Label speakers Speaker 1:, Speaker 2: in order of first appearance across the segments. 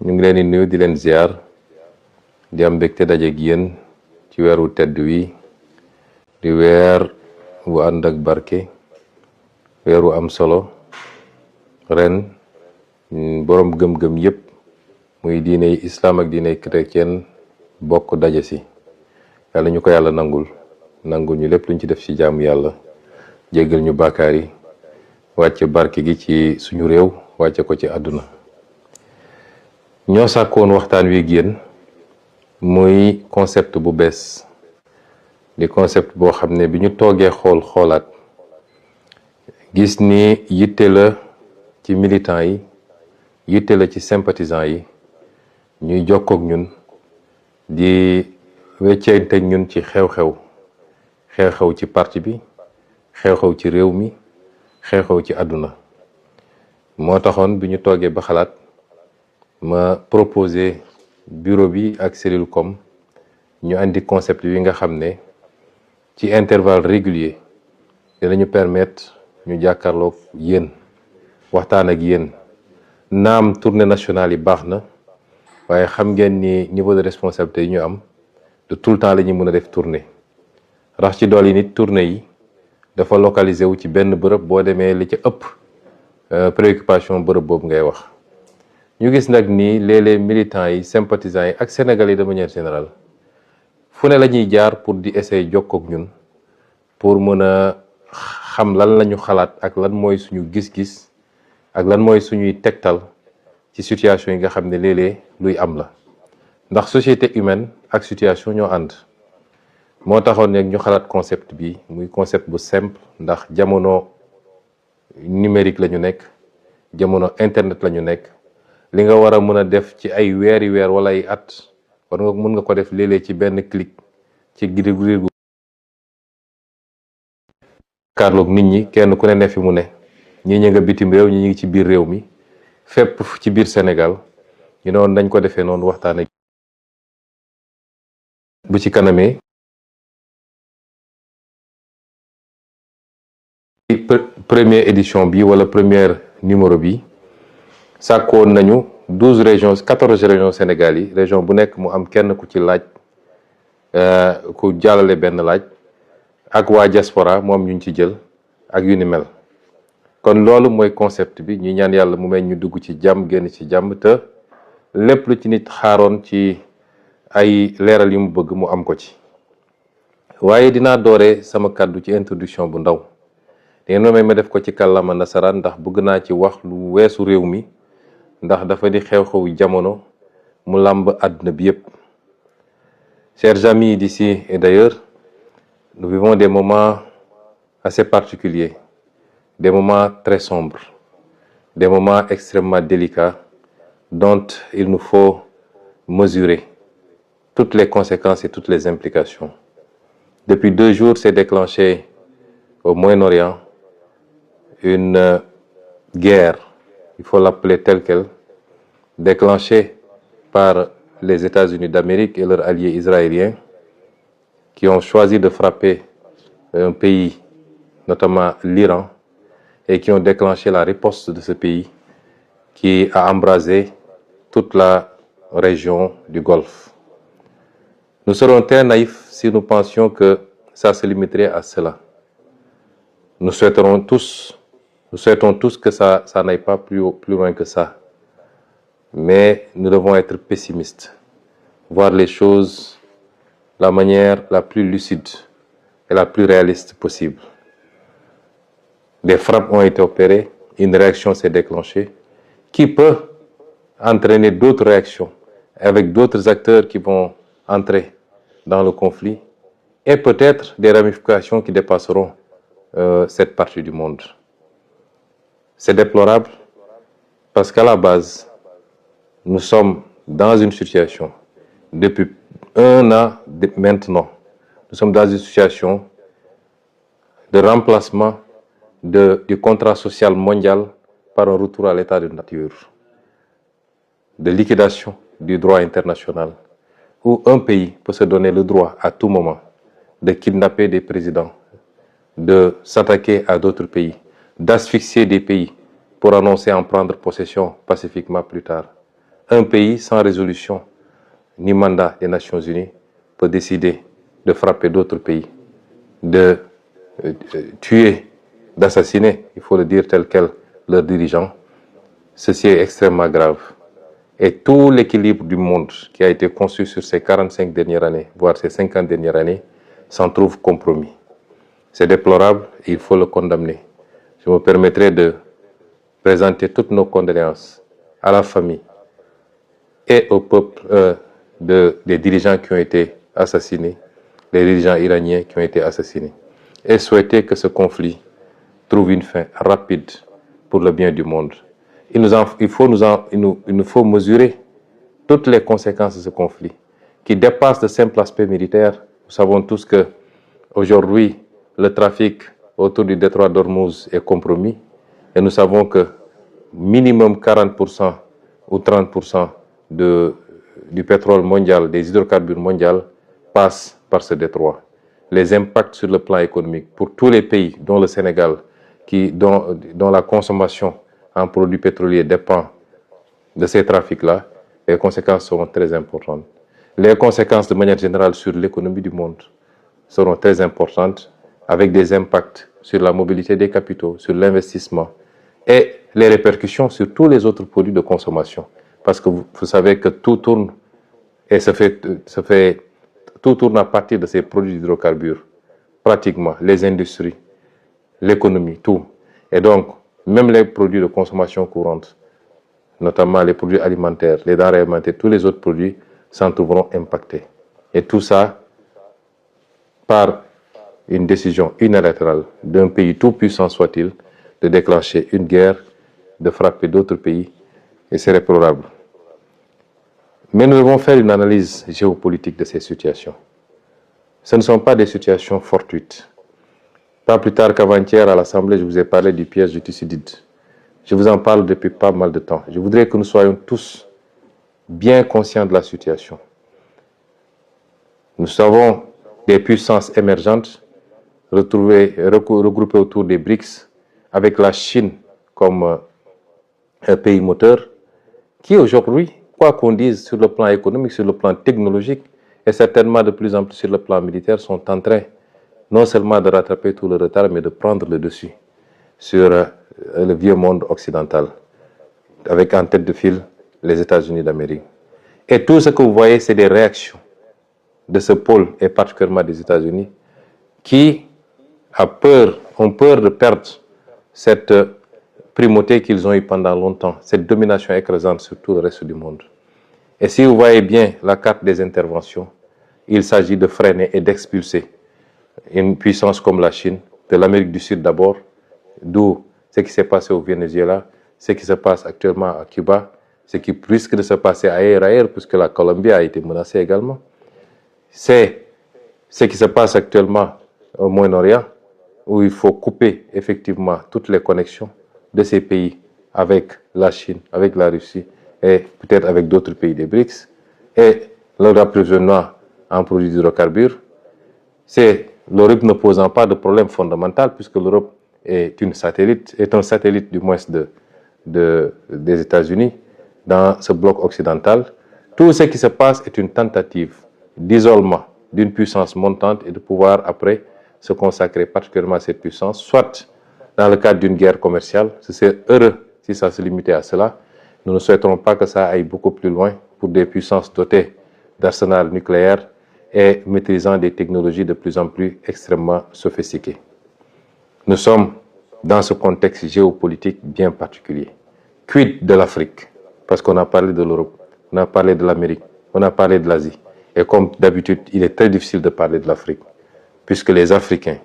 Speaker 1: ñu ngi leen di nuyu di leen ziar di am mbégte daje ak yéen ci weeru tedd wi di weer bu ànd ak barke weeru am solo ren boroom gëm-gëm yépp muy diiney islam ak diiney chrétien bokk daje si yàlla ñu ko yàlla nangul ñu lépp luñ ci def ci jaamu yàlla jéggal ñu bàkkaar yi wàcce barke gi ci suñu réew wàcce ko ci àdduna ñoo sàkkoon waxtaan wi génn muy concept bu bees di concept boo xam ne bi ñu toogee xoolaat gis ni yitte la ci militants yi yitte la ci sympathisants yi ñuy jokkook ñun di wecceente ñun ci xew-xew ci parti bi xew-xew ci réew mi xew-xew ci àdduna moo taxoon bi ñu toogee ba xalaat ma proposé bureau bi ak cellule com ñu andi concept yi nga xam ne ci intervalle régulier dinañu permettre ñu jàkkaarloog yéen waxtaan ak yéen naam tournée nationale yi baax na waaye xam ngeen ni niveau de responsabilité yi ñu am de tout le temps la ñuy mën a def tournée rax ci dool yi nit tournée yi dafa localisé wu ci benn bërëb boo demee li ci ëpp préoccupation bërëb boobu ngay wax ñu gis nag ni léeg-léeg militants yi sympathisants yi ak Sénégalais yi de manière générale fu ne la ñuy jaar pour di essayer jokkook ñun pour mën a xam lan lañu xalaat ak lan mooy suñu gis-gis ak lan mooy suñuy tegtal ci situation yi nga xam ne léeg-léeg luy am la ndax société humaine ak situation ñoo ànd moo taxoon nag ñu xalaat concept bi muy concept bu simple ndax jamono numérique la ñu nekk jamono internet la ñu nekk li nga war a mën a def ci ay weeri weer wala ay at war nga mën nga ko def léeg-léeg ci benn clic ci girigu karloog nit ñi kenn ku ne fi mu ne ñii ñi nga bitim réew ñi ngi ci biir réew mi fépp ci biir Sénégal ñu ne woon dañ ko defee noonu waxtaan ak bu ci kanamee première édition bi wala première numéro bi sàkkoon nañu 14 régions Sénégal yi région bu nekk mu am kenn ku ci laaj ku jàllale benn laaj ak waa diaspora moom ñu ci jël ak yu ni mel kon loolu mooy concept bi ñu ñaan yàlla mu may ñu dugg ci jàmm génn ci jàmm te lépp lu ci nit xaaroon ci ay leeral yu mu bëgg mu am ko ci waaye dinaa doore sama kàddu ci introduction bu ndaw dangeen ma may ma def ko ci kàllaama nasaraan ndax bëgg naa ci wax lu weesu réew mi ndax dafa di xew-xewu jamono mu làmb àdduna bi yépp. Chers amis d'ici et d'ailleurs, nous vivons des moments assez particuliers, des moments très sombres, des moments extrêmement délicats dont il nous faut mesurer toutes les conséquences et toutes les implications. Depuis 2 jours, s'est déclenché au Moyen-Orient une guerre, il faut l'appeler telle quelle, déclenchée par les États-Unis d'Amérique et leurs alliés israéliens qui ont choisi de frapper un pays, notamment l'Iran, et qui ont déclenché la riposte de ce pays qui a embrasé toute la région du Golfe. Nous serions très naïfs si nous pensions que ça se limiterait à cela. Nous souhaitons tous que ça n'aille pas plus loin que ça. Mais nous devons être pessimistes, voir les choses de la manière la plus lucide et la plus réaliste possible. Des frappes ont été opérées, une réaction s'est déclenchée, qui peut entraîner d'autres réactions avec d'autres acteurs qui vont entrer dans le conflit et peut-être des ramifications qui dépasseront cette partie du monde. C'est déplorable parce qu'à la base, nous sommes dans une situation, depuis 1 an maintenant, nous sommes dans une situation de remplacement du contrat social mondial par un retour à l'état de nature, de liquidation du droit international, où un pays peut se donner le droit à tout moment de kidnapper des présidents, de s'attaquer à d'autres pays, d'asphyxier des pays pour annoncer en prendre possession pacifiquement plus tard. Un pays sans résolution ni mandat des Nations Unies peut décider de frapper d'autres pays, de tuer, d'assassiner, il faut le dire tel quel, leurs dirigeants. Ceci est extrêmement grave. Et tout l'équilibre du monde qui a été conçu sur ces 45 dernières années, voire ces 50 dernières années, s'en trouve compromis. C'est déplorable et il faut le condamner. Je me permettrai de présenter toutes nos condoléances à la famille et au peuple des dirigeants qui ont été assassinés, les dirigeants iraniens qui ont été assassinés, et souhaiter que ce conflit trouve une fin rapide pour le bien du monde. Il nous faut mesurer toutes les conséquences de ce conflit, qui dépasse le simple aspect militaire. Nous savons tous que aujourd'hui, le trafic autour du détroit d'Ormuz est compromis, et nous savons que minimum 40% ou 30% du pétrole mondial, des hydrocarbures mondiaux, passe par ce détroit. Les impacts sur le plan économique pour tous les pays, dont le Sénégal, dont la consommation en produits pétroliers dépend de ces trafics-là, les conséquences seront très importantes. Les conséquences de manière générale sur l'économie du monde seront très importantes, avec des impacts sur la mobilité des capitaux, sur l'investissement et les répercussions sur tous les autres produits de consommation. Parce que vous savez que tout tourne et tout tourne à partir de ces produits d'hydrocarbures, pratiquement, les industries, l'économie, tout. Et donc, même les produits de consommation courante, notamment les produits alimentaires, les denrées alimentaires, tous les autres produits s'en trouveront impactés. Et tout ça par une décision unilatérale d'un pays tout puissant soit-il, de déclencher une guerre, de frapper d'autres pays, et c'est déplorable. Mais nous devons faire une analyse géopolitique de ces situations. Ce ne sont pas des situations fortuites. Pas plus tard qu'avant-hier, à l'Assemblée, je vous ai parlé du piège de Thucydide. Je vous en parle depuis pas mal de temps. Je voudrais que nous soyons tous bien conscients de la situation. Nous avons des puissances émergentes regroupées autour des BRICS, avec la Chine comme un pays moteur, qui aujourd'hui, quoi qu'on dise sur le plan économique, sur le plan technologique, et certainement de plus en plus sur le plan militaire, sont en train non seulement de rattraper tout le retard, mais de prendre le dessus sur le vieux monde occidental, avec en tête de file les États-Unis d'Amérique. Et tout ce que vous voyez, c'est des réactions de ce pôle, et particulièrement des États-Unis, qui ont peur de perdre cette primauté qu'ils ont eue pendant longtemps, cette domination écrasante sur tout le reste du monde. Et si vous voyez bien la carte des interventions, il s'agit de freiner et d'expulser une puissance comme la Chine, de l'Amérique du Sud d'abord, d'où ce qui s'est passé au Venezuela, ce qui se passe actuellement à Cuba, ce qui risque de se passer ailleurs, puisque la Colombie a été menacée également. C'est ce qui se passe actuellement au Moyen-Orient, où il faut couper effectivement toutes les connexions de ces pays avec la Chine, avec la Russie et peut-être avec d'autres pays des BRICS, et leur approvisionnement en produits d'hydrocarbures. C'est l'Europe ne posant pas de problème fondamental, puisque l'Europe est un satellite du moins des États-Unis dans ce bloc occidental. Tout ce qui se passe est une tentative d'isolement d'une puissance montante et de pouvoir après se consacrer particulièrement à cette puissance, soit dans le cadre d'une guerre commerciale. C'est heureux si ça se limitait à cela. Nous ne souhaiterons pas que ça aille beaucoup plus loin pour des puissances dotées d'arsenal nucléaire et maîtrisant des technologies de plus en plus extrêmement sophistiquées. Nous sommes dans ce contexte géopolitique bien particulier. Quid de l'Afrique? Parce qu'on a parlé de l'Europe, on a parlé de l'Amérique, on a parlé de l'Asie. Et comme d'habitude, il est très difficile de parler de l'Afrique, puisque les Africains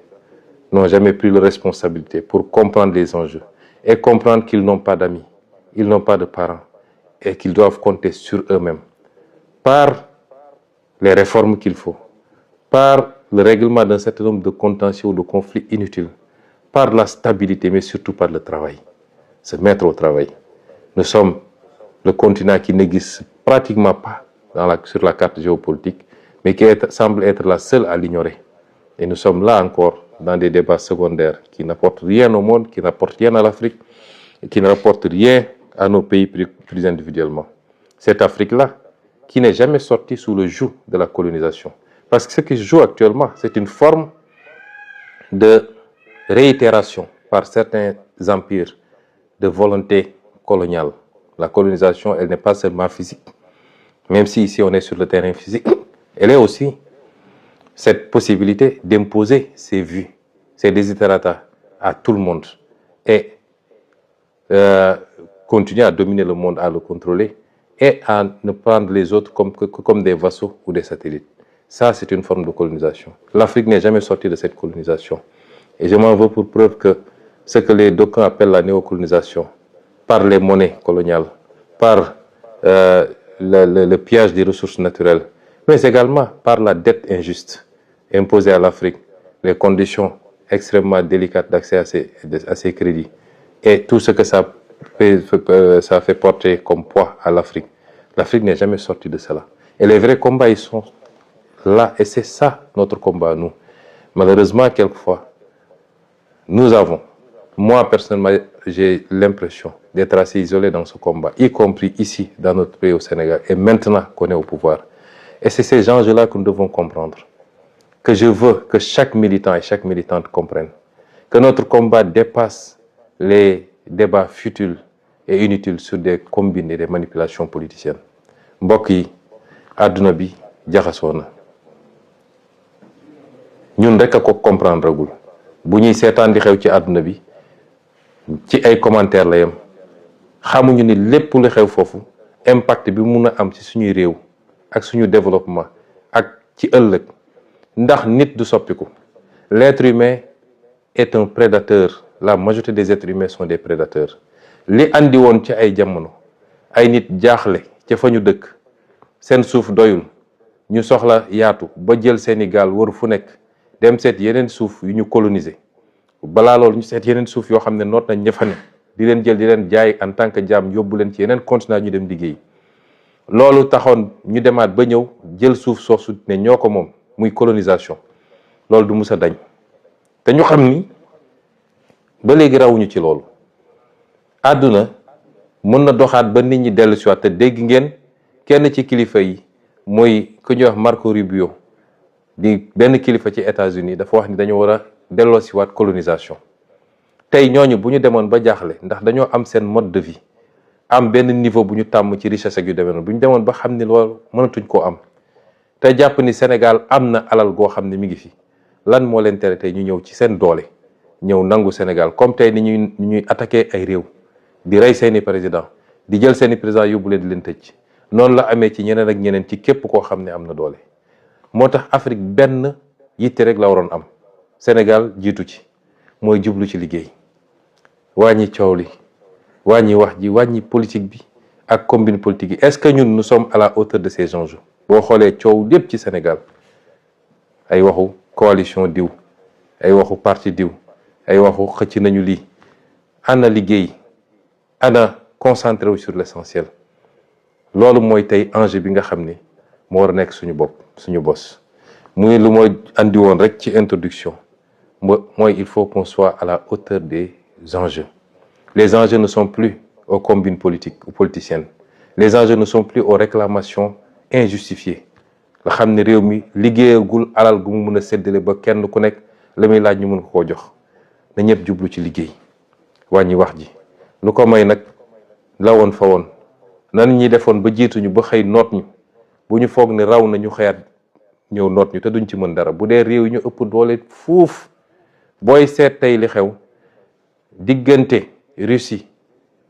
Speaker 1: n'ont jamais pris leur responsabilité pour comprendre les enjeux et comprendre qu'ils n'ont pas d'amis, ils n'ont pas de parents et qu'ils doivent compter sur eux-mêmes par les réformes qu'il faut, par le règlement d'un certain nombre de contentieux ou de conflits inutiles, par la stabilité, mais surtout par le travail, se mettre au travail. Nous sommes le continent qui n'existe pratiquement pas sur la carte géopolitique, mais qui semble être la seule à l'ignorer. Et nous sommes là encore dans des débats secondaires qui n'apportent rien au monde, qui n'apportent rien à l'Afrique, et qui ne rapportent rien à nos pays plus individuellement. cette Afrique-là, qui n'est jamais sortie sous le joug de la colonisation. Parce que ce qui se joue actuellement, c'est une forme de réitération par certains empires de volonté coloniale. La colonisation, elle n'est pas seulement physique, même si ici on est sur le terrain physique, elle est aussi cette possibilité d'imposer ses vues, ses desiderata à tout le monde et continuer à dominer le monde, à le contrôler et à ne prendre les autres comme des vassaux ou des satellites. Ça, c'est une forme de colonisation. L'Afrique n'est jamais sortie de cette colonisation. Et je m'en veux pour preuve que ce que les d'aucuns appellent la néocolonisation, par les monnaies coloniales, par le pillage des ressources naturelles, mais également par la dette injuste imposée à l'Afrique, les conditions extrêmement délicates d'accès à ces crédits et tout ce que ça fait porter comme poids à l'Afrique. L'Afrique n'est jamais sortie de cela. Et les vrais combats, ils sont là. Et c'est ça notre combat, nous. Malheureusement, quelquefois, moi personnellement, j'ai l'impression d'être assez isolé dans ce combat, y compris ici, dans notre pays au Sénégal, et maintenant qu'on est au pouvoir. Et c'est ces enjeux-là que nous devons comprendre. Que je veux que chaque militant et chaque militante comprenne. Que notre combat dépasse les débats futiles et inutiles sur des combines et des manipulations politiciennes. mbokk yi àdduna bi jaxasoo na ñun rek a ko comprendre agul bu ñuy seetaan di xew ci àdduna bi ci ay commentaires la yem xamuñu ni lépp lu xew foofu impact bi mun a am ci suñuy réew ak suñu développement ak ci ëllëg ndax nit du soppiku. L'être humain est un prédateur. La majorité des êtres humains sont des prédateurs. li andi woon ci ay jamono ay nit jaaxle ca fa ñu dëkk seen suuf doyul ñu soxla yaatu ba jël seeni gaal wër fu nekk dem seet yeneen suuf yu ñu coloniser balaa loolu ñu seet yeneen suuf yoo xam ne noot nañ ña fa ne di leen jël di leen jaay en tant que jaam yóbbu leen ci yeneen continent ñu dem liggéey. loolu taxoon ñu demaat ba ñëw jël suuf soosu ne ñoo ko moom muy colonisation loolu du mus a dañ te ñu xam ni ba léegi rawuñu ci loolu. àdduna mën na doxaat ba nit ñi dellu si waat te dégg ngeen kenn ci kilifa yi mooy ku ñuy wax Marco Rubio di benn kilifa ci États-Unis dafa wax ni dañu war a delloo si waat colonisation. tey ñooñu bu ñu demoon ba jaaxle ndax dañoo am seen mode de vie am benn niveau bu ñu tàmm ci richesse ak yu demee noonu bu ñu demoon ba xam ni loolu mënatuñ koo am te jàpp ni Sénégal am na alal goo xam ne mi ngi fi lan moo leen tere tey ñu ñëw ci seen doole ñëw nangu Sénégal comme tey ni ñuy attaqué ay réew di rey seeni président di jël seeni président yóbbu leen di leen tëj noonu la amee ci ñeneen ak ñeneen ci képp koo xam ne am na doole. moo tax Afrique benn yitte rek la waroon am Sénégal jiitu ci mooy jublu ci liggéey wàññi coow li wàññi wax ji wàññi politique bi ak combine politique yi. est-ce que ñun nous sommes à la hauteur de ces enjeux? boo xoolee coow lépp ci Sénégal ay waxu coalition diw ay waxu parti diw ay waxu xëcc nañu lii ana liggéey ana concentré wu sur l'essentiel. loolu mooy tey enjeu bi nga xam ni moo war a nekk suñu bos muy lu mooy andi woon rek ci introduction mooy il faut qu'on soit à la hauteur des enjeux. Les enjeux ne sont plus aux combines politiques ou politiciennes. Les enjeux ne sont plus aux réclamations injustifiées. la xam ne réew mi liggéeyagul alal gu mu mën a séddale ba kenn ku nekk la muy laaj ñu mën ko koo jox na ñëpp jublu ci liggéey wàññi wax ji. lu ko may nag la woon fa woon nan ñi defoon ba jiituñu ba xëy noot ñu bu ñu foog ne raw na ñu xëyaat ñëw noot ñu te duñ ci mën dara. bu dee réew yi ñu ëpp doole fuuf booy seet tey li xew diggante Russie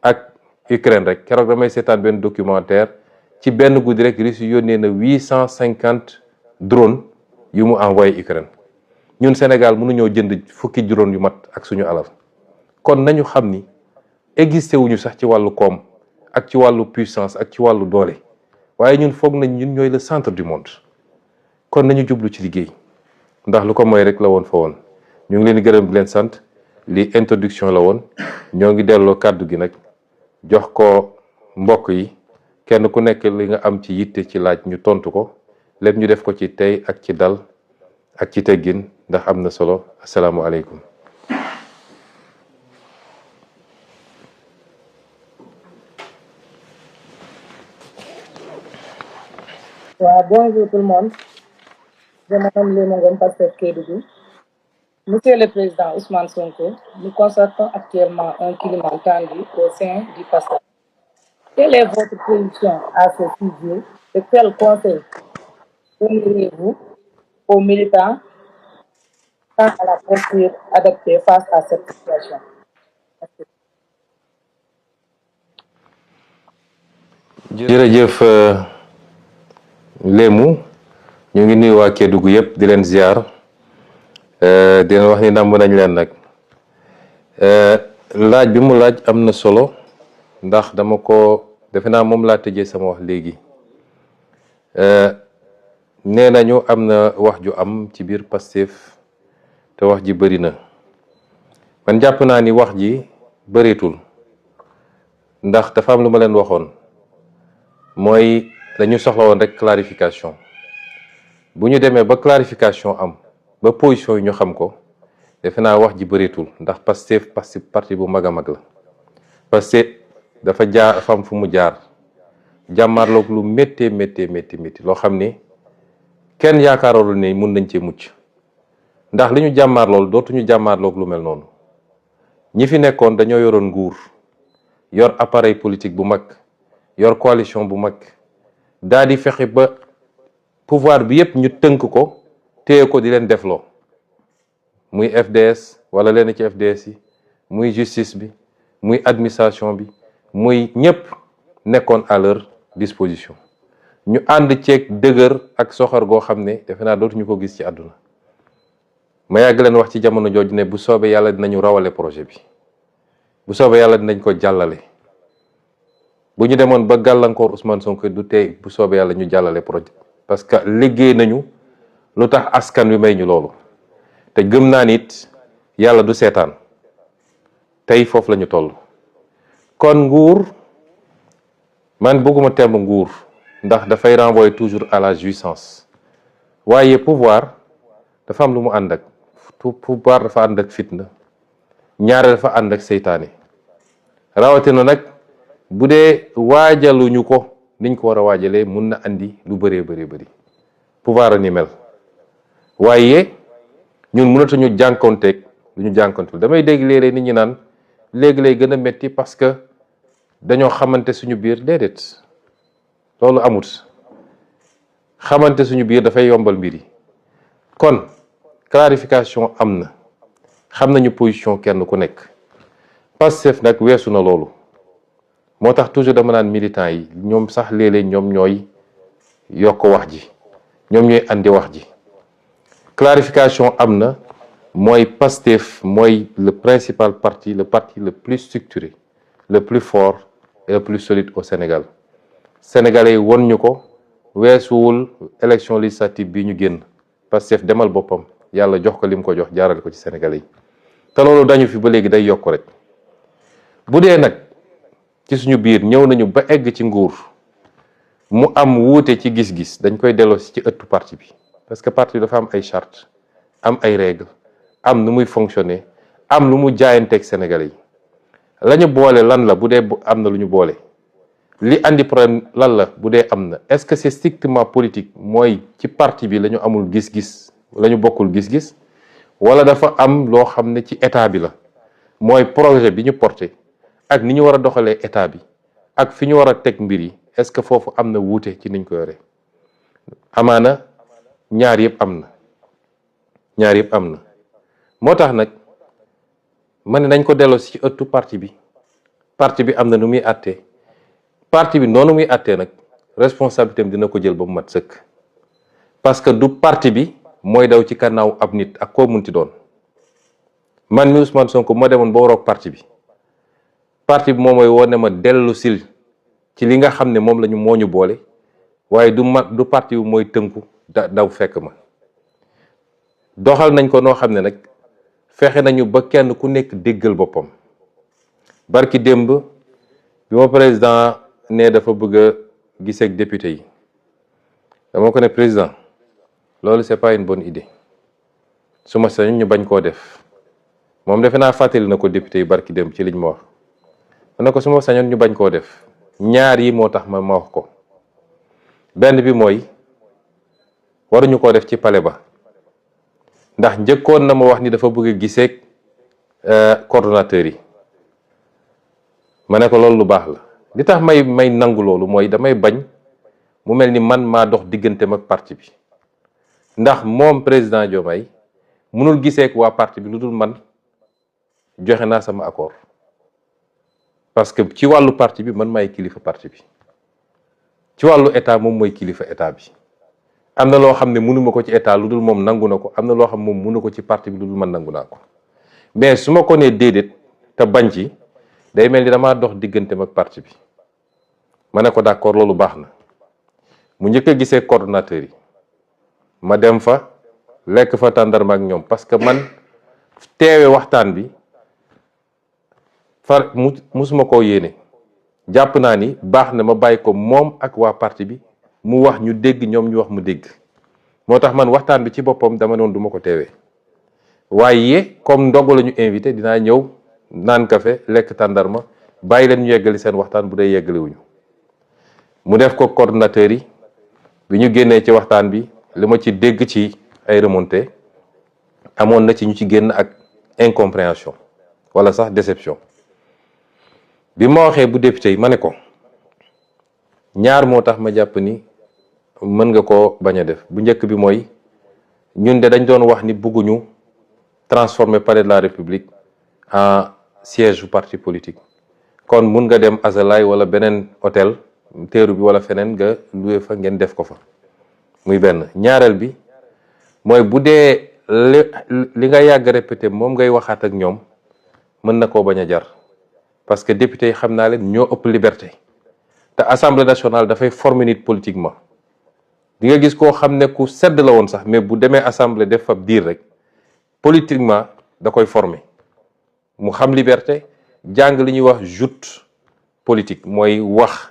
Speaker 1: ak Ukraine rek keroog damay seetaan benn documentaire ci benn guddi rek Russie yónnee na 850 drones yu mu envoyé Ukraine. ñun Sénégal mënuñoo jënd fukki drone yu mat ak suñu alal. kon nañu xam ni existé wuñu sax ci wàllu koom ak ci wàllu puissance ak ci wàllu doole waaye ñun foog nañ ñun ñooy le centre du monde. kon nañu jublu ci liggéey ndax lu ko mooy rek la woon fa woon. ñu ngi leen di gërëm di leen sant li introduction la woon ñoo ngi delloo kàddu gi nag jox ko mbokk yi kenn ku nekk li nga am ci yitte ci laaj ñu tontu ko lépp ñu def ko ci tey ak ci dal ak ci teggin ndax am na solo. asalaamualeykum.
Speaker 2: Bonjour tout le monde. Je m'appelle Léna Ngom, Pastef Kédougou. Monsieur le Président Ousmane Sonko, nous constatons actuellement un climat tendu au sein du Pastef. Quelle est votre position à ce sujet et quel conseil donneriez-vous aux militants quant à la posture adoptée face à cette situation?
Speaker 1: jërëjëf Lému ñu ngi nuyu waa Kédougou yëpp di leen ziar di leen wax ni namm nañ leen nag laaj bi mu laaj am na solo ndax dama ko defe naa moom laa tëjee sama wax léegi nee nañu am na wax ju am ci biir Pastef te wax ji bëri na man jàpp naa ni wax ji bëreetul ndax dafa am lu ma leen waxoon mooy dañu soxla woon rek clarification bu ñu demee ba clarification am ba position yi ñu xam ko defe naa wax ji bëreetul ndax Pastef parti bu mag a mag la Pastef dafa jaar fam fu mu jaar jàmmarloog lu méttee loo xam ni kenn yaakaaroon ne mun nañ cee mucc ndax li ñu jàmmarlool dootuñu jàmmarloog lu mel noonu ñi fi nekkoon dañoo yoroon nguur yor appareil politique bu mag yor coalition bu mag daal di fexe ba pouvoir bi yépp ñu tënk ko téye ko di leen defloo muy FDS wala leen ci FDS yi muy justice bi muy administration bi muy ñépp nekkoon à leur disposition ñu ànd ceeg dëgër ak soxor goo xam ne defe naa dootuñu ko gis ci àdduna ma yàgg leen wax ci jamono jooju ne bu soobee yàlla dinañu rawale projet bi bu soobee yàlla dinañ ko jàllale bu ñu demoon ba gàllankoor Ousmane Sonko du tey bu soobee yàlla ñu jàllale projet parce que liggéey nañu lu tax askan wi may ñu loolu te gëm naa nit yàlla du seetaan tey foofu la ñu toll kon nguur man bëgguma terme nguur ndax dafay renvoyer toujours à la jouissance waaye pouvoir dafa am lu mu ànd ak pouvoir dafa ànd ak fitna ñaare dafa ànd ak seytaane rawatina nag bu dee waajaluñu ko niñ ko war a waajalee mun na andi lu bëree bëri pouvoir a ni mel waaye ñun mënatuñu jànkonteeg lu ñu jànkonteel damay dégg léeg-léeg nit ñi naan léegi lay gën a metti parce que dañoo xamante suñu biir déedéet loolu amut xamante suñu biir dafay yombal mbir yi kon clarification am na xam nañu position kenn ku nekk Pastef nag weesu na loolu moo tax toujours dama naan militant yi ñoom sax léeg-léeg ñoom ñooy yokk wax ji ñoom ñooy andi wax ji clarification am na mooy Pastef mooy le principal parti le parti le plus structuré le plus fort et le plus solide au Sénégal sénégalais yi won ñu ko weesuwul élection législative bi ñu génn Pastef demal boppam yàlla jox ko lim ko jox jaarale ko ci sénégalais yi te loolu dañu fi ba léegi day yokk rek bu dee nag ci suñu biir ñëw nañu ba egg ci nguur mu am wuute ci gis-gis dañ koy delloo ci ëttu parti bi parce que parti bi dafa am ay charte am ay règles am nu muy fonctionner am lu mu jaayanteeg sénégalais yi la ñu boole lan la bu dee am na lu ñu boole li andi problème lan la bu dee am na est-ce que c'est strictement politique mooy ci parti bi la ñu amul gis-gis la ñu bokkul gis-gis wala dafa am loo xam ne ci état bi la mooy projet bi ñu porté ak ni ñu war a doxalee état bi ak fi ñu war a teg mbir yi est-ce que foofu am na wuute ci niñ ko yore amaana ñaar yëpp am na moo tax nag ma ne nañ ko delloo ci ëttu parti bi am na nu muy àttee parti bi noonu muy àttee nag responsabilité am dina ko jël ba mu mat sëkk parce que du parti bi mooy daw ci kannaaw ab nit ak koo munti doon man mi Ousmane Sonko moo demoon ba waroog parti bi moom mooy wone ma dellu sil ci li nga xam ne moom lañu moo ñu boole waaye du parti bi mooy tënku daw fekk ma doxal nañ ko noo xam ne nag fexe nañu ba kenn ku nekk déggal boppam barki démb bi ma président ne dafa bëgg a gisee ak député yi dama ko ne président loolu c'est pas une bonne idée su ma sañoon ñu bañ koo def moom defe naa fàttali na ko député yi barki démb ci liñ ma wax ma ne ko su ma sañoon ñu bañ koo def ñaar yi moo tax ma wax ko benn bi mooy waruñu ko def ci palais ba ndax njëkkoon na ma wax ni dafa bëgg a giseeg coordonnateurs yi ma ne ko loolu lu baax la li tax may nangu loolu mooy damay bañ mu mel ni man maa dox digganteem ak parti bi ndax moom président Diomaye mënul giseeg waa parti bi lu dul man joxe naa sama accord parce que ci wàllu parti bi man maay kilifa parti bi ci wàllu état moom mooy kilifa état bi am na loo xam ne mënuma ko ci état lu dul moom nangu na ko am na loo xam moom mënu ko ci parti bi lu dul man nangu naa ko mais su ma ko nee déedéet te bañ ci day mel ni damaa dox digganteem ak parti bi ma ne ko d'accord loolu baax na mu njëkk a gisee coordonnateurs yi ma dem fa lekk fa tàndarma ak ñoom parce que man teewe waxtaan bi far musuma koo yéene jàpp naa ni baax na ma bàyyi ko moom ak waa parti bi mu wax ñu dégg ñoom ñu wax mu dégg moo tax man waxtaan bi ci boppam dama noonu duma ko teewee waaye comme ndogu la ñu invité dinaa ñëw naan café lekk tàndarma bàyyi leen ñu yeggali seen waxtaan bu dee yeggaliwuñu mu def ko coordonnateurs yi bi ñu génnee ci waxtaan bi li ma ci dégg ci ay remontées amoon na ci ñu ci génn ak incompréhension wala sax déception bi ma waxee bu député yi ma ne ko ñaar moo tax ma jàpp ni mën nga koo bañ a def bu njëkk bi mooy ñun de dañ doon wax ni bëgguñu transformer palais de la république en siège du parti politique kon mun nga dem Azalaï wala beneen hôtel teeru bi wala feneen nga loué fa ngeen def ko fa muy benn ñaareel bi mooy bu dee li nga yàgg répété moom ngay waxaat ak ñoom mën na koo bañ a jar parce que député yi xam naa leen ñoo ëpp liberté te assemblée nationale dafay former nit politiquement di nga gis koo xam ne ku sedd la woon sax mais bu demee assemblée def fa diir rek politiquement da koy former mu xam liberté jàng li ñuy wax joute politique mooy wax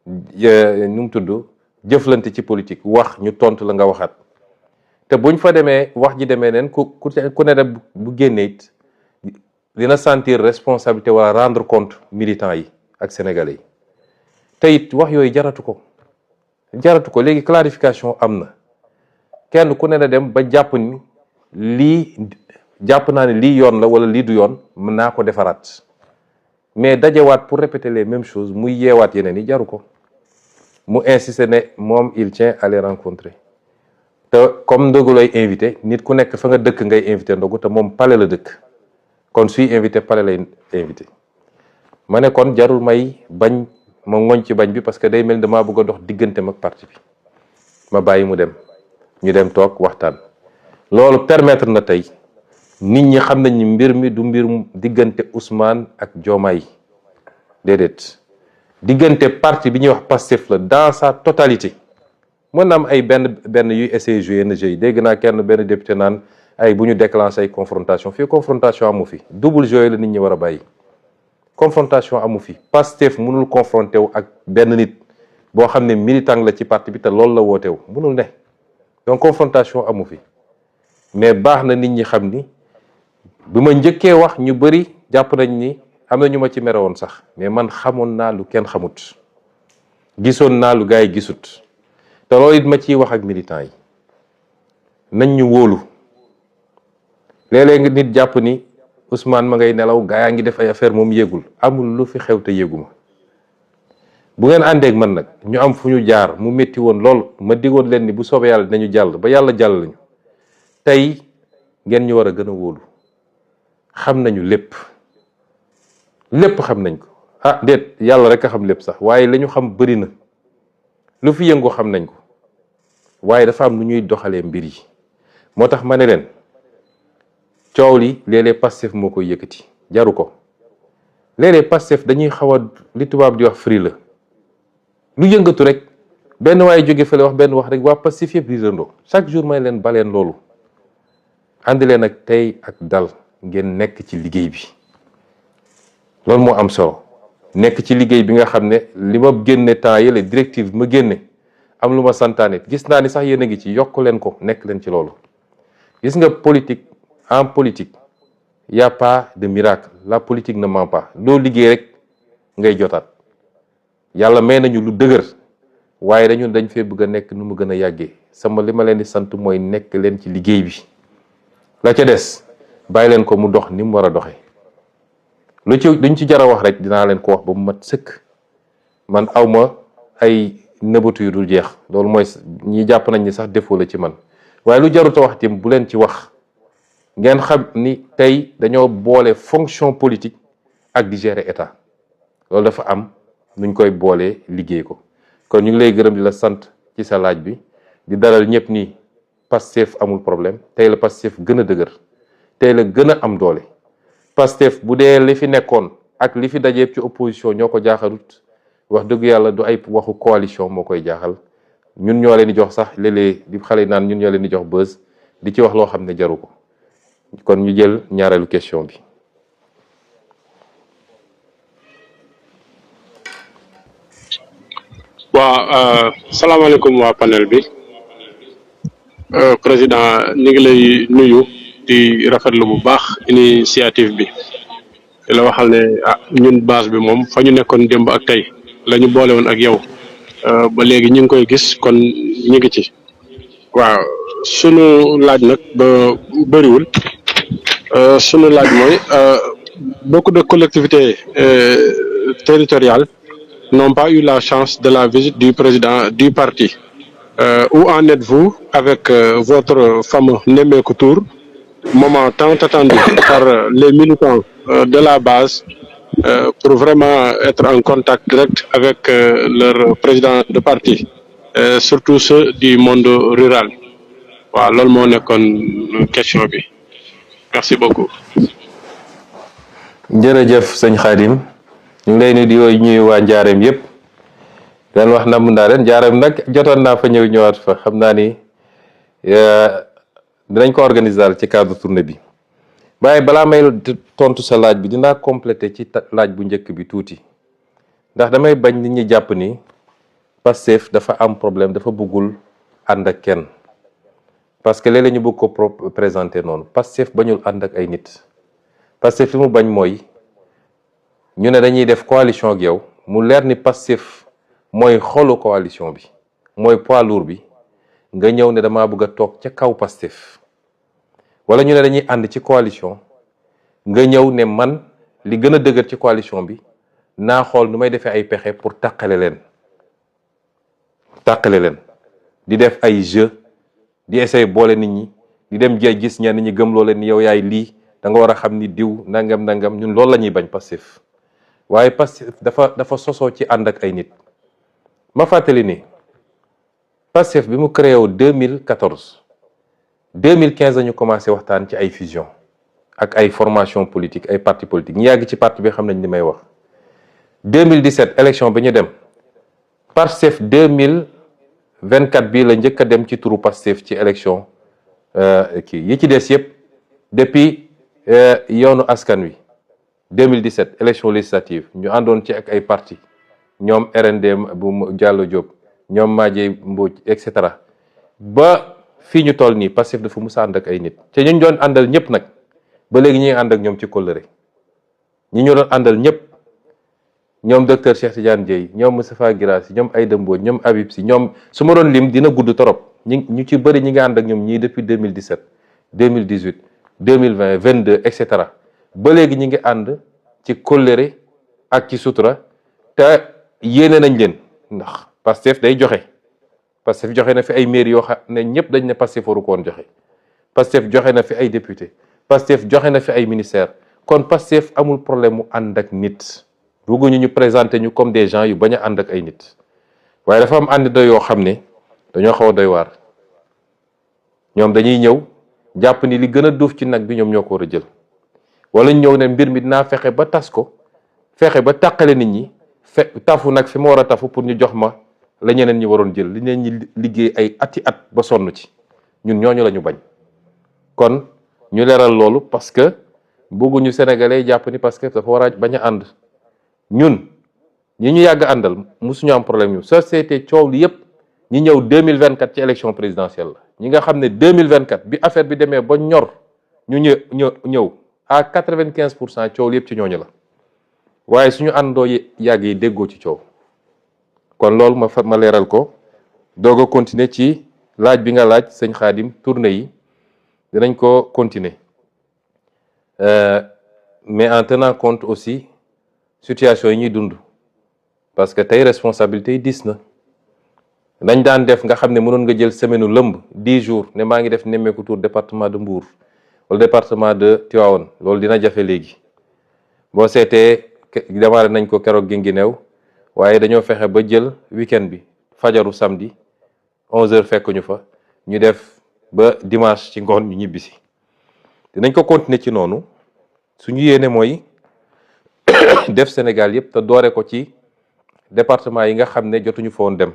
Speaker 1: nu mu tudd jëflante ci politique wax ñu tontu la nga waxaat te buñ fa demee wax ji demee neen ku ne da bu génnee it dina sentir responsabilité wala rendre compte militants yi ak sénégalais yi te it wax yooyu jaratu ko léegi clarification am na kenn ku ne na dem ba jàpp ni lii jàpp naa ne lii yoon la wala lii du yoon mën naa ko defaraat mais dajewaat pour répéter les mêmes choses muy yeewaat yeneen yi jaru ko mu insister ne moom il tient à les rencontrer te comme ndogu lay invité nit ku nekk fa nga dëkk ngay invité ndogu te moom palais la dëkk kon suy invité palais lay invité ma ne kon jarul may bañ ma ngoñ ci bañ bi parce que day mel damaa bëgg a dox digganteem ak parti bi ma bàyyi mu dem ñu dem toog waxtaan loolu permettre na tey nit ñi xam nañ ni mbir mi du mbir diggante Ousmane ak Diomaye déedéet diggante parti bi ñuy wax Pastef la dans sa totalité mën na am ay benn yuy essayer jouer yenn jeu yi dégg naa kenn benn député naan ay bu ñu déclenché ay confrontation fii confrontation amu fi double jeu la nit ñi war a bàyyi confrontation amu fi Pastef mënul confronté wu ak benn nit boo xam ne militant la ci parti bi te loolu la woote wu mënul ne donc confrontation amu fi mais baax na nit ñi xam ni bi ma njëkkee wax ñu bëri jàpp nañ ni am na ñu ma ci mere woon sax mais man xamoon naa lu kenn xamut gisoon naa lu gars yi gisut te loolu it ma ciy wax ak militants yi nañ ñu wóolu léeg-léeg nga nit jàpp ni Ousmane ma ngay nelaw gaa yaa ngi def ay affaire moom yéegul amul lu fi xew te yéeguma bu ngeen àndeek man nag ñu am fu ñu jaar mu métti woon lool ma digoon leen ni bu soobee yàlla dinañu jàll ba yàlla jàll lañu tey ngeen ñu war a gën a wóolu xam nañu lépp xam nañ ko déet yàlla rek a xam lépp sax waaye la ñu xam bëri na lu fi yëngu xam nañ ko waaye dafa am lu ñuy doxalee mbir yi moo tax ma ne leen coow li léeg-léeg Pastef moo koy yëkkati jaru ko léeg-léeg Pastef dañuy xaw a li tubaab di wax free la lu yëngatu rek benn waaye jóge fële wax benn wax rek waa Pastef yëpp riirandoo chaque jour may leen baleen loolu àndi leen ak tey ak dal ngeen nekk ci liggéey bi loolu moo am solo nekk ci liggéey bi nga xam ne li ma génne temps yële directive ma génne am lu ma santaane gis naa ni sax yéen a ngi ci yokk leen ko nekk leen ci loolu gis nga politique en politique y a pas de miracle la politique ne ment pas loo liggéey rek ngay jotaat yàlla may nañu lu dëgër waaye dañ fee bëgg a nekk nu mu gën a yàggee sama li ma leen di sant mooy nekk leen ci liggéey bi la ca des bàyyi leen ko mu dox ni mu war a doxee luñ ci jar a wax rek dinaa leen ko wax ba mu mat sëkk. man awma ay nëbatu yu dul jeex loolu mooy ñi jàpp nañ ni sax défaut la ci man waaye lu jaruta wax tim bu leen ci wax ngeen xam ni tey dañoo boole fonction politique ak di gérer état loolu dafa am nuñ koy boolee liggéey ko kon ñu ngi lay gërëm di la sant ci sa laaj bi di dalal ñëpp ni Pastef amul problème tey la Pastef gën a dëgër tey la gën a am doole Pastef bu dee li fi nekkoon ak li fi dajeeb ci opposition ñoo ko jaaxalut wax dëgg yàlla du ay waxu coalition moo koy jaaxal ñun ñoo leen di jox sax léeg-léeg di xale yi naan ñun ñoo leen di jox buzz di ci wax loo xam ne jaru ko kon ñu jël ñaareelu question bi.
Speaker 3: waaw salaamaaleykum waa panel bi président ñu ngi lay nuyu di rafetlu bu baax initiative bi di la waxal ne ñun base bi moom fa ñu nekkoon démb ak tey la ñu boole woon ak yow ba léegi ñu ngi koy gis kon ñu ngi ci waaw sunu laaj nag ba bëriwul sunu laaj mooy beaucoup de collectivités territoriales n'ont pas eu la chance de la visite du président du parti. Où en êtes-vous avec votre fameux Nemmeeku Tour, moment tant attendu par les militants de la base pour vraiment être en contact direct avec leur président de parti, surtout ceux du monde rural. Waaw loolu moo nekkoon question bi. Merci beaucoup.
Speaker 1: jërëjëf sëñ Khadim ñu ngi lay nuyu di yooyu ñuy waa Njaareem yëpp daan wax na mun naa leen Njaareem nag jotoon naa fa ñëw ñëwaat fa xam naa ni dinañ ko organiser daal ci cadre tournée bi waaye balaa may tontu sa laaj bi dinaa compléter ci laaj bu njëkk bi tuuti ndax damay bañ nit ñi jàpp ni Pastef dafa am problème dafa bëggul ànd ak kenn parce que léeg-léeg ñu bëgg ko présenter noonu Pastef bañul ànd ak ay nit Pastef li mu bañ mooy ñu ne dañuy def coalition ak yow mu leer ni Pastef mooy xolu coalition bi mooy poids lourd bi nga ñëw ne damaa bëgg a toog ca kaw Pastef wala ñu ne dañuy ànd ci coalition nga ñëw ne man li gën a dëgër ci coalition bi naa xool nu may defee ay pexe pour tàqale leen di def ay jeu di essayer boole nit ñi di dem jay gis ñenn ñi gëm loo leen ni yow yaay lii da nga war a xam ni diw nangam ñun loolu la ñuy bañ Pastef waaye Pastef dafa sosoo ci ànd ak ay nit ma fàttali ni Pastef bi mu créé wu 2014 2015 ñu commencé waxtaan ci ay fusion ak ay formation politique ay parti politique ñu yàgg ci parti bi xam nañ li may wax 2017 élection bi ñu dem Pastef 2024 bii la njëkk a dem ci turu Pastef ci élection kii yi ci des yëpp depuis yoonu askan wi 2017 élection législative ñu àndoon ci ak ay parti ñoom RND bu Diallo Diop ñoom Madieye Mbodj et cetera ba fii ñu toll nii Pastef dafa musa ànd ak ay nit te ñu doon àndal ñëpp nag ba léegi ñuy ànd ak ñoom ci kóllëre ñi ñu doon àndal ñëpp ñoom docteur Cheikh Tidiane Dièye ñoom Moustapha Guirassy ñoom Aïda Mbodj ñoom Habib Sy ñoom su ma doon lim dina gudd torop ñu ci bëri ñi nga ànd ak ñoom ñii depuis 2017 2018 2020 22 et cetera ba léegi ñi ngi ànd ci kóllëre ak ci sutura te yéene nañ leen ndax Pastef day joxe Pastef joxe na fi ay maire yoo xam ne ñëpp dañ ne Pastef waru ko woon joxe Pastef joxe na fi ay député Pastef joxe na fi ay ministère kon Pastef amul problème mu ànd ak nit bëgguñu ñu présenter ñu comme des gens yu bañ a ànd ak ay nit waaye dafa am ànd yoo xam ne dañoo xaw a doy waar ñoom dañuy ñëw jàpp ni li gën a duuf ci nag bi ñoom ñoo ko war a jël wala ñu ñëw ne mbir mi dinaa fexe ba tas ko fexe ba tàqale nit ñi tafu nag fi ma war a tafu pour ñu jox ma la ñeneen ñi waroon jël li ñeneen ñi liggéey ay ati at ba sonn ci ñun ñooñu la ñu bañ kon ñu leeral loolu parce que bëgguñu sénégalais jàpp ni parce que dafa war a bañ a ànd ñun ñi ñu yàgg àndal musuñu am problème yu société coow li yëpp ñi ñëw 2024 ci élection présidentielle la ñi nga xam ne 2024 bi affaire bi demee ba ñor ñu ñëw à 95% coow li yëpp ci ñooñu la waaye suñu àndoo yàgg yi déggoo ci coow kon loolu ma leeral ko doog a continuer ci laaj bi nga laaj sëñ Khadim tournée yi dinañ ko continuer mais en tenant compte aussi situation yi ñuy dund parce que tey responsabilité yi diis na nañ daan def nga xam ne mënoon nga jël semaine u lëmb 10 jours ne maa ngi def nemmeeku tour département de Mbour wala département de Tivaouane loolu dina jafe léegi boo seetee démarré nañ ko keroog Guinguinéo waaye dañoo fexe ba jël week-end bi fajaru samedi 11h fekk ñu fa ñu def ba dimanche ci ngoon ñu ñibbisi dinañ ko continuer ci noonu suñu yéene mooy def Sénégal yëpp te doore ko ci département yi nga xam ne jotuñu fa woon dem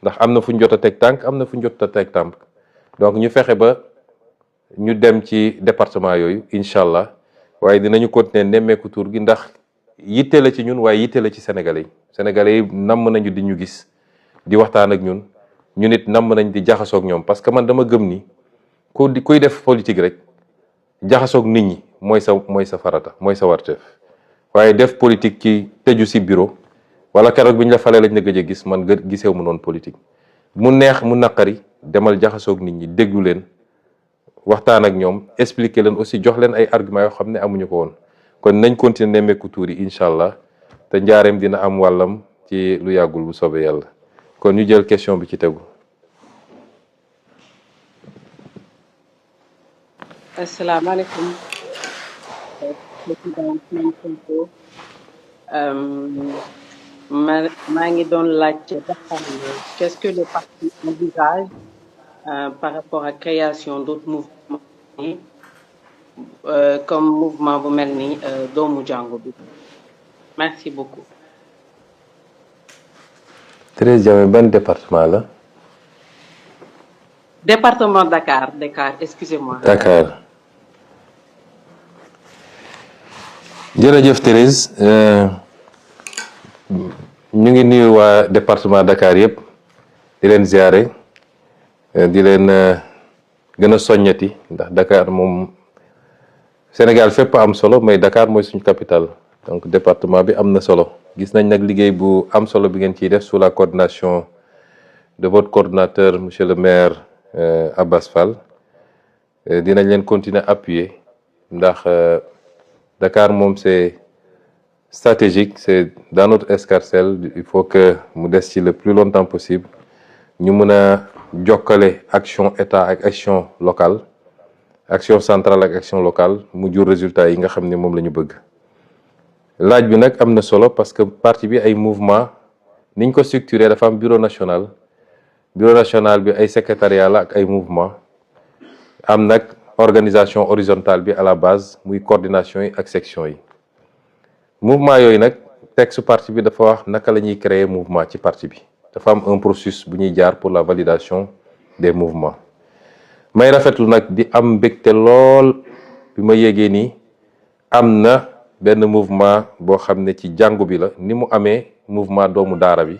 Speaker 1: ndax am na fu ñu jot a teg tànk am na fu ñu jot a teg tànk donc ñu fexe ba ñu dem ci département yooyu incha allah waaye dinañu continuer nemmeeku tour gi ndax yitte la ci ñun waaye yitte la ci sénégalais yi namm nañu di ñu gis di waxtaan ak ñun nit namm nañ di jaxasoog ñoom parce que man dama gëm ni kuy def politique rek jaxasoog nit ñi mooy sa farata mooy sa warteef waaye def politique ci tëju si bureau wala keroog bi ñu la falee lañ la gëj a gis man giseewu mu noonu politique mu neex mu naqari demal jaxasoog nit ñi déglu leen waxtaan ak ñoom expliquer leen aussi jox leen ay arguments yoo xam ne amuñu ko woon kon nañ continuer nemmeeku tuur yi incha allah te njaareem dina am wàllam ci lu yàggul bu soobee yàlla kon ñu jël question bi ci tegu.
Speaker 4: asalaamaaleykum président Ousmane Sonko maa ngi doon laajte ba xam qu'est-ce que le parti envisage par rapport à création d'autres mouvements comme mouvement bu mel ni doomu jàngu bi merci beaucoup.
Speaker 1: Thérèse Diamé ban département la.
Speaker 4: département Dakar excusez-moi.
Speaker 1: Dakar jërëjëf Thérèse ñu ngi nuyu waa département Dakar yëpp di leen ziare di leen gën a soññati ndax Dakar moom Sénégal fépp am solo mais Dakar mooy suñu capitale donc département bi am na solo gis nañ nag liggéey bu am solo bi ngeen ciy def sous la coordination de votre coordinateur monsieur le maire Abbas Fall dinañ leen continuer appuyer ndax Dakar moom c'est stratégique, c'est dans notre escarcelle, il faut que mu des ci le plus longtemps possible ñu mën a jokkale action état ak action locale action centrale ak action locale mu jur résultat yi nga xam ne moom la ñu bëgg. laaj bi nag am na solo parce que parti bi ay mouvement niñ ko structuré dafa am bureau national bi ay secrétariat la ak ay mouvement am nag organisation horizontale bi à la base muy coordination yi ak section yi. mouvement yooyu nag texte parti bi dafa wax naka la ñuy créer mouvement ci parti bi dafa am un processus bu ñuy jaar pour la validation des mouvements may rafetlu nag di am mbégte lool bi ma yégee nii am na benn mouvement boo xam ne ci jàngu bi la ni mu amee mouvement doomu daara bi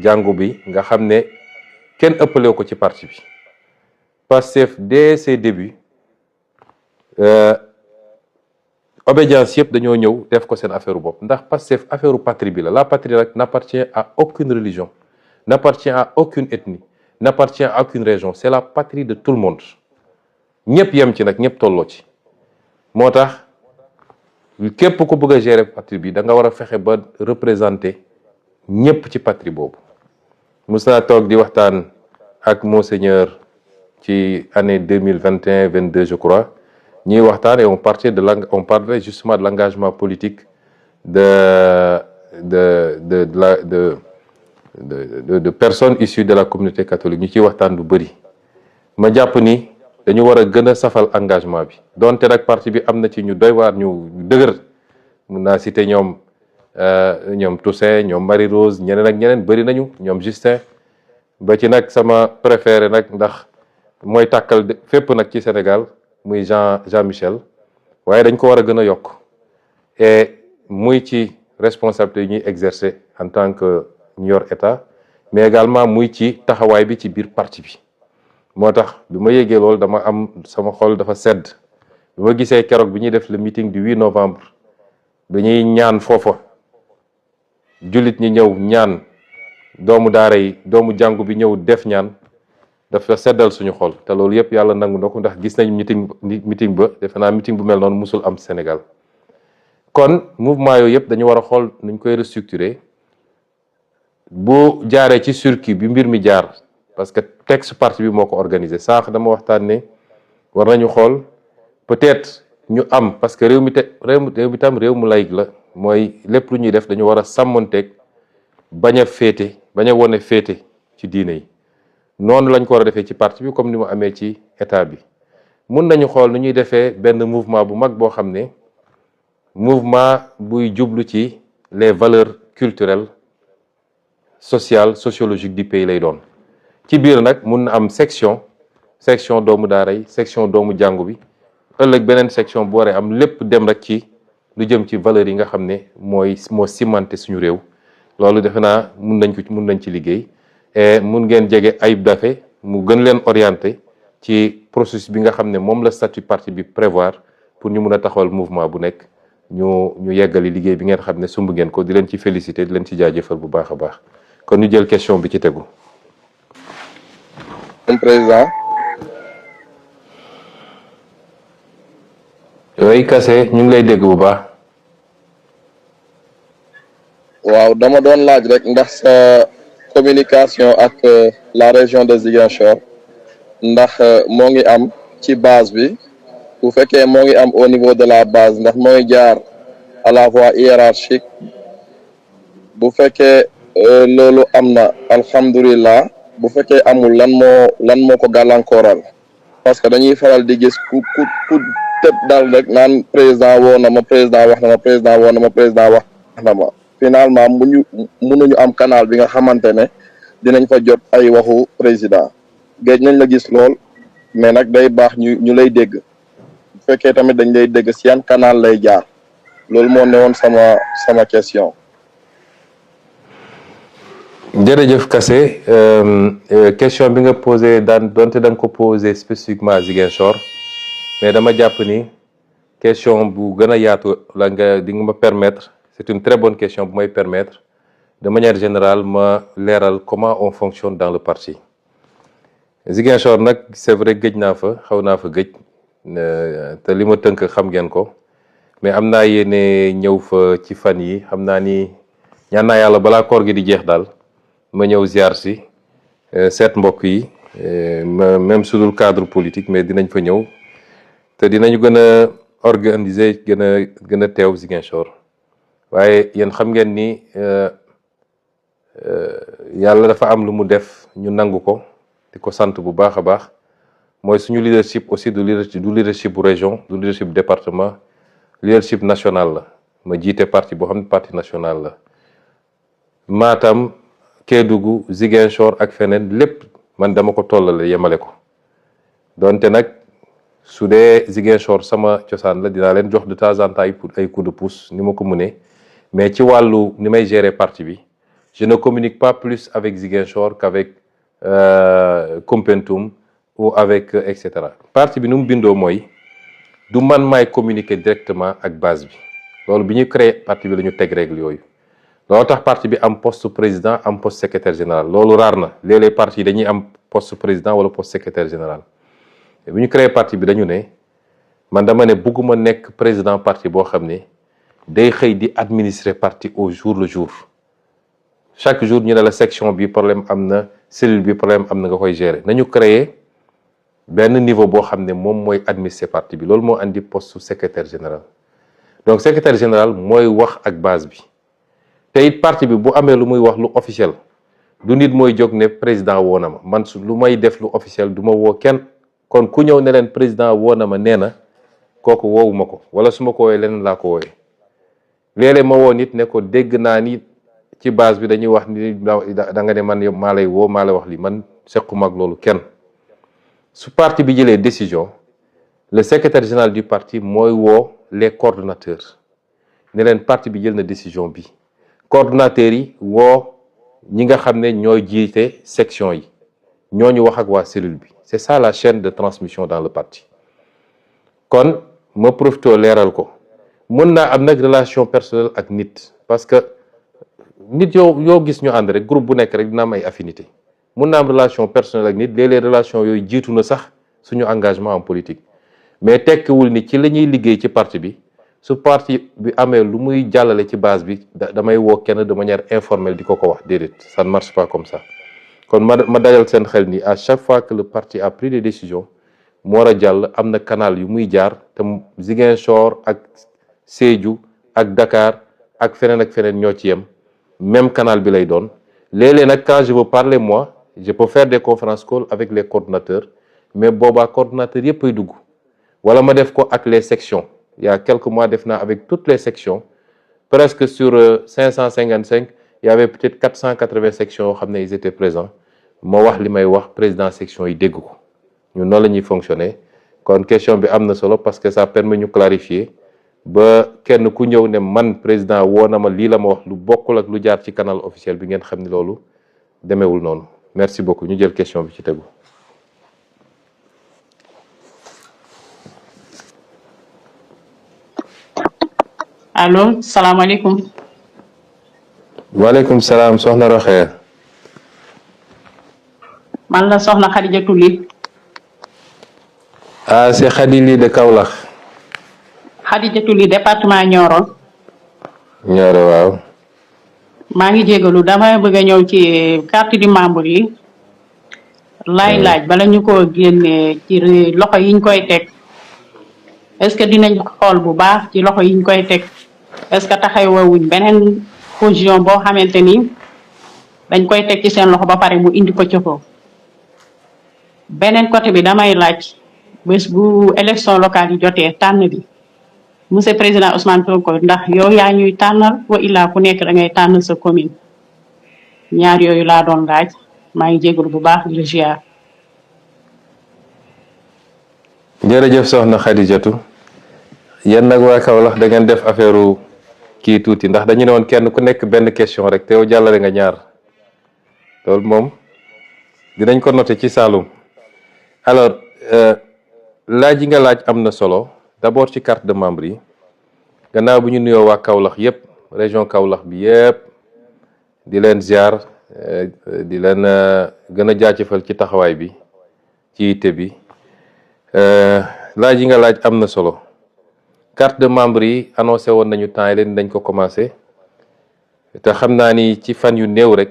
Speaker 1: jàngu bi nga xam ne kenn ëppalew ko ci parti bi Pastef dès ses débuts obédience yëpp dañoo ñëw def ko seen affaire bopp ndax Pastef affaire patrie bi la patrie rek n'appartient à aucune religion n'appartient à aucune ethnie n'appartient à aucune région c'est la patrie de tout le monde ñëpp yem ci nag ñëpp tolloo ci moo tax képp ku bëgg a gérer patrie bi da nga war a fexe ba représenter ñëpp ci patrie boobu mos naa toog di waxtaan ak monseigneur ci année 2021-22 je crois ñuy waxtaan et on parlait justement de l'engagement politique de personnes issues de la communauté catholique ñu ciy waxtaan lu bëri ma jàpp ni dañu war a gën a safal engagement bi donte nag parti bi am na ci ñu doy waar ñu dëgër mun naa citer ñoom Toussaint ñoom Marie Rose ñeneen ak ñeneen bëri nañu ñoom Justin ba ci nag sama préféré nag ndax mooy tàkkal fépp nag ci Sénégal muy Jean Michel waaye dañ ko war a gën a yokk et muy ci responsabilité yi ñuy exercer en tant que ñu yor état mais également muy ci taxawaay bi ci biir parti bi moo tax bi ma yégee loolu dama am sama xol dafa sedd bi ma gisee keroog bi ñuy def le meeting du 8 novembre dañuy ñaan foofa jullit ñi ñëw ñaan doomu daara yi doomu jàngu bi ñëw def ñaan dafa seddal suñu xol te loolu yëpp yàlla nangu na ko ndax gis nañ meeting ba defe naa meeting bu mel noonu musul am Sénégal kon mouvement yooyu yëpp dañu war a xool nuñ koy restructurer bu jaaree ci circuit bi mbir mi jaar parce que texte parti bi moo ko organisé sànq dama waxtaan ne war nañu xool peut-être ñu am parce que réew mi tam réew mu laïc la mooy lépp lu ñuy def dañu war a sàmmonteeg bañ a wone féete ci diine yi noonu lañ ko war a defee ci parti bi comme ni mu amee ci état bi mun nañu xool nu ñuy defee benn mouvement bu mag boo xam ne mouvement buy jublu ci les valeurs culturelles sociales sociologiques du pays lay doon ci biir nag mun na am section doomu daara yi section doomu jàngu bi ëllëg beneen section bu waree am lépp dem rek ci lu jëm ci valeurs yi nga xam ne moo cimenté suñu réew loolu defe naa mun nañ ci liggéey et mun ngeen jege Ayib Daffé mu gën leen orienté ci processus bi nga xam ne moom la statut parti bi prévoir pour ñu mun a taxawal mouvement bu nekk ñu yeggali liggéey bi ngeen xam ne sumb ngeen ko di leen ci félicité di leen ci jaajëfal bu baax a baax kon ñu jël question bi ci tegu.
Speaker 5: Président.
Speaker 1: yooyu Kassé ñu ngi lay dégg bu baax.
Speaker 5: waaw dama doon laaj rek ndax sa communication ak la région de Ziguinchor ndax moo ngi am ci base bi bu fekkee moo ngi am au niveau de la base ndax moo ngi jaar à la voie hiérarchique bu fekkee loolu am na alhamdulilah bu fekkee amul lan moo ko gàllankooral parce que dañuy faral di gis ku tëb dal rek naan président woo na ma président wax na ma président woo na ma président wax na ma finalement mënuñu am canal bi nga xamante ne dinañ fa jot ay waxu président géej nañ la gis lool mais nag day baax ñu lay dégg bu fekkee tamit dañ lay dégg si yan canal lay jaar loolu moo newoon sama question.
Speaker 1: jërëjëf Kassé question bi nga posé donte da nga ko posé spécifiquement à Ziguinchor mais dama jàpp ni question bu gën a yaatu la di nga ma permettre c'est une très bonne question bu may permettre de manière générale ma leeral comment on fonctionne dans le parti. Ziguinchor nag c'est vrai gëj naa fa xaw naa fa gëj te li ma tënk xam ngeen ko mais am naa yéene ñëw fa ci fan yi xam naa ni ñaan naa yàlla balaa koor gi di jeex daal ma ñëw ziar si seet mbokk yi même su dul cadre politique mais dinañ fa ñëw te dinañu gën a organiser gën a teew Ziguinchor waaye yéen xam ngeen ni yàlla dafa am lu mu def ñu nangu ko di ko sant bu baax a baax mooy suñu leadership aussi du leadership bu région du leadership département leadership national la ma jiite parti boo xam ne parti national la Matam Kédougou Ziguinchor ak feneen lépp man dama ko tollale yemale ko donte nag su dee Ziguinchor sama cosaan la dinaa leen jox de temps en temps pour ay coup de pouce ni ma ko mënee mais ci wàllu ni may gérer parti bi je ne communique pas plus avec Ziguinchor qu'avec Koumpentoum ou avec et cetera parti bi nu mu bindoo mooy du man maay communiquer directement ak base bi loolu bi ñu créé parti bi la ñu teg règle yooyu loolu tax parti bi am poste président am poste secrétaire général loolu raar na léeg-léeg parti yi dañuy am poste président wala poste secrétaire général bi ñu créé parti bi dañu ne man dama ne bugguma nekk président parti boo xam ne day xëy di administrer parti au jour le jour chaque jour ñu ne la section bi problème am na cellule bi problème am na nga koy gérer nañu créer benn niveau boo xam ne moom mooy administrer parti bi loolu moo andi poste secrétaire général donc secrétaire général mooy wax ak base bi te it parti bi bu amee lu muy wax lu officiel du nit mooy jóg ne président woo na ma man su lu may def lu officiel du ma woo kenn kon ku ñëw ne leen président woo na ma nee na kooku woowuma ko wala su ma ko woowee leneen laa ko woowee léeg-léeg ma woo nit ne ko dégg naa ni ci base bi dañuy wax ni da nga ne man maa lay woo maa lay wax li man sequma ak loolu kenn su parti bi jëlee décision le secrétaire général du parti mooy woo les coordonnateurs ne leen parti bi jël na décision bi coordonnateurs yi woo ñi nga xam ne ñooy jiite section yi ñooñu wax ak waa cellule bi c'est ça la chaîne de transmission dans le parti kon ma profité leeral ko mën naa am nag relation personnelle ak nit parce que nit yoo gis ñu ànd rek groupe bu nekk rek dina am ay affinité mun na am relation personnelle ak nit léeg-léeg relation yooyu jiitu na sax suñu engagement en politique mais tekkiwul ni ci la ñuy liggéey ci parti bi su parti bi amee lu muy jàllale ci base bi damay woo kenn de manière informelle di ko wax déedéet ça ne marche pas comme ça kon ma dajal seen xel ni à chaque fois que le parti a pris des décisions mu war a jàll am na canal yu muy jaar te Ziguinchor ak Sédhiou ak Dakar ak feneen ñoo ci yem même canal bi lay doon léeg-léeg nag quand je veux parler moi je peux faire des conférences call avec les coordonnateurs mais boobaa coordonnateurs yëpp ay dugg wala ma def ko ak les sections il y a quelques mois def naa avec toutes les sections presque sur 555 il y avait peut-être 480 sections yoo xam ne ils étaient présents ma wax li may wax président section yi dégg ko ñun noonu la ñuy fonctionner kon question bi am na solo parce que ça permet ñu clarifier ba kenn ku ñëw ne man président woo na ma lii la ma wax lu bokkul ak lu jaar ci canal officiel bi ngeen xam ni loolu demeewul noonu merci beaucoup ñu jël question bi ci tegu.
Speaker 6: allo salaamaaleykum.
Speaker 1: waaleykum salaam soxna Roxee.
Speaker 6: man la soxna Khadijatou Ly.
Speaker 1: ah c'est Khady Ly de Kaolack.
Speaker 6: Khadijatou Ly département Nioro.
Speaker 1: Nioro waaw.
Speaker 6: maa ngi jégalu dama bëgg a ñëw ci carte du membre yi. laaj bala ñu ko génnee ci loxo yiñ koy teg. est-ce que dinañ xool bu baax ci loxo yiñ koy teg est-ce que taxawuñ beneen position boo xamante ni dañ koy teg ci seen loxo ba pare mu indi ko ci foofu. beneen côté bi damay laaj bés bu élection locale yi jotee tànn bi monsieur président Ousmane Sonko ndax yow yaa ñuy tànnal wa illaa ku nekk da ngay tànn sa commune ñaar yooyu laa doon laaj maa ngi jégalu bu baax di la ziar.
Speaker 1: jërëjëf soxna Khadijatou yéen nag waa Kaolack da ngeen def affaire kii tuuti ndax dañu ne woon kenn ku nekk benn question rek te yow jàllale nga ñaar loolu moom dinañ ko noter ci Saloum alors laaj yi nga laaj am na solo d'abord ci carte de membre yi gannaaw bu ñu nuyoo waa Kaolack yépp région Kaolack bi yépp di leen ziar di leen gën a jaajëfal ci taxawaay bi ci yitte bi laaj yi nga laaj am na solo carte de membre yi annoncé woon nañu temps yi leen dañ ko commencé te xam naa ni ci fan yu néew rek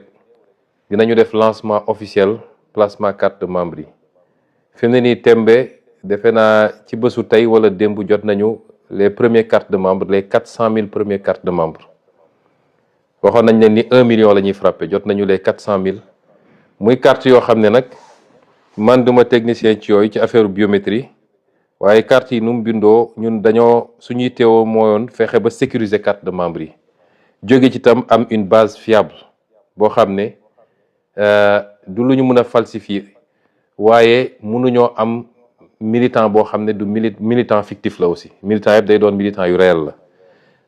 Speaker 1: dinañu def lancement officiel placement carte de membre yi fi mu ne nii tembe defe naa ci bésu tey wala démb jot nañu les premières cartes de membre les 400 000 premières cartes de membre waxoon nañ leen ni 1 million la ñuy frappé jot nañu les 400 000 muy carte yoo xam ne nag man duma technicien ci yooyu ci affaire biométrie waaye carte yi nu mu bindoo ñun dañoo suñuy teewoo mooyoon fexe ba sécuriser carte de membre yi jóge ci tam am une base fiable boo xam ne du lu ñu mën a falsifier waaye mënuñoo am militant boo xam ne du militant fictif la aussi militant yëpp day doon militant yu réel la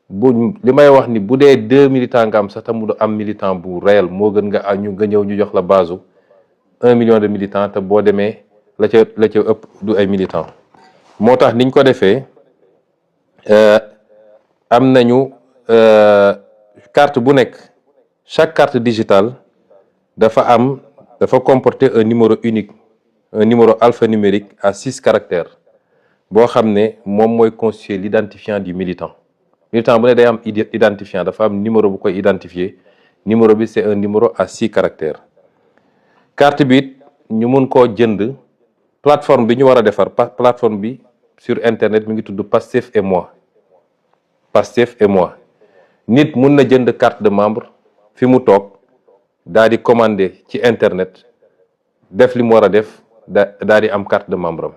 Speaker 1: bu li may wax ni bu dee 2 militants nga am sax tam mu am militant bu réel moo gën nga ñëw ñu jox la base 1 million de militants te boo demee la ca ëpp du ay militants moo tax niñ ko defee am nañu carte bu nekk chaque carte digitale dafa comporter un numéro unique un numéro alphanumérique à 6 caractères boo xam ne moom mooy constituer l'identifiant du militant bu ne day am identifiant dafa am numéro bu koy identifier numéro bi c'est un numéro à 6 caractères carte bi ñu mun koo jënd plateforme bi ñu war a defar plateforme bi sur internet mi ngi tudd Pastef et moi nit mun na jënd carte de membre fi mu toog daal di commander ci internet def li mu war a def daal di am carte de membre am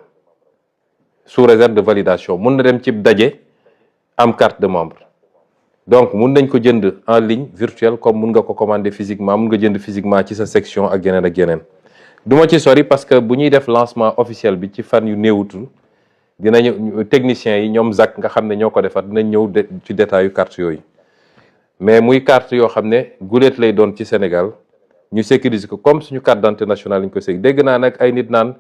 Speaker 1: sous réserve de validation mun na dem ci daje am carte de membre donc mun nañ ko jënd en ligne virtuelle comme mun nga ko commander physiquement mun nga jënd physiquement ci sa section ak yeneen du ma ci sori parce que bu ñuy def lancement officiel bi ci fan yu néewutul dinañu techniciens yi ñoom ZAC nga xam ne ñoo ko defar dinañ ñëw ci détail yu carte yooyu mais muy carte yoo xam ne guléet lay doon ci Sénégal ñu sécuriser ko comme suñu carte d'identité nationale ñu ko sécuriser dégg naa nag ay nit naan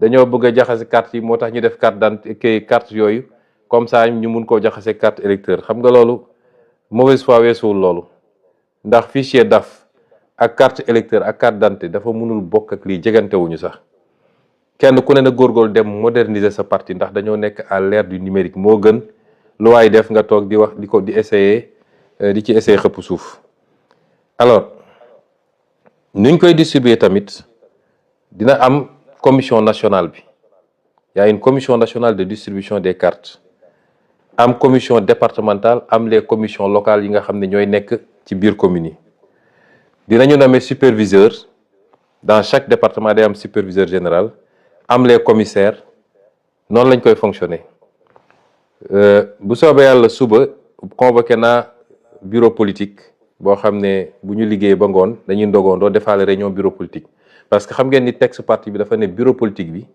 Speaker 1: dañoo bëgg a jaxase carte yi moo tax ñu def carte d'identité carte yooyu comme ça ñu mun koo jaxase carte électeur xam nga loolu mauvaise foi weesuwul loolu ndax fichier DAF ak carte électeur ak carte d'identité dafa mënul bokk ak lii jegantewuñu sax kenn ku ne na góorgóorlu dem moderniser sa parti ndax dañoo nekk à l'ère du numérique moo gën lu waay def nga toog di wax di essayer di ci essayer xëpp suuf. alors nuñ koy distribuer tamit dina am commission nationale bi y a une commission nationale de distribution des cartes am commission départementale am les commissions locales yi nga xam ne ñooy nekk ci biir communes yi dinañu nommer superviseur dans chaque département day am superviseur général am les commissaires noonu lañ koy fonctionner bu soobee yàlla suba convoqué naa bureau politique boo xam ne bu ñu liggéey ba ngoon dañuy ndogoondoo defaale réunion bureau politique parce que xam ngeen ni texte parti bi dafa ne bureau politique bi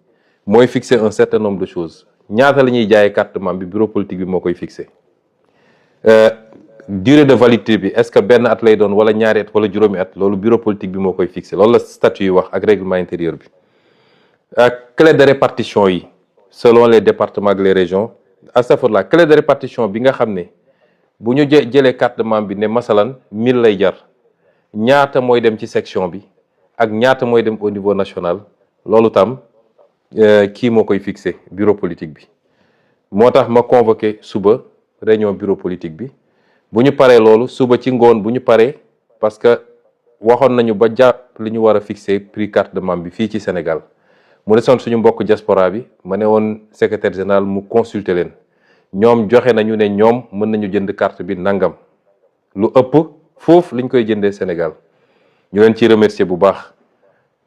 Speaker 1: mooy fixer un certain nombre de choses ñaata la ñuy jaayee carte membre bi bureau politique bi moo koy fixer durée de validité bi est-ce que benn at lay doon wala ñaari at wala juróomi at loolu bureau politique bi moo koy fixer loolu la statut yi wax ak règlement intérieur bi ak clé de répartition yi selon les départements ak les régions astafurlah clé de répartition bi nga xam ne bu ñu jëlee carte de membre bi ne masalan 1000 lay jar ñaata mooy dem ci section bi ak ñaata mooy dem au niveau national loolu tam kii moo koy fixé bureau politique bi moo tax ma convoqué suba réunion bureau politique bi bu ñu paree loolu suba ci ngoon bu ñu paree parce que waxoon nañu ba jàpp li ñu war a fixé prix carte de membre bi fii ci Sénégal mu desoon suñu mbokk diaspora bi ma ne woon secrétaire général mu consulter leen ñoom joxe nañu ne ñoom mën nañu jënd carte bi nangam lu ëpp foofu liñ koy jëndee Sénégal ñu leen ciy remercier bu baax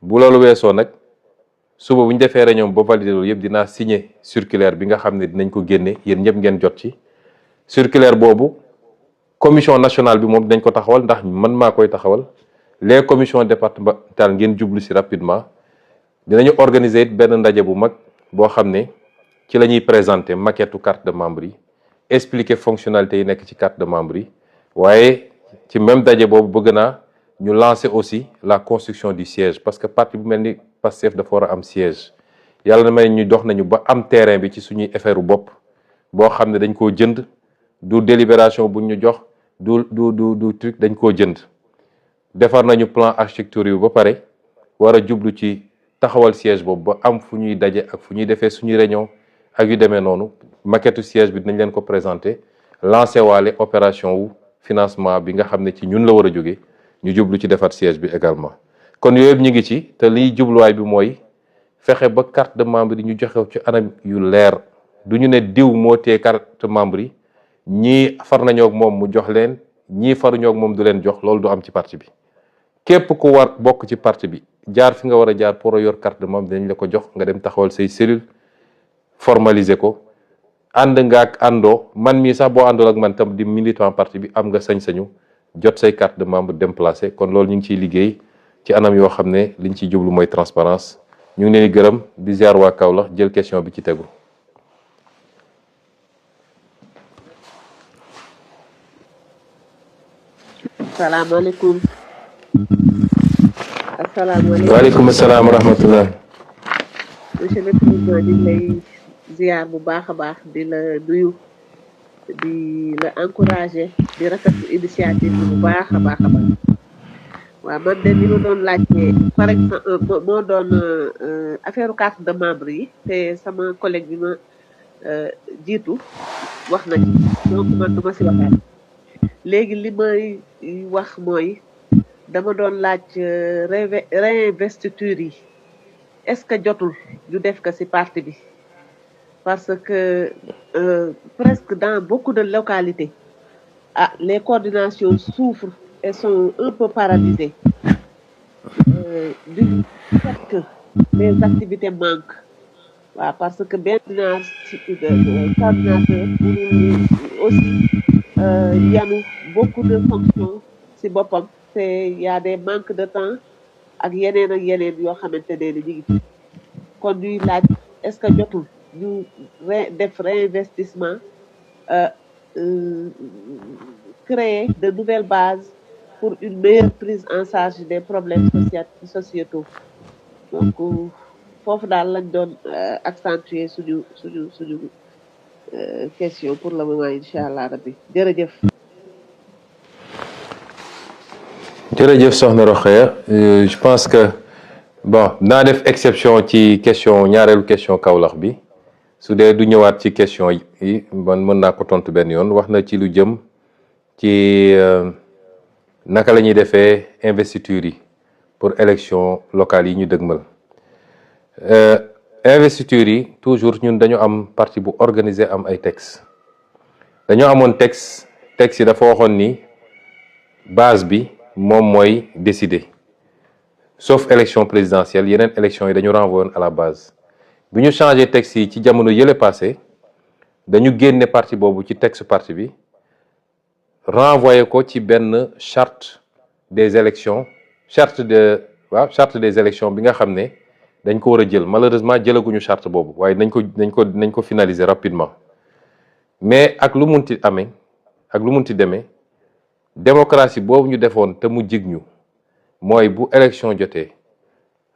Speaker 1: bu loolu weesoo nag suba bu ñu defee réunion ba valider loolu yëpp dinaa signer circulaire bi nga xam ne dinañ ko génne yéen ñëpp ngeen jot ci circulaire boobu commission nationale bi moom dinañ ko taxawal ndax man maa koy taxawal les commissions départementales ngeen jublu si rapidement dinañu organiser it benn ndaje bu mag boo xam ne ci la ñuy présenter maquette carte de membre yi expliquer fonctionnalité yi nekk ci carte de membre yi waaye ci même daje boobu bëgg naa ñu lancer aussi la construction du siège parce que parti bu mel ni Pastef dafa war a am siège yàlla na may ñu dox nañu ba am terrain bi ci suñuy affaire bopp boo xam ne dañ koo jënd du délibération buñ ñu jox du truc dañ koo jënd defar nañu plan architecture yu ba pare war a jublu ci taxawal siège boobu ba am fu ñuy daje ak fu ñuy defee suñuy réunion ak yu demee noonu maquette siège bi dinañ leen ko présenter lancer waale opération wu financement bi nga xam ne ci ñun la war a jóge ñu jublu ci defar siège bi également kon yooyu yëpp ñu ngi ci te liy jubluwaay bi mooy fexe ba carte de membre yi ñu joxe ci anam yu leer du ñu ne diw moo tee carte membre yi ñii far nañoo ak moom mu jox leen ñii faruñoo ak moom du leen jox loolu du am ci parti bi képp ku war bokk ci parti bi jaar fi nga war a jaar pour yor carte de membre dinañ la ko jox nga dem taxawal say cellule formaliser ko ànd nga ak àndoo man mii sax boo àndool ak man tam di militant parti bi am nga sañ-sañu jot say carte de membre dem placé kon loolu ñu ngi ciy liggéey ci anam yoo xam ne liñ ciy jublu mooy transparence ñu ngi leen di gërëm di ziar waa Kaolack jël question bi ci tegu.
Speaker 7: asalaamaaleykum. asalaamaaleykum.
Speaker 1: waaleykum salaam wa rahmatullah.
Speaker 7: monsieur le président di lay ziar bu baax a baax di la nuyu di la encourager di rafetlu initiative bi bu baax a baax a baax. waaw man de li ma doon laajte par exemple moo doon affaire carte de membre yi te sama collègue bi ma jiitu wax na ci donc man du ma si waxaat léegi li may wax mooy dama doon laaj réinvestiture yi est-ce que jotul ñu def ko si parti bi parce que presque dans beaucoup de localités les coordinations souffrent et sont un peu paralysées du fait que les activités manquent. Parce que bien coordinateur aussi il y a beaucoup de fonctions si boppam te y a des manques de temps ak yeneen yoo xamante ne ni ñu ngi fi kon ñuy laaj est-ce que jotul ñu def réinvestissement créer de nouvelles bases pour une meilleure prise en charge des problèmes sociétaux donc foofu daal lañ doon accentuer suñu question pour le moment incha allah rabbi jërëjëf.
Speaker 1: jërëjëf soxna Rokhaya je pense que bon naa def exception ci question ñaareelu question Kaolack bi su dee du ñëwaat ci question yi man mën naa ko tontu benn yoon wax na ci lu jëm ci naka la ñuy defee investiture yi pour élection locale yi ñu dëgmal investiture yi toujours ñun dañu am parti bu organisé am ay texte dañoo amoon texte yi dafa waxoon ni base bi moom mooy décider sauf élection présidentielle yeneen élection yi dañu renvoyer à la base bi ñu changé texte yi ci jamono yële passé dañu génne parti boobu ci texte parti bi renvoyer ko ci benn charte des élections charte des élections bi nga xam ne dañ ko war a jël malheureusement jëlaguñu charte boobu waaye nañ ko finaliser rapidement mais ak lu munti amee ak lu munti demee démocratie boobu ñu defoon te mu jig ñu mooy bu élection jotee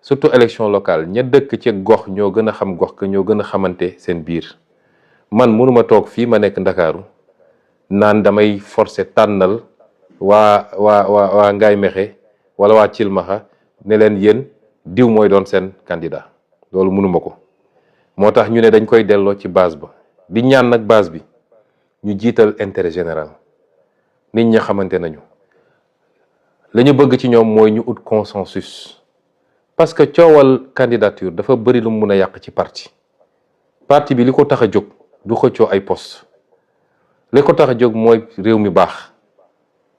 Speaker 1: surtout élection locale ña dëkk ci gox ñoo gën a xam gox ka ñoo gën a xamante seen biir man mënuma toog fii ma nekk Ndakaaru naan damay forcer tànnal waa Ngaye Mékhé wala waa Thilmakha ne leen yéen diw mooy doon seen candidat loolu mënuma ko moo tax ñu ne dañ koy delloo ci base ba di ñaan nag base bi ñu jiital intérêt général nit ñi xamante nañu la ñu bëgg ci ñoom mooy ñu ut consensus parce que coowal candidature dafa bëri lu mu mun a yàq ci parti bi li ko tax a jóg du xëccoo ay poste li ko tax a jóg mooy réew mi baax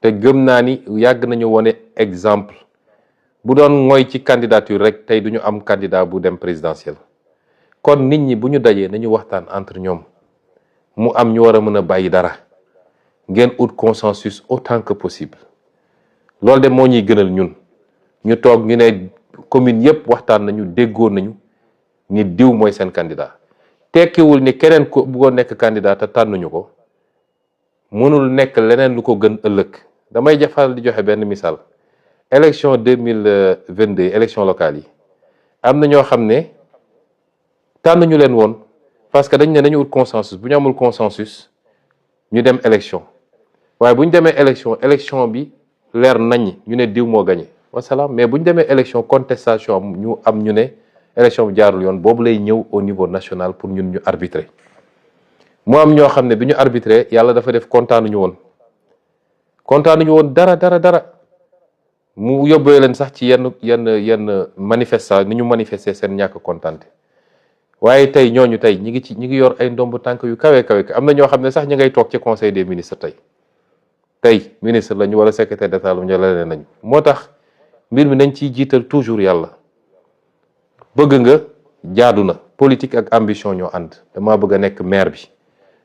Speaker 1: te gëm naa ni yàgg nañu wone exemple bu doon mooy ci candidature rek tey duñu am candidat bu dem présidentiel kon nit ñi bu ñu dajee nañu waxtaan entre ñoom mu am ñu war a mën a bàyyi dara ngeen ut consensus autant que possible loolu de moo ñuy gënal ñun ñu toog ñu ne commune yépp waxtaan nañu déggoo nañu ni diw mooy seen candidat tekkiwul ni keneen ko bëggoon nekk candidat te tànnuñu ko mënul nekk leneen lu ko gën ëllëg damay jafal di joxe benn misaal élection 2022 élection locale yi am na ñoo xam ne tànnuñu leen woon parce que dañ ne nañu ut consensus bu ñu amul consensus ñu dem élection waaye bu ñu demee élection bi leer nañ ñu ne diw moo gagné wasalaam mais bu ñu demee élection contestation am ñu ne élection bi jaarul yoon boobu lay ñëw au niveau national pour ñun ñu arbitrer mu am ñoo xam ne bi ñu arbitrer yàlla dafa def kontaanuñu woon dara mu yóbbee leen sax ci yenn manifestation ni ñu manifester seen ñàkk kontaante waaye tey ñooñu tey ñi ngi yor ay ndomb tànk yu kawe am na ñoo xam ne sax ñi ngay toog ci conseil des ministres tey ministre lañu wala secrétaire d'état lañu wala leneen nañu moo tax mbir mi nañ ciy jiital toujours yàlla bëgg nga jaadu na politique ak ambition ñoo ànd damaa bëgg a nekk maire bi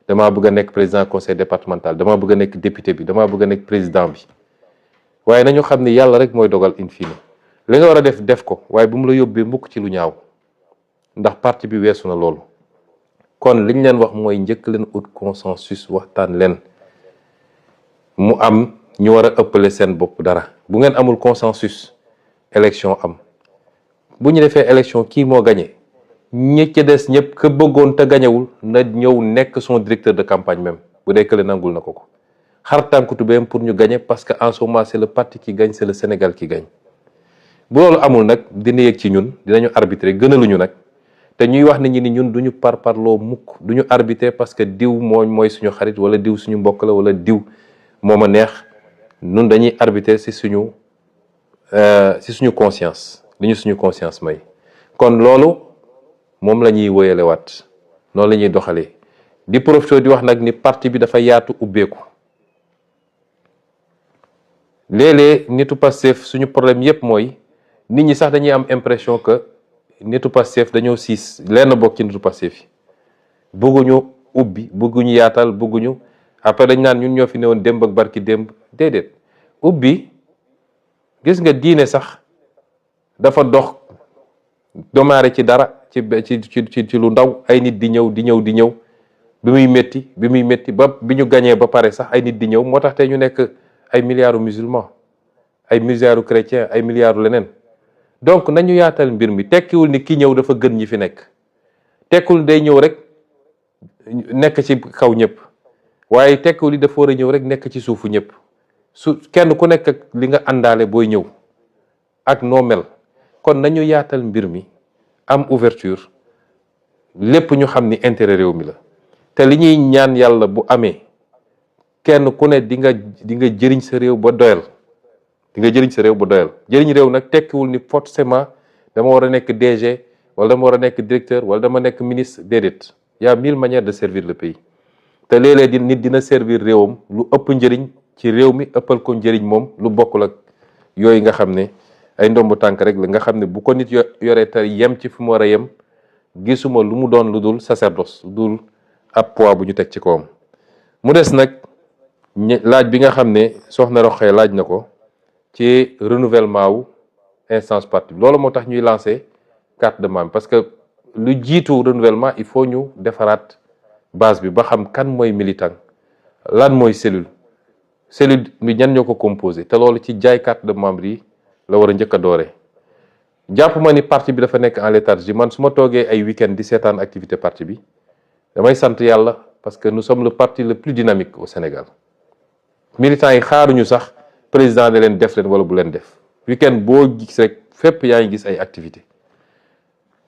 Speaker 1: damaa bëgg a nekk président conseil départemental damaa bëgg a nekk député bi damaa bëgg a nekk président bi waaye nañu xam ni yàlla rek mooy dogal in fine li nga war a def ko waaye bu mu la yóbbee mukk ci lu ñaaw ndax parti bi weesu na loolu kon liñ leen wax mooy njëkk leen ut consensus waxtaan leen mu am ñu war a ëppale seen bopp dara bu ngeen amul consensus élection am bu ñu defee élection kii moo gagné ñi ci des ñëpp ka bëggoon te gañewul na ñëw nekk son directeur de campagne même bu dee kële nangul na ko xar tànku tubéyam pour ñu gagner parce que en ce moment c'est le parti qui gagne c'est le Sénégal qui gagne bu loolu amul nag dina yëg ci ñun dinañu arbitrer gënaluñu nag te ñuy wax nit ñi ni ñun duñu parparloo mukk duñu arbitrer parce que diw mooy suñu xarit wala diw suñu mbokk la wala diw moo ma neex ñun dañuy arbitrer ci suñu conscience li ñu suñu conscience may kon loolu moom la ñuy wóyale waat noonu la ñuy doxalee di profité di wax nag ni parti bi dafa yaatu ubbeeku léeg-léeg nitu Pastef suñu problème yépp mooy nit ñi sax dañuy am impression que nitu Pastef dañoo siis lenn bokk ci nitu Pastef yi bëgguñu ubbi bëgguñu yaatal bëgguñu après dañ naan ñun ñoo fi newoon démb ak barki démb déedéet ubbi gis nga diine sax dafa dox domaare ci dara ci lu ndaw ay nit di ñëw bi muy métti ba bi ñu gañee ba pare sax ay nit di ñëw moo tax tey ñu nekk ay milliards musulmans ay milliards chrétiens ay milliards leneen donc nañu yaatal mbir mi tekkiwul ni ki ñëw dafa gën ñi fi nekk tekkiwul day ñëw rek nekk ci kaw ñëpp waaye tekkiwul ni dafa war a ñëw rek nekk ci suufu ñëpp su kenn ku nekk ak li nga àndaale booy ñëw ak noo mel kon nañu yaatal mbir mi am ouverture lépp ñu xam ni intérêt réew mi la te li ñuy ñaan yàlla bu amee kenn ku ne di nga jëriñ sa réew ba doyal jëriñ réew nag tekkiwul ni forcément dama war a nekk DG wala dama war a nekk directeur wala dama nekk ministre déedéet y a 1000 manières de servir le pays te léeg-léeg nit dina servir réewam lu ëpp njëriñ ci réew mi ëppal ko njëriñ moom lu bokkul ak yooyu nga xam ne ay ndombu tànk rek la nga xam ne bu ko nit yoree te yem ci fu mu war a yem gisuma lu mu doon lu dul sacerdoce lu dul ab poids bu ñu teg ci kawam. mu des nag laaj bi nga xam ne soxna Roxaya laaj na ko ci renouvellement wu instance parti loolu moo tax ñuy lancer carte de membre parce que lu jiitu renouvellement il faut ñu defaraat base bi ba xam kan mooy militant lan mooy cellule bi ñan ñoo ko composé te loolu ci jaay carte de membre yi la war a njëkk a doore jàpp ma ni parti bi dafa nekk en léthargie man su ma toogee ay week-end di seetaan activité parti bi damay sant yàlla parce que nous sommes le parti le plus dynamique au Sénégal militants yi xaaruñu sax président de leen def leen wala bu leen def week-end boo gis rek fépp yaa ngi gis ay activité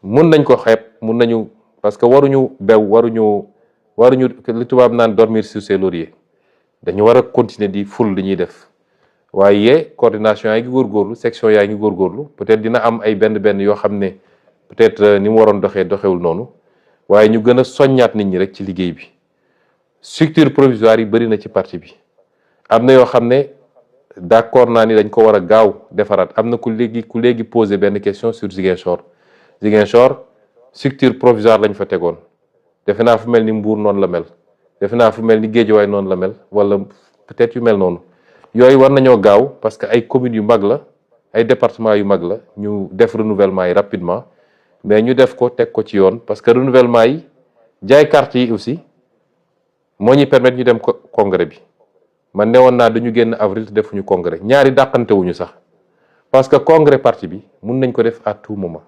Speaker 1: mun nañ ko xeeb mun nañu parce que waruñu bew waruñu li tubaab naan dormir sur ses lauriers dañu war a continuer di ful li ñuy def waaye coordination yaa ngi góorgóorlu section yaa ngi góorgóorlu peut-être dina am ay benn yoo xam ne peut-être ni mu waroon doxewul noonu waaye ñu gën a soññaat nit ñi rek ci liggéey bi structure provisoire yi bëri na ci parti bi am na yoo xam ne d'accord naa ni dañ ko war a gaaw defaraat am na ku léegi poser benn question sur Ziguinchor structure provisoire lañ fa tegoon defe naa fu mel ni Mbour noonu la mel defe naa fu mel ni Guédiawaye noonu la mel wala peut-être yu mel noonu yooyu war nañoo gaaw parce que ay communes yu mag la ay départements yu mag la ñu def renouvellement yi rapidement mais ñu def ko teg ko ci yoon parce que renouvellement yi jaay carte yi aussi moo ñuy permettre ñu dem congrès bi man newoon naa dañu génn avril te defuñu congrès ñaari dàqante wuñu sax parce que congrès parti bi mun nañ ko def à tout moment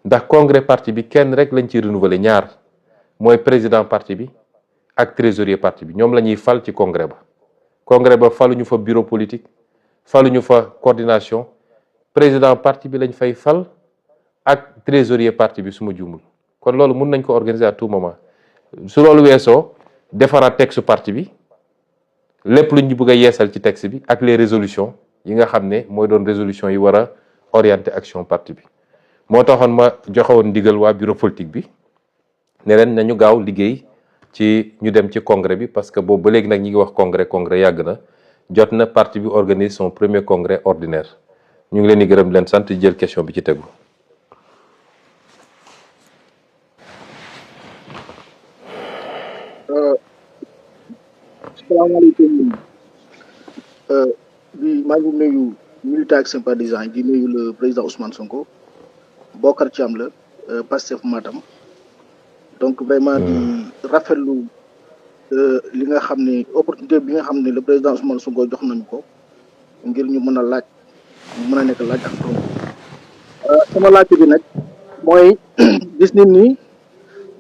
Speaker 1: ndax congrès parti bi kenn rek lañ ciy renouveler ñaar mooy président parti bi ak trésorier parti bi ñoom la ñuy fal ci congrès ba faluñu fa bureau politique faluñu fa coordination président parti bi lañ fay fal ak trésorier parti bi su ma juumul kon loolu mun nañ ko organiser à tout moment su loolu weesoo defaraat texte parti bi lépp lu ñu bëgg a yeesal ci texte bi ak les résolutions yi nga xam ne mooy doon résolution yi war a orienter action parti bi moo taxoon ma joxewoon ndigal waa bureau politique bi ne leen nañu gaaw liggéey ci ñu dem ci congrès bi parce que boobu ba léegi nag ñi ngi wax congrès yàgg na jot na parti bi organise son premier congrès ordinaire ñu ngi leen di gërëm leen sant jël question bi ci tegu.
Speaker 8: salaamaaleykum maa ngi nuyu militants ak sympathisants di nuyu le président Ousmane Sonko Bokar Thiam la Pastef Matam donc vraiment di rafetlu li nga xam ne opportunité bi nga xam ne le président Ousmane Sonko jox nañu ko ngir ñu mën a laaj mën a nekk laaj ak tontu sama laaj bi nag mooy gis nit ni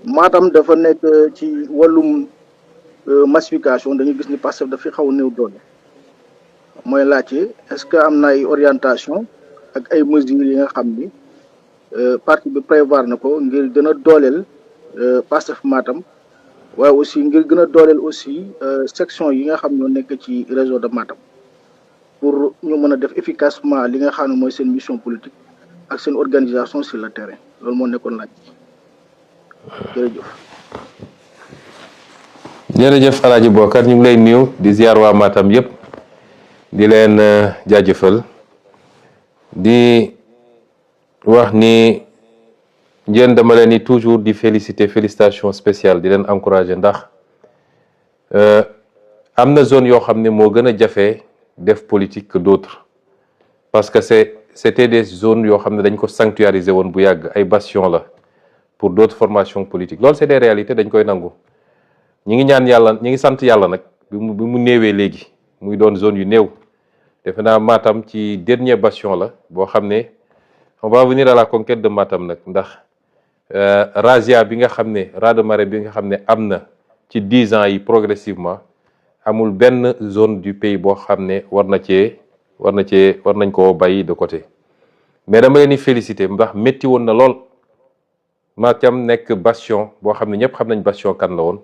Speaker 8: Matam dafa nekk ci wàllum massification dañu gis ni Pastef dafay xaw a néew doole mooy laajte est-ce que am na ay orientation ak ay mesures yi nga xam ni parti bi prévoir na ko ngir gën a dooleel Pastef Matam waaye aussi ngir gën a dooleel aussi section yi nga xam ñoo nekk ci réseau de Matam pour ñu mën a def efficacement li nga xam ne mooy seen mission politique ak seen organisation sur le terrain loolu moo nekkoon laaj jërëjëf.
Speaker 1: jërëjëf Alaaji Bokar ñu ngi lay nuyu di ziar waa Matam yëpp di leen jaajëfal di wax ni njeen dama leen ni toujours di félicitation spéciale di leen encourager ndax am na zone yoo xam ne moo gën a jafe def politique que d'autres parce que c'était des zones yoo xam ne dañ ko sanctuariser woon bu yàgg ay bastion la pour d'autres formations politiques loolu c'est des réalités dañ koy nangu ñi ngi ñaan yàlla ñi ngi sant yàlla nag bi mu néewee léegi muy doon zone yu néew defe naa Matam ci dernier bastion la boo xam ne on va venir à la conquête de Matam nag ndax razzia bi nga xam ne raz-de-marée bi nga xam ne am na ci 10 ans yi progressivement amul benn zone du pays boo xam ne war nañ koo bàyyi de côté. mais dama leen di féliciter ndax métti woon na lool Matam nekk bastion boo xam ne ñëpp xam nañ bastion kan la woon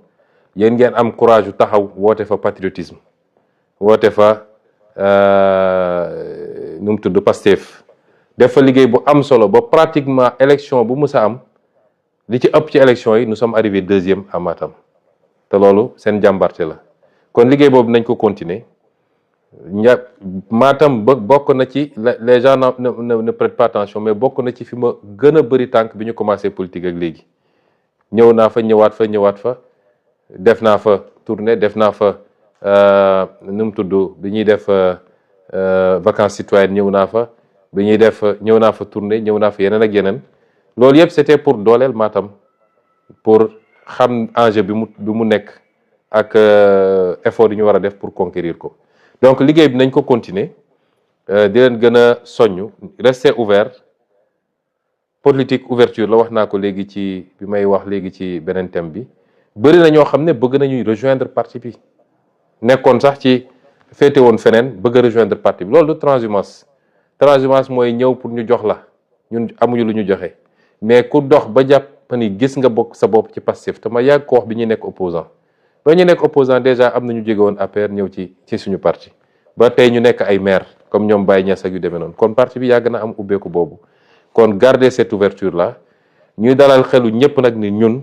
Speaker 1: yéen ngeen am courage yu taxaw woote fa patriotisme woote fa nu mu tudd Pastef def fa liggéey bu am solo ba pratiquement élection bu mus a am li ci ëpp ci élection yi nous sommes arrivés 2e à Matam te loolu seen jàmbarte la kon liggéey boobu nañ ko continuer Matam bokk na ci les gens ne prêtent pas attention mais bokk na ci fi ma gën a bëri tànk bi ñu commencé politique ak léegi ñëw naa fa ñëwaat fa def naa fa tournée def naa fa nu mu tudd bi ñuy def vacances citoyennes ñëw naa fa bi ñuy def ñëw naa fa tournée ñëw naa fa yeneen ak yeneen loolu yëpp c'était pour dooleel Matam pour xam enjeu bi mu nekk ak effort yi ñu war a def pour conquérir ko donc liggéey bi nañ ko continuer di leen gën a soññ rester ouvert politique ouverture la wax naa ko léegi ci bi may wax léegi ci beneen thème bi bëri na ñoo xam ne bëgg nañuy rejoindre parti bi nekkoon sax ci féete woon feneen bëgg a rejoindre parti bi loolu du transhumance mooy ñëw pour ñu jox la ñun amuñu lu ñu joxe mais ku dox ba jàpp ni gis nga bokk sa bopp ci Pastef te ma yàgg ko wax bi ñuy nekk opposant ba ñu nekk opposant déjà am na ñu jóge woon APR ñëw ci suñu parti ba tey ñu nekk ay maire comme ñoom Baye Niass ak yu demee noonu kon parti bi yàgg na am ubbeeku boobu kon garder cette ouverture là ñuy dalal xelu ñëpp nag ni ñun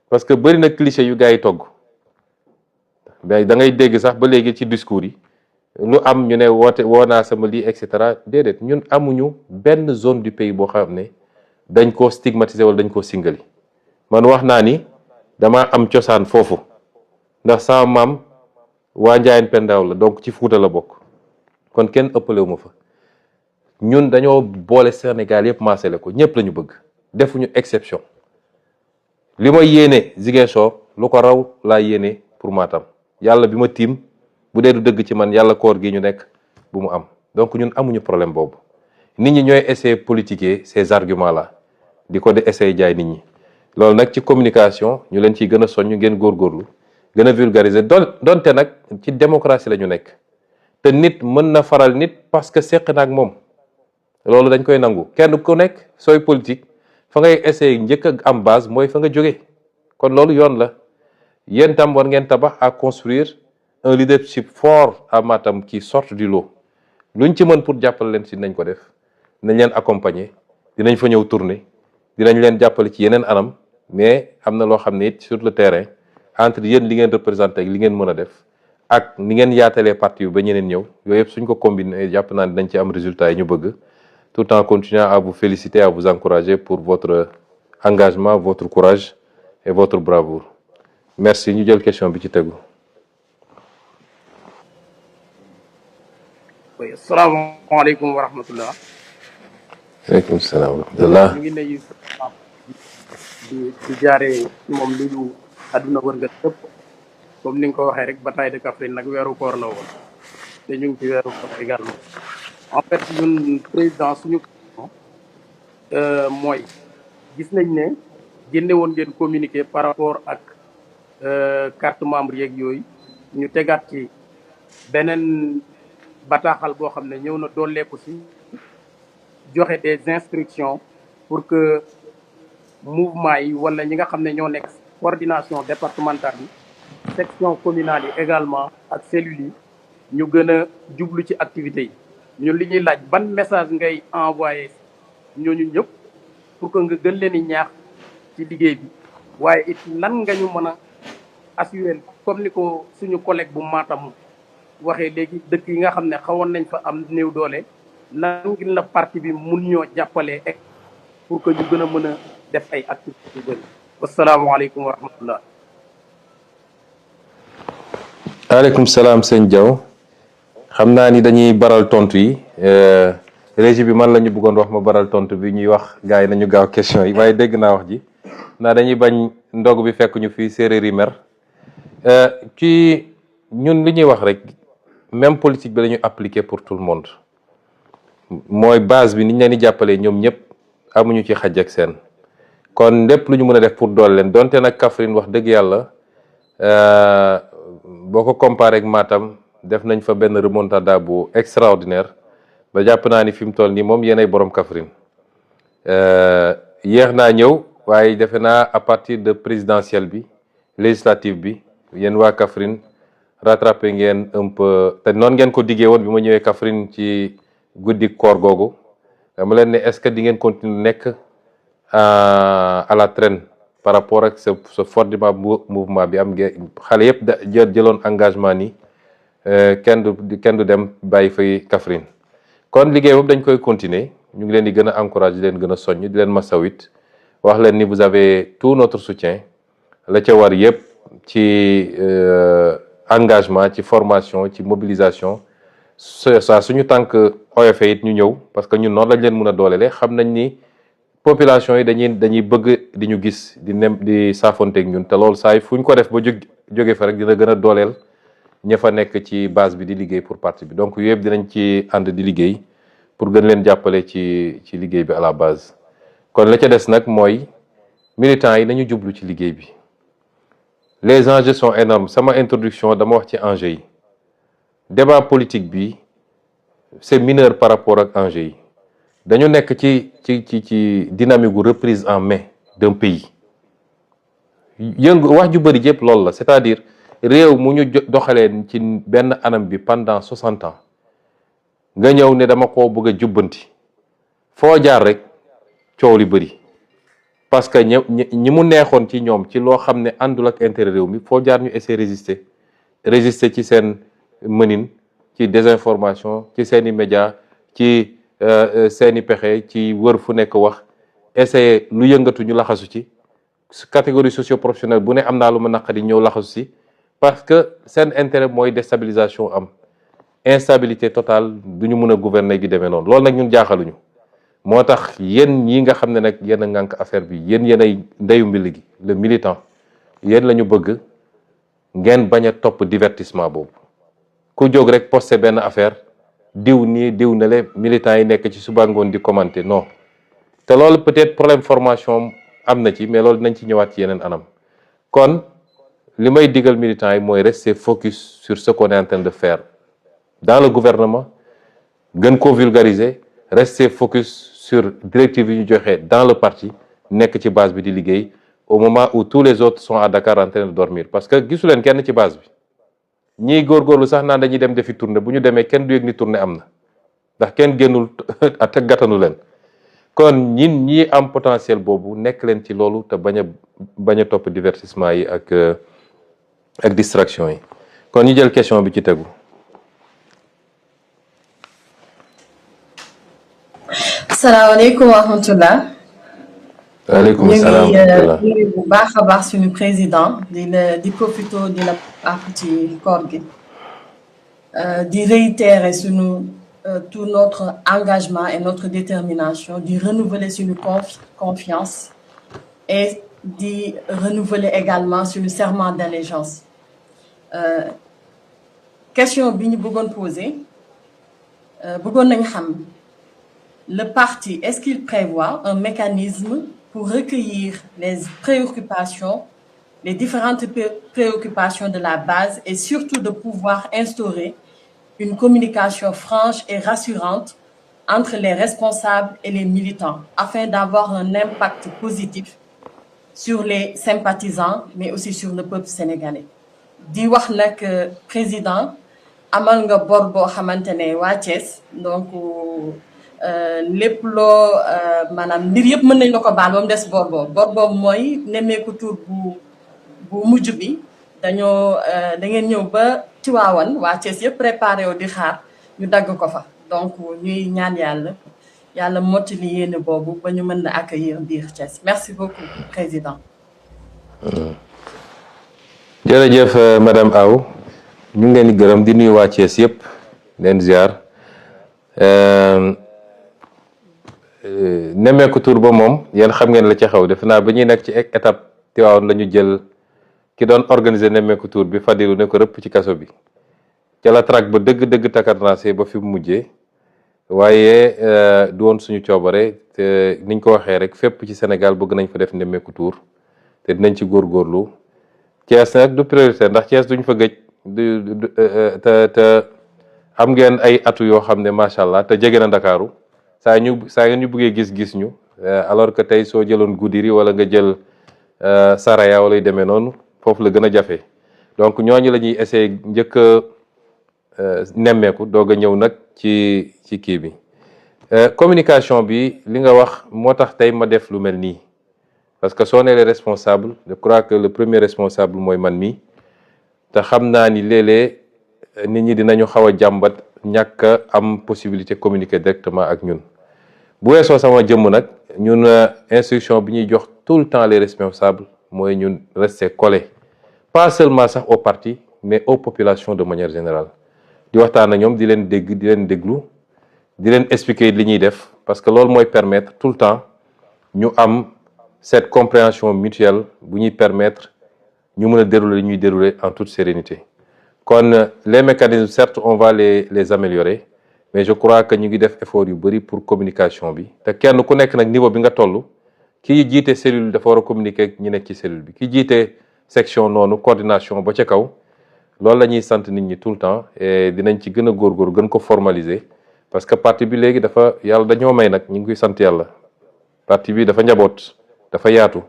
Speaker 1: parce que bëri na cliché yu gars yi togg mais da ngay dégg sax ba léegi ci discours yi lu am ñu ne woo naa sama lii et cetera déedéet ñun amuñu benn zone du pays boo xam ne dañ koo stigmatiser wala dañ koo singali man wax naa ni dama am cosaan foofu ndax sama maam waa Njaayeen Pendaaw la donc ci Fuuta la bokk kon kenn ëppalewu ma fa ñun dañoo boole Sénégal yëpp maasale ko ñëpp la ñu bëgg defuñu exception li ma yéene Ziguinchor lu ko raw laa yéene pour Matam yàlla bi ma tiim bu dee du dëgg ci man yàlla koor gi ñu nekk bu mu am donc ñun amuñu problème boobu nit ñi ñooy essayer politiquer ces arguments là di ko de essayer jaay nit ñi loolu nag ci communication ñu leen ciy gën a soññ ngeen góorgóorlu gën a vulgariser donte nag ci démocratie la ñu nekk te nit mën na faral nit parce que seq na ak moom loolu dañ koy nangu kenn ku nekk sooy politique fa ngay essayer njëkk a am base mooy fa nga jóge kon loolu yoon la yéen tam war ngeen tabax à construire un leadership fort à Matam qui sorte du lot luñ ci mën pour jàppale leen si nañ ko def nañ leen accompagner dinañ fa ñëw tourner dinañ leen jàppale ci yeneen anam mais am na loo xam ne it sur le terrain entre yéen li ngeen représenté ak li ngeen mën a def ak ni ngeen yaatalee parti bi ba ñeneen ñëw yooyu yëpp suñ ko combiner jàpp naa ne dañ ci am résultat yi ñu bëgg tout en continuant à vous féliciter à vous encourager pour votre engagement votre courage et votre bravoure merci ñu jël question bi ci tegu.
Speaker 9: oui asalaamaaleykum wa rahmatullah.
Speaker 1: waaleykum salaam wa rahmatullah.
Speaker 9: ñu ngi nuyu di jaaree moom nuyu àdduna wërngal yëpp comme ni nga ko waxee rek bataille de Kaffrine nag weeru koor la woon te ñu ngi ci weeru koor également en fait ñun président suñu mooy gis nañ ne génne woon ngeen communiqué par rapport ak carte membre yeeg yooyu ñu tegaat ci beneen bataaxal boo xam ne ñëw na dooleeku si joxe des instructions pour que mouvement yi wala ñi nga xam ne ñoo nekk coordination départementale yi section communale yi également ak cellules yi ñu gën a jublu ci activités yi ñun li ñuy laaj ban message ngay envoyé ñooñu ñëpp pour que nga gën leen di ñaax ci liggéey bi waaye it lan nga ñu mën a assurer comme ni ko suñu collègue bu Matam waxee léegi dëkk yi nga xam ne xawoon nañ fa am néew doole nan ngir la parti bi mun ñoo jàppalee ek pour que ñu gën a mën a def ay activités yu bëri wasalaamaaleykum wa rahmatullah.
Speaker 1: waaleykum salaam sëñ Diaw xam naa ni dañuy baral tontu yi régie bi man la ñu bëggoon wax ma baral tontu bi ñuy wax gars yi nañu gaaw question yi waaye dégg naa wax ji naa dañuy bañ ndog bi fekk ñu fii séeréer yi mer ci ñun li ñuy wax rek même politique bi la ñu appliquer pour tout le monde mooy base bi ni ñu leen di jàppalee ñoom ñëpp amuñu ci xaj ak seen kon lépp lu ñu mën a def pour doole leen donte nag Kaffrine wax dëgg yàlla boo ko comparé ak Matam def nañ fa benn remontada bu extraordinaire ba jàpp naa ni fi mu toll nii moom yéenay borom Kaffrine yéex naa ñëw waaye defe naa à partir de présidentielle bi législative bi yéen waa Kaffrine rattrapé ngeen un peu te noonu ngeen ko diggee woon bi ma ñëwee Kaffrine ci guddi koor googu dama leen ne est-ce que di ngeen continuer nekk à la traîne par rapport ak ce fortement mouvement bi am ngeen xale yëpp jëloon engagement ni kenn du dem bàyyi fay Kaffrine kon liggéey boobu dañ koy continuer ñu ngi leen di gën a encourager di leen gën a soññ di leen masawit wax leen ni vous avez tout notre soutien la ca war yëpp ci engagement ci formation ci mobilisation saa suñu tànk OFE it ñu ñëw parce que ñun noonu lañ leen mën a dooleele xam nañ ni population yi dañuy bëgg di ñu gis di saafonteeg ñun te loolu saa yi fu ñu ko def ba jóge fa rek dina gën a dooleel ña fa nekk ci base bi di liggéey pour parti bi donc yooyu yëpp dinañ ci ànd di liggéey pour gën leen jàppale ci liggéey bi à la base kon la ca des nag mooy militants yi nañu jublu ci liggéey bi les enjeux sont énormes sama introduction dama wax ci enjeux yi débat politique bi c'est mineur par rapport ak enjeux yi dañu nekk ci dynamique gu reprise en main d'un pays wax ju bëri yëpp loolu la c'est-à-dire réew mu ñu doxalee ci benn anam bi pendant 60 ans nga ñëw ne dama koo bëgg a jubbanti foo jaar rek coow li bëri parce que ñi mu neexoon ci ñoom ci loo xam ne àndul ak intérêt réew mi foo jaar ñu essayer résister ci seen mënin ci désinformation ci seeni média ci seeni pexe ci wër fu nekk wax essayer lu yëngatu ñu laxasu ci catégorie socio-professionnelle bu ne am naa lu ma naqari ñëw laxasu si parce que seen intérêt mooy déstabilisation am instabilité totale du ñu mën a gouverner gi demee noonu loolu nag ñun jaaxaluñu moo tax yéen ñi nga xam ne nag yéen a ngànk affaire bi yéen ay ndeyu mbili gi le militant yéen la ñu bëgg ngeen bañ a topp divertissement boobu ku jóg rek posté benn affaire diw nii diw na le militants yi nekk ci suba ngoon di commenter non te loolu peut-être problème formation am na ci mais loolu dinañ ci ñëwaat ci yeneen anam kon li may digal militants yi mooy rester focus sur ce qu'on est en train de faire dans le gouvernement gën koo vulgariser rester focus sur directive yi ñu joxe dans le parti nekk ci base bi di liggéey au moment où tous les autres sont à Dakar en train de dormir parce que gisu leen kenn ci base bi ñiy góorgóorlu sax naan dañuy dem defi tournée bu ñu demee kenn du yëg ni tournée am na ndax kenn génnul te gàttanu leen kon ñi am potentiel boobu nekk leen ci loolu te bañ a topp divertissement yi ak distraction yi kon ñu jël question bi ci tegu.
Speaker 10: salaamaaleykum wa rahmatulah.
Speaker 1: waaleykum salaam
Speaker 10: ñu ngi bu baax a baax suñu président di profito di la àq ci koor gi di réitérer suñu tout notre engagement et notre détermination di renouveler suñu confiance et di renouveler également suñu serment d'allégeance question bi ñu bëggoon poser bëggoon nañ xam le parti est-ce qu'il prévoit un mécanisme pour recueillir les préoccupations, les différentes préoccupations de la base et surtout de pouvoir instaurer une communication franche et rassurante entre les responsables et les militants afin d'avoir un impact positif sur les sympathisants mais aussi sur le peuple sénégalais. di wax nag président amal nga bor boo xamante ne waa Thiès donc lépp loo maanaam mbir yëpp mën nañ la ko baal ba mu des bor boobu mooy nemmeeku tur bu mujj bi da ngeen ñëw ba Tiwaawan waa Thiès yëpp préparé wu di xaar ñu dagg ko fa donc ñuy ñaan yàlla mottali yéene boobu ba ñu mën na accueillir biir Thiès merci beaucoup président.
Speaker 1: jërëjëf madame Aw ñu ngi leen di gërëm di nuyu waa Thiès yëpp leen ziar. nemmeeku tur ba moom yéen xam ngeen la ci xew defe naa ba ñuy nekk ci étape Tiwaawan la ñu jël ki doon organiser nemmeeku tur bi Fadilu ne ko rëpp ci kaso bi ca la traque ba dëgg takarnase ba fi mu mujjee waaye du woon suñu coobare te niñ ko waxee rek fépp ci Sénégal bëgg nañ fa def nemmeeku tur te dinañ ci góorgóorlu Thiès nag du priorité ndax Thiès duñ fa gëj te am ngeen ay atu yoo xam ne macha allah te jege na Ndakaaru saa ngeen ñu bëggee gis ñu alors que tey soo jëloon Goudiri wala nga jël Saraya wala yu demee noonu foofu la gën a jafe donc ñooñu la ñuy essayer njëkk a nemmeeku doog a ñëw nag ci kii bi communication bi li nga wax moo tax tey ma def lu mel nii parce que soo nee les responsables je crois que le premier responsable mooy man mii te xam naa ni léeg-léeg nit ñi dinañu xaw a jàmbat ñàkk a am possibilité communiquer directement ak ñun bu weesoo sama jëmm nag ñun instruction bi ñuy jox tout le temps les responsables mooy ñun rester collé pas seulement sax au parti mais aux populations de manière générale di waxtaan ak ñoom di leen dégg di leen déglu di leen expliquer li ñuy def parce que loolu mooy permettre tout le temps ñu am cette compréhension mutuelle bu ñuy permettre ñu mën a dérouler li ñuy dérouler en toute sérénité kon les mécanismes certes on va les améliorer mais je crois que ñu ngi def effort yu bëri pour communication bi te kenn ku nekk nag niveau bi nga toll kii jiite cellule dafa war a communiquer ak ñi nekk ci cellule bi ki jiite section noonu coordination ba ca kaw loolu la ñuy sant nit ñi tout le temps et dinañ ci gën a góorgóor gën ko formaliser parce que parti bi léegi dafa yàlla dañoo may nag ñu ngi koy sant yàlla parti bi dafa njaboot dafa yaatu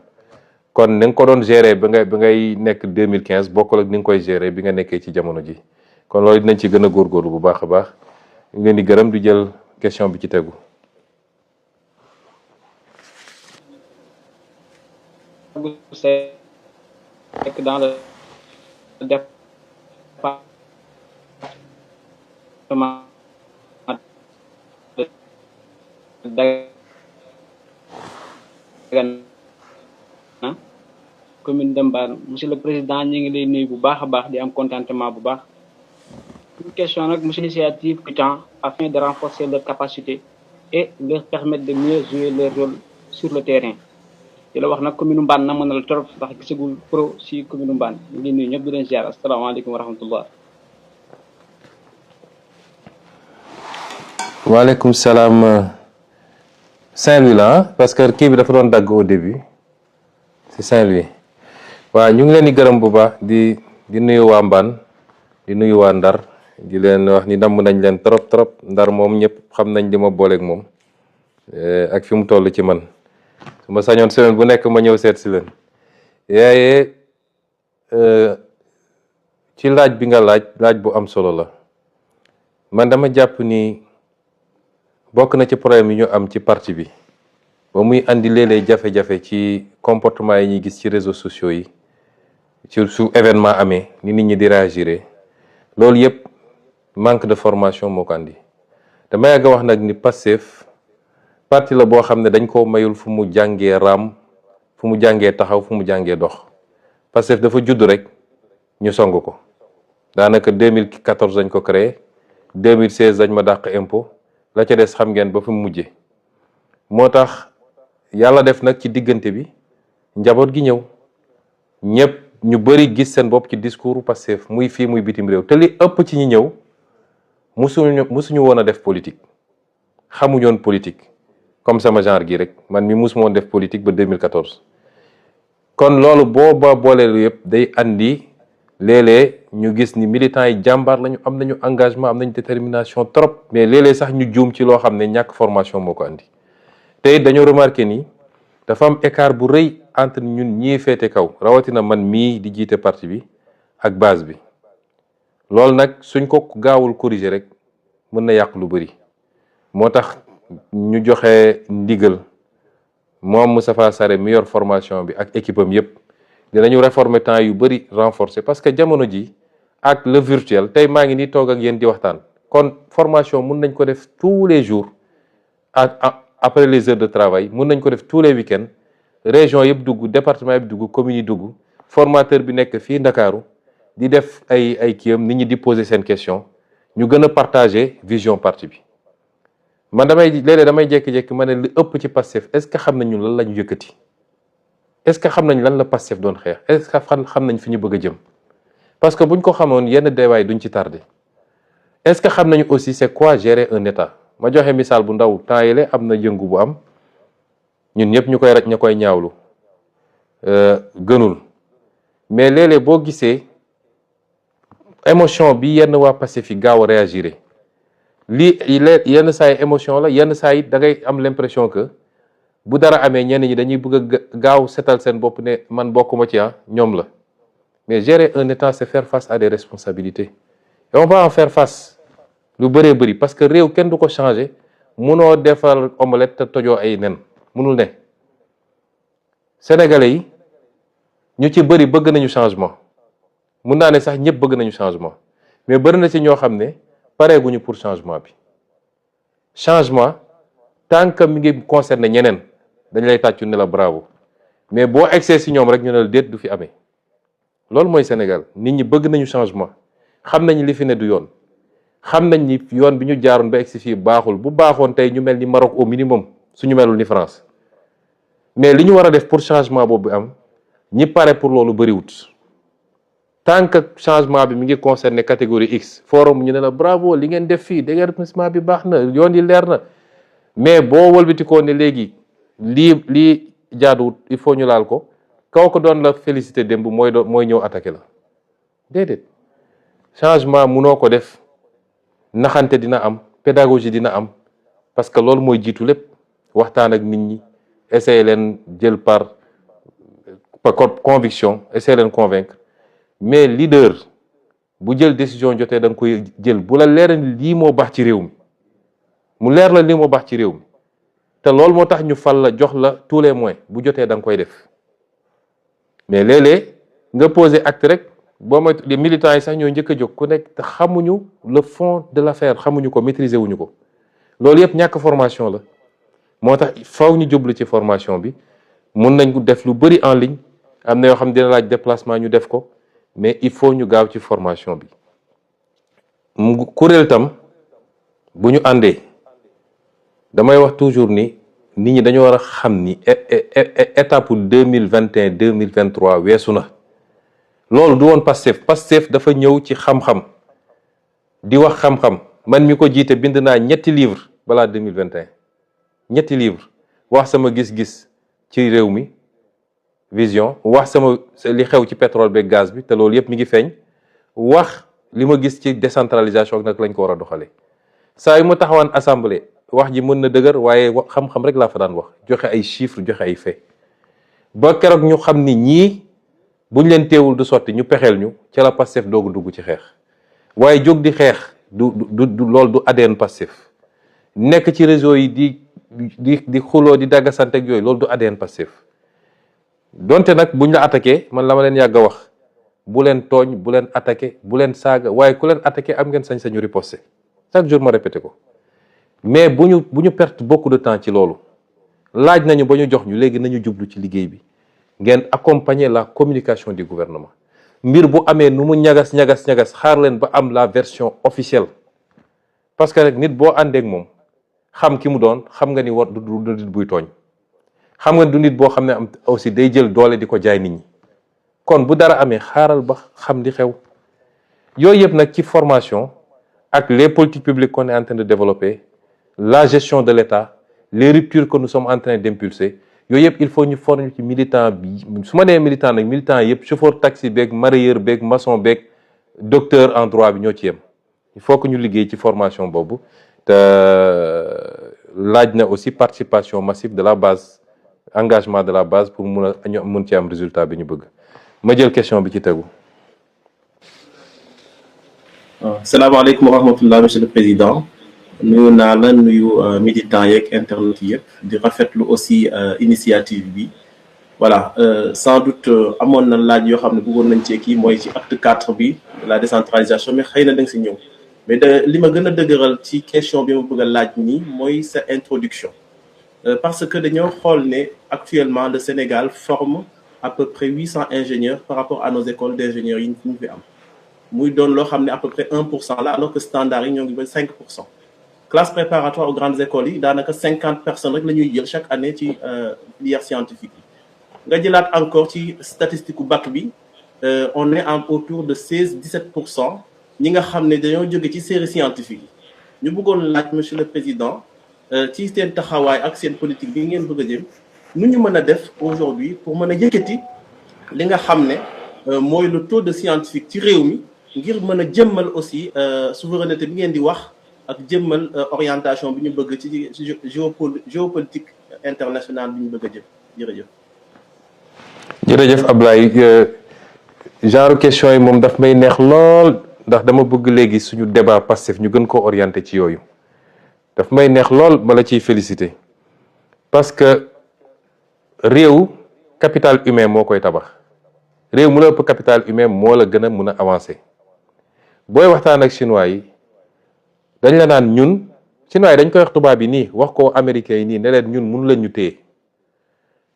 Speaker 1: kon ni nga ko doon gérer ba ngay nekk 2015 bokkul ak ni nga koy gérer bi nga nekkee ci jamono ji kon loolu dinañ ci gën a góorgóorlu bu baax a baax ñu leen di gërëm di jël question bi ci tegu.
Speaker 11: dans le département de Dagana commune de Mbane monsieur le président ñu ngi lay nuyu bu baax a baax di am contentement bu baax une question nag monsieur l'initiative afin de renforcer leur capacité et leur permettre de mieux jouer leur rôle sur le terrain di la wax nag commune Mbane na mën na la trop ndax gisagul pro si commune Mbane ñu ngi nuyu ñëpp di leen ziar asalaamaaleykum wa rahmatullah.
Speaker 1: waaleykum salaam. Saint-Louis la parce que kii bi dafa doon dagg au début c'est Saint-Louis waaw ñu ngi leen di gërëm bu baax di nuyu waa Mbane di nuyu waa Ndar di leen wax ni namm nañ leen trop Ndar moom ñëpp xam nañ li ma booleeg moom ak fi mu toll ci man su ma sañoon semaine bu nekk ma ñëw seet si leen yaaye ci laaj bi nga laaj bu am solo la man dama jàpp ni bokk na ci problème yi ñu am ci parti bi ba muy andi léeg-léeg jafe-jafe ci comportement yi ñuy gis ci réseaux sociaux yi ci su événement amee ni nit ñi di réagir loolu yëpp manque de formation moo ko andi dama yàgg wax nag ni Pastef parti la boo xam ne dañ ko mayul fu mu jàngee raam fu mu jàngee taxaw fu mu jàngee dox Pastef dafa judd rek ñu song ko daanaka 2014 dañ ko créé 2016 dañ ma dàq impôt la ca des xam ngeen ba fi mu mujjee moo tax yàlla def nag ci diggante bi njaboot gi ñëw ñëpp ñu bëri gis seen bopp ci discours Pastef muy fii muy bitim réew te li ëpp ci ñi ñëw musuñu woon a def politique xamuñoon politique comme sama genre gi rek man mi musuma woon def politique ba 2014 kon loolu booba booleelu yëpp day andi léeg-léeg ñu gis ni militants yi jàmbaar lañu am nañu engagement am nañu détermination trop mais léeg-léeg sax ñu juum ci loo xam ne ñàkk formation moo ko andi te dañoo remarqué ni dafa am écart bu rëy entre ñun ñii féete kaw rawatina man mii di jiite parti bi ak base bi loolu nag suñ ko gaawul corriger rek mën na yàq lu bëri moo tax ñu joxe ndigal moom Moustapha Sarré mi yor formation bi ak équipe am yëpp dinañu réformer temps yu bëri renforcer parce que jamono ji ak le virtuel tey maa ngi nii toog ak yéen di waxtaan kon formation mun nañ ko def tous les jours après les heures de travail mun nañ ko def tous les week-ends région yëpp dugg département yëpp dugg commune yi dugg formateur bi nekk fii Ndakaaru di def ay kiyam nit ñi di poser seen question ñu gën a partager vision parti bi man léeg-léeg damay jékki-jékki ma ne li ëpp ci Pastef est-ce que xam nañu lan la ñu yëkkati est-ce que xam nañ lan la Pastef doon xeex est-ce que xam nañ fi ñu bëgg a jëm parce que buñ ko xamoon yenn déwaay duñ ci tardé est-ce que xam nañu aussi c'est quoi gérer un état ma joxe misaal bu ndaw temps yële am na yëngu bu am ñun ñëpp ñu koy raj ña koy ñaawlu gënul mais léeg-léeg boo gisee émotion bi yenn waa Pastef yi gaaw a réagir lii yenn saa yi émotion la yenn saa yi da ngay am l'impression que bu dara amee ñenn ñi dañuy bëgg a gaaw setal seen bopp ne man bokkuma ci ñoom la mais gérer un état c'est faire face à des responsabilités et on va en faire face lu bëree bëri parce que réew kenn du ko changer munoo defal omelette te tojoo ay nen munul ne sénégalais yi ñu ci bëri bëgg nañu changement mun naa ne sax ñëpp bëgg nañu changement mais bëri na ci ñoo xam ne pareeguñu pour changement bi changement tant que mi ngi concerné ñeneen dañ lay tàccu ne la bravo mais boo egsee si ñoom rek ñu ne la déet du fi amee loolu mooy Sénégal nit ñi bëgg nañu changement xam nañ li fi ne du yoon xam nañ ni yoon bi ñu jaaroon ba egsi fii baaxul bu baaxoon tey ñu mel ni Maroc au minimum suñu melul ni France mais li ñu war a def pour changement boobu am ñi pare pour loolu bëriwut tant que changement bi mi ngi concerné catégorie X forum ñu ne la bravo li ngeen def fii déguerpissement bi baax na yoon yi leer na mais boo wëlbatikoo ne léegi lii jaaduwut il faut ñu laal ko kaw ko doon la félicité démb mooy ñëw attaqué la déedéet changement munoo ko def naxante dina am pédagogie dina am parce que loolu mooy jiitu lépp waxtaan ak nit ñi essayer leen jël par conviction essayer leen convaincre mais leader bu jël décision jotee da nga koy jël bu la leer ni lii moo baax ci réew mi mu leer la lii moo baax ci réew mi te loolu moo tax ñu fal la jox la tous les moyens bu jotee da nga koy def mais léeg-léeg nga poser acte rek boo mooy les militants yi sax ñoo njëkk a jóg ku nekk te xamuñu le fond de l'affaire xamuñu ko maîtriser wuñu ko loolu yëpp ñàkk formation la moo tax faw ñu jublu ci formation bi mun nañ ko def lu bëri en ligne am na yoo xam dina laaj déplacement ñu def ko mais il faut ñu gaaw ci formation bi kuréel tam bu ñu àndee damay wax toujours ni nit ñi dañoo war a xam ni étape 2021 2023 weesu na loolu du woon Pastef dafa ñëw ci xam-xam di wax xam-xam man mi ko jiite bind naa 3 livres balaa 2021 3 livres wax sama gis-gis ci réew mi vision wax sama li xew ci pétrole beeg gaz bi te loolu yëpp mi ngi feeñ wax li ma gis ci décentralisation ak nag lañ ko war a doxalee saa yu ma taxawaan assemblée wax ji mën na dëgër waaye xam-xam rek laa fa daan wax joxe ay chiffres joxe ay faits ba keroog ñu xam ni ñii buñ leen teewul du sotti ñu pexeel ñu ca la Pastef doogu dugg ci xeex waaye jóg di xeex du loolu du ADN Pastef nekk ci réseau yi di xuloo di daggasante ak yooyu loolu du ADN Pastef donte nag buñ la attaqué man la ma leen yàgg a wax bu leen tooñ bu leen attaqué bu leen saaga waaye ku leen attaqué am ngeen sañ-sañu riposter chaque jour ma répété ko mais bu ñu perte beaucoup de temps ci loolu laaj nañu ba ñu jox ñu léegi nañu jublu ci liggéey bi ngeen accompagner la communication du gouvernement mbir bu amee nu mu ñagas xaar leen ba am la version officielle parce que rek nit boo àndeek moom xam ki mu doon xam nga ni war du nit buy tooñ xam nga du nit boo xam ne am aussi day jël doole di ko jaay nit ñi kon bu dara amee xaaral ba xam li xew yooyu yëpp nag ci formation ak les politiques publiques qu'on est en train de développer la gestion de l'État les ruptures que nous sommes en train d'impulser yooyu yëpp il faut ñu former ci militant bi su ma nee militant nag militant yëpp chauffeur taxi beeg mareyeur beeg maçon beeg docteur en droit bi ñoo ci yem il faut que ñu liggéey ci formation boobu te laaj na aussi participation massive de la base engagement de la base pour mun ci am résultat bi ñu bëgg ma jël question bi ci tegu.
Speaker 12: salaamaaleykum wa rahmatullah monsieur le président nuyu naa la nuyu militants yeeg internet yëpp di rafetlu aussi initiative bi voilà sans doute amoon na laaj yoo xam ne bëggoon nañ ci kii mooy ci acte 4 bi la décentralisation mais xëy na da nga si ñëw mais li ma gën a dëgëral ci question bi ma bëgg a laaj nii mooy sa introduction parce que dañoo xool ne actuellement le Sénégal forme à peu près 800 ingénieurs par rapport à nos écoles d'ingénieurs yi ñu fi am muy doon loo xam ne à peu près 1% là alors que standard yi ñoo ngi ba 5%. classe préparatoire aux grandes écoles yi daanaka 50 personnes rek la ñuy jël chaque année ci filière scientifique yi nga jëlaat encore ci statistique u bac bi on est autour de 16-17% ñi nga xam ne dañoo jóge ci série scientifique yi ñu bëggoon laaj monsieur le président ci seen taxawaay ak seen politique bi ngeen bëgg a jëm nu ñu mën a def aujourd'hui pour mën a yëkkati li nga xam ne mooy le taux de scientifique ci réew mi ngir mën a jëmmal aussi souveraineté bi ngeen di wax ak jëmmal orientation bi ñu bëgg ci géopolitique internationale bi ñu bëgg a jëm jërëjëf.
Speaker 1: jërëjëf Ablaye genre question yi moom daf may neex lool ndax dama bëgg léegi suñu débat Pastef ñu gën ko orienté ci yooyu daf may neex lool ma la ciy félicité parce que réew capital humain moo koy tabax réew mu la ëpp capital humain moo la gën a mun a avancer booy waxtaan ak chinois yi dañ la naan ñun chinois yi dañ koy wax tubaab yi nii wax ko américains yi nii ne leen ñun mënu leen ñu téye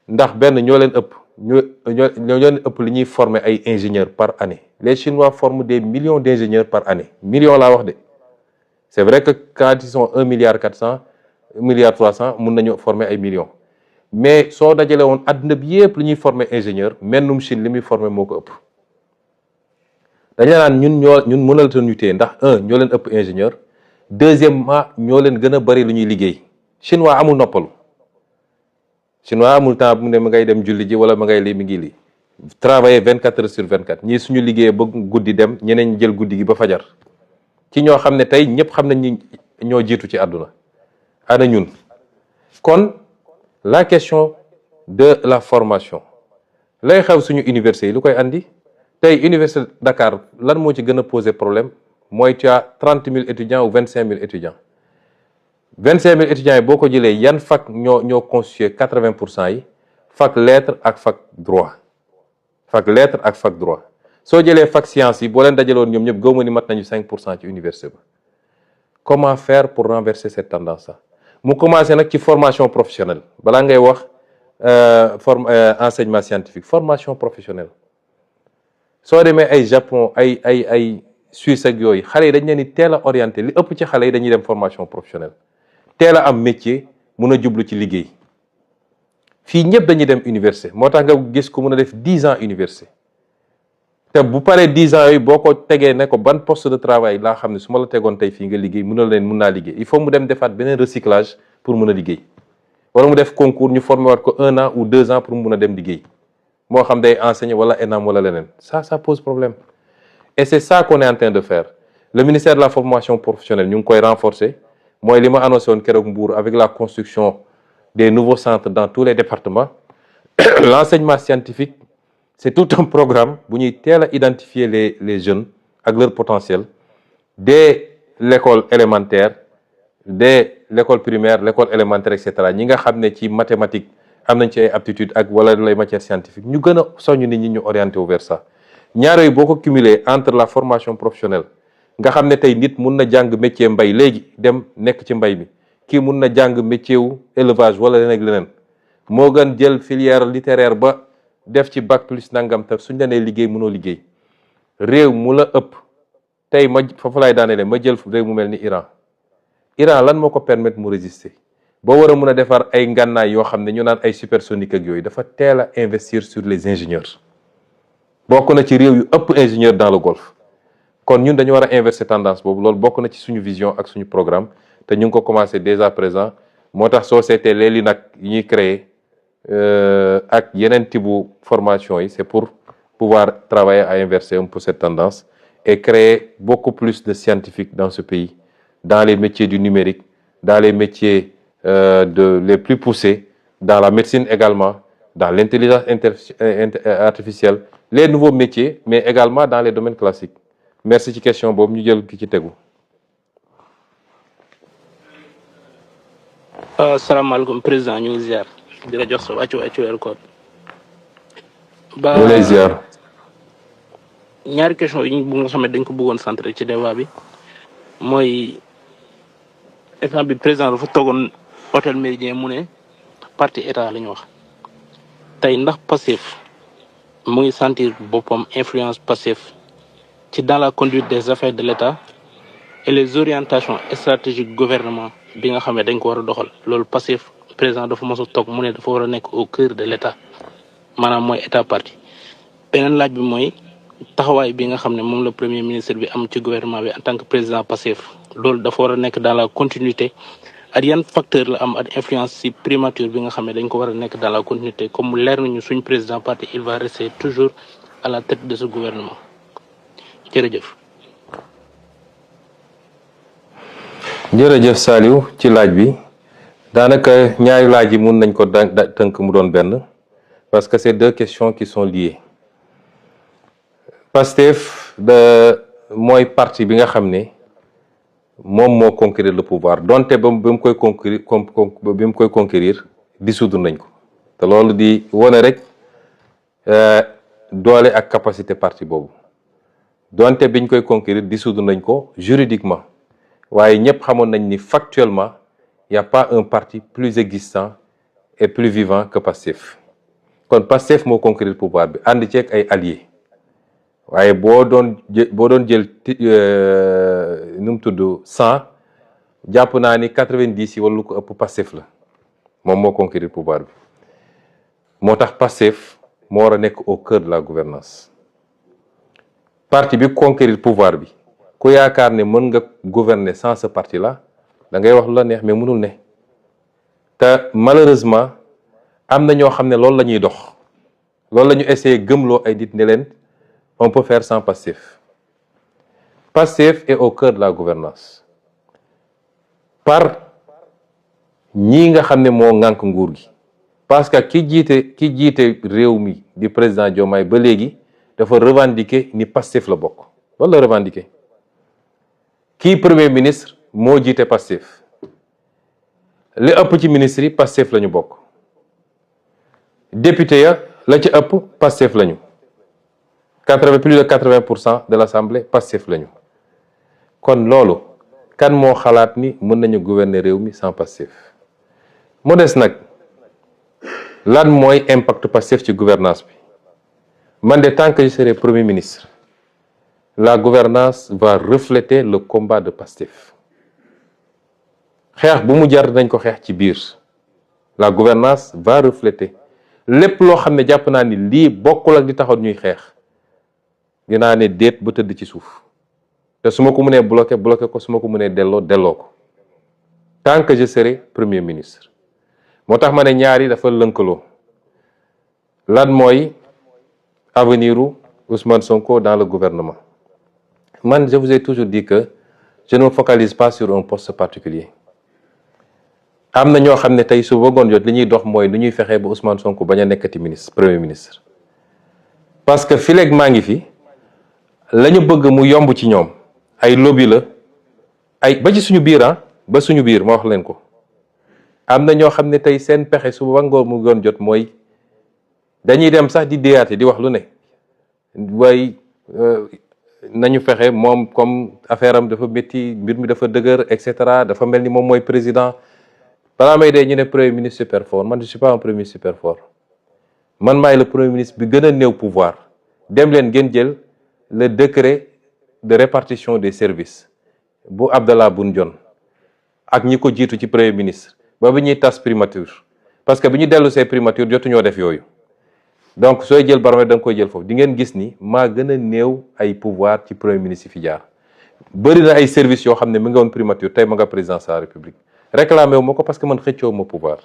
Speaker 1: ndax benn ñoo leen ëpp ñoo leen ëpp li ñuy former ay ingénieurs par année les chinois forment des millions d'ingénieurs par année millions laa wax de c'est vrai que quand ils sont 1,4 milliard 1,3 milliard mun nañu former ay millions mais soo dajale woon àdduna bi yépp li ñuy former ingénieur mennum Chine li muy former moo ko ëpp dañ la naan ñun mënal ñu téye ndax ñoo leen ëpp ingénieur deuxièmement ñoo leen gën a bari lu ñuy liggéey chinois amul noppalu chinois amul temps bu mu ne ma ngay dem julli ji wala ma ngay lii mi ngi lii travailler 24 heures sur 24 ñii suñu liggéeyee ba guddi dem ñeneen jël guddi gi ba fajar ci ñoo xam ne tey ñëpp xam nañ ñi ñoo jiitu ci àdduna ana ñun kon la question de la formation lay xew suñu université yi lu koy andi tey université Dakar lan moo ci gën a poser problème mooy tu as 30 000 étudiants ou 25 000 étudiants 25 000 étudiants yi boo ko jëlee yan fac ñoo constitué 80% yi fac lettres ak fac droit soo jëlee fac sciences yi boo leen dajaloon ñoom ñëpp gëwma ni mat nañu 5% ci université ba comment faire pour renverser cette tendance là mu commencé nag ci formation professionnelle balaa ngay wax enseignement scientifique formation professionnelle soo demee ay Japon ay Suisse ak yooyu xale yi dañ leen di teel a orienté li ëpp ci xale yi dañuy dem formation professionnelle teel a am métier mun a jublu ci liggéey fii ñëpp dañuy dem université moo tax nga gis ku mun a def 10 ans université te bu paree 10 ans yooyu boo ko tegee ne ko ban poste de travail laa xam ne su ma la tegoon tey fii nga liggéey mun naa liggéey il faut mu dem defaat beneen recyclage pour mun a liggéey wala mu def concours ñu formé waat ko 1 an ou 2 ans pour mun a dem liggéey moo xam day enseigner wala ENAM wala leneen ça pose problème et c'est ça qu'on est en train de faire le ministère de la formation professionnelle ñu ngi koy renforcer mooy li ma annoncé woon keroog Mbour avec la construction des nouveaux centres dans tous les départements l'enseignement scientifique c'est tout un programme bu ñuy teel a identifier les jeunes ak leur potentiel dès l'école élémentaire dès l'école primaire l'école élémentaire et cetera ñi nga xam ne ci mathématiques am nañ ci ay aptitudes ak wala les matières scientifiques ñu gën a soññ nit ñi ñu orienté vers ça ñaar yooyu boo ko cumuler entre la formation professionnelle nga xam ne tey nit mun na jàng métier mbay léegi dem nekk ci mbay mi kii mun na jàng métier wu élevage wala leneen ak leneen moo gën jël filière littéraire ba def ci bac plus nangam te suñ la nee liggéey mënoo liggéey réew mu la ëpp tey ma foofu laay daanelee ma jël réew mu mel ni Iran lan moo ko permettre mu résister boo war a mun a defar ay ngànnaay yoo xam ne ñu naan ay supersonique ak yooyu dafa teel a investir sur les ingénieurs bokk na ci réew yu ëpp ingénieur dans le Golfe kon ñun dañu war a inverser tendance boobu loolu bokk na ci suñu vision ak suñu programme te ñu ngi ko commencé dès à présent moo tax société léegi nag yi ñuy créer ak yeneen type formation yi c'est pour pouvoir travailler à inverser un peu cette tendance et créer beaucoup plus de scientifiques dans ce pays dans les métiers du numérique dans les métiers les plus poussés dans la médecine également dans l'intelligence artificielle les nouveaux métiers mais également dans les domaines classiques merci ci question boobu ñu jël ki ci tegu.
Speaker 13: asalaamaaleykum président ñu ngi ziar di la jox sa wàccu weeru koor ba
Speaker 1: ñu lay ziar.
Speaker 13: ñaari question yi bu nga xam ne dañ ko bëggoon centré ci débat bi mooy exemple bi président dafa toogoon hôtel Méridien mu ne parti état la ñu wax tey ndax Pastef mu ngi sentir boppam influence Pastef ci dans la conduite des affaires de l'État et les orientations stratégiques gouvernement bi nga xam ne dañ ko war a doxal loolu Pastef président dafa mos a toog mu ne dafa war a nekk au cœur de l'État maanaam mooy état parti beneen laaj bi mooy taxawaay bi nga xam ne moom la premier ministre bi am ci gouvernement bi en tant que président Pastef loolu dafa war a nekk dans la continuité ak yan facteur la am ak influence ci primature bi nga xam ne dañ ko war a nekk dans la continuité comme leer nañu suñ président parti il va rester toujours à la tête de ce gouvernement jërëjëf.
Speaker 1: jërëjëf Saliou ci laaj bi daanaka ñaari laaj yi mun nañ ko tënk mu doon benn parce que c'est deux questions qui sont liées. Pastef mooy parti bi nga xam ne moom moo conquérir le pouvoir donte ba mu koy conquérir dissoudre nañ ko te loolu di wone rek doole ak capacité parti boobu donte biñ koy conquérir dissoudre nañ ko juridiquement waaye ñëpp xamoon nañ ni factuellement y a pas un parti plus existant et plus vivant que Pastef kon Pastef moo conquérir pouvoir bi ànd ceeg ay alliés waaye boo doon jël nu mu tudd 100 jàpp naa ni 90 yi wala lu ko ëpp Pastef la moom moo conquérir pouvoir bi moo tax Pastef moo war a nekk au cœur de la gouvernance parti bi conquérir pouvoir bi ku yaakaar ne mën nga gouverner sans ce parti là da ngay wax lu la neex mais mënul ne te malheureusement am na ñoo xam ne loolu la ñuy dox loolu la ñu essayé gëmloo ay nit ne leen on peut faire sans Pastef. Pastef est au cœur de la gouvernance par ñii nga xam ne moo ŋànk nguur gi parce que ki jiite réew mi di président Diomaye ba léegi dafa revendiquer ni Pastef la bokk loolu la revendiquer kii premier ministre moo jiite Pastef li ëpp ci ministre yi Pastef la ñu bokk député ya la ci ëpp Pastef la ñu plus de 80% de l'Assemblée Pastef la ñu kon loolu kan moo xalaat ni mën nañu gouverner réew mi sans Pastef mu des nag lan mooy impact Pastef ci gouvernance bi man de tant que je serai premier ministre la gouvernance va refléter le combat de Pastef xeex bu mu jar nañ ko xeex ci biir la gouvernance va refléter lépp loo xam ne jàpp naa ni lii bokkul ak di taxoon ñuy xeex dinaa ne déet ba tëdd ci suuf te su ma ko mënee bloqué ko su ma ko mënee delloo ko tant que je serai premier ministre moo tax ma ne ñaari dafa lënkaloo lan mooy avenir u Ousmane Sonko dans le gouvernement man je vous ai toujours dit que je ne me focalise pas sur un poste particulier am na ñoo xam ne tey su bëggoon jot li ñuy dox mooy nu ñuy fexee ba Ousmane Sonko bañ a nekkati premier ministre parce que fileeg maa ngi fi la ñu bëgg mu yomb ci ñoom ay lobby la ay ba ci suñu biir ba suñu biir ma wax leen ko am na ñoo xam ne tey seen pexe su wangoor mu doon jot mooy dañuy dem sax di déyaate di wax lu ne waaye nañu fexe moom comme affaire am dafa métti mbir mi dafa dëgër et cetera dafa mel ni moom mooy président balaa may dee ñu ne premier ministre super fort man je suis pas un premier ministre super fort man maay le premier ministre bi gën a néew pouvoir dem leen ngeen jël le décret de répartition des services bu Abdallah Boun Dionne ak ñi ko jiitu ci premier ministre ba bi ñuy tas primature parce que bi ñu dellu see primature jotuñoo def yooyu donc sooy jël baromètre da nga koy jël foofu di ngeen gis ni maa gën a néew ay pouvoir ci premier ministre yi fi jaar bëri na ay services yoo xam ne mi nga woon primature tey ma nga présidence de la république réclamé wu ma ko parce que man xëccoo ma pouvoir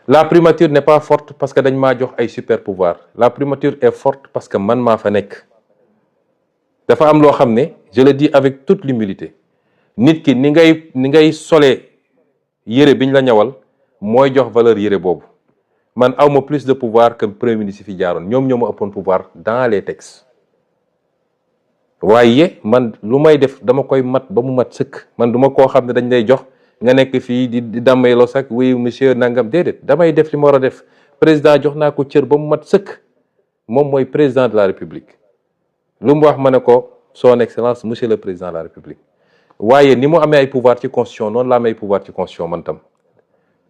Speaker 1: la primature n'est pas forte parce que dañ maa jox ay super pouvoir la primature est forte parce que man maa fa nekk dafa am loo xam ne je le dis avec toute l'humilité nit ki ni ngay solee yére biñ la ñawal mooy jox valeur yére boobu man awma plus de pouvoir que premier ministre fi jaaroon ñoom ñoo ma ëppoon pouvoir dans les textes waaye man lu may def dama koy mat ba mu mat sëkk man duma koo xam ne dañ lay jox nga nekk fii di dammayloo sax oui monsieur nangam déedéet damay def li ma war a def président jox naa ko cër ba mu mat sëkk moom mooy président de la république lu mu wax ma ne ko son excellence monsieur le président de la république waaye ni mu amee ay pouvoir ci constitution noonu la amee ay pouvoir ci constitution man tam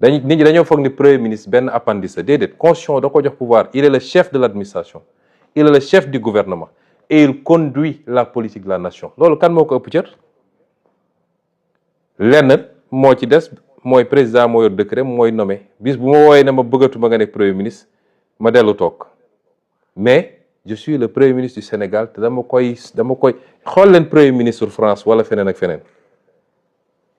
Speaker 1: nit ñi dañoo foog ni premier ministre benn appendice la déedéet constitution da ko jox pouvoir il est le chef de l'administration il est le chef du gouvernement et il conduit la politique de la nation loolu kan moo ko ëpp cër lenn moo ci des mooy président moo yor décret mooy nommé bis bu ma wooyee ne ma bëggatuma nga nekk premier ministre ma dellu toog mais je suis le premier ministre du Sénégal te dama koy xool leen premier ministre France wala feneen ak feneen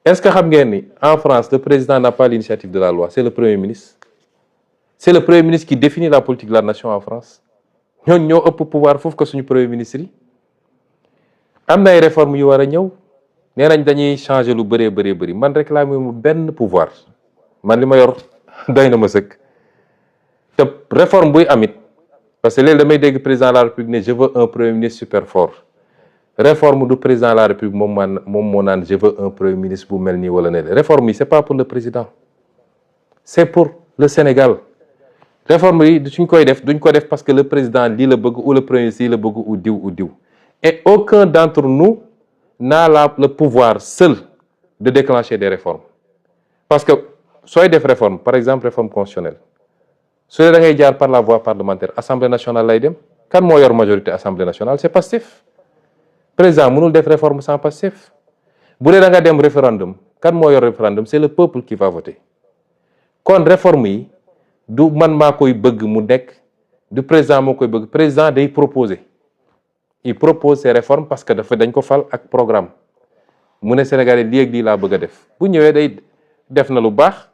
Speaker 1: est-ce que xam ngeen ni en France le président n'a pas l'initiative de la loi c'est le premier ministre qui définit la politique de la nation en France ñooñu ñoo ëpp pouvoir foofu ko suñu premier ministre yi am na ay réformes yu war a ñëw nee nañ dañuy changer lu bëree bëri man réclamer mu benn pouvoir man li ma yor doy na ma sëkk te réforme buy amit parce que léegi damay dégg président de la République ne je veux un premier ministre super fort réforme du président de la République moom moo naan je veux un premier ministre bu mel nii wala ne réforme yi c'est pas pour le président c'est pour le Sénégal réforme yi suñ koy def duñ ko def parce que le président lii la bëgg ou le premier ministre lii la bëgg ou diw et aucun d'entre nous n'a le pouvoir seul de déclencher des réformes parce que sooy def réforme par exemple réforme constitutionnelle su dee da ngay jaar par la voie parlementaire assemblée nationale lay dem kan moo yor majorité assemblée nationale c'est Pastef président mënul def réforme sans Pastef bu dee da nga dem référendum kan moo yor référendum c'est le peuple qui va voter kon réforme yi du man maa koy bëgg mu nekk du président moo koy bëgg président day proposer il propose ces réformes parce que dañ ko fal ak programme mu ne Sénégalais lii ak lii laa bëgg a def bu ñëwee day def na lu baax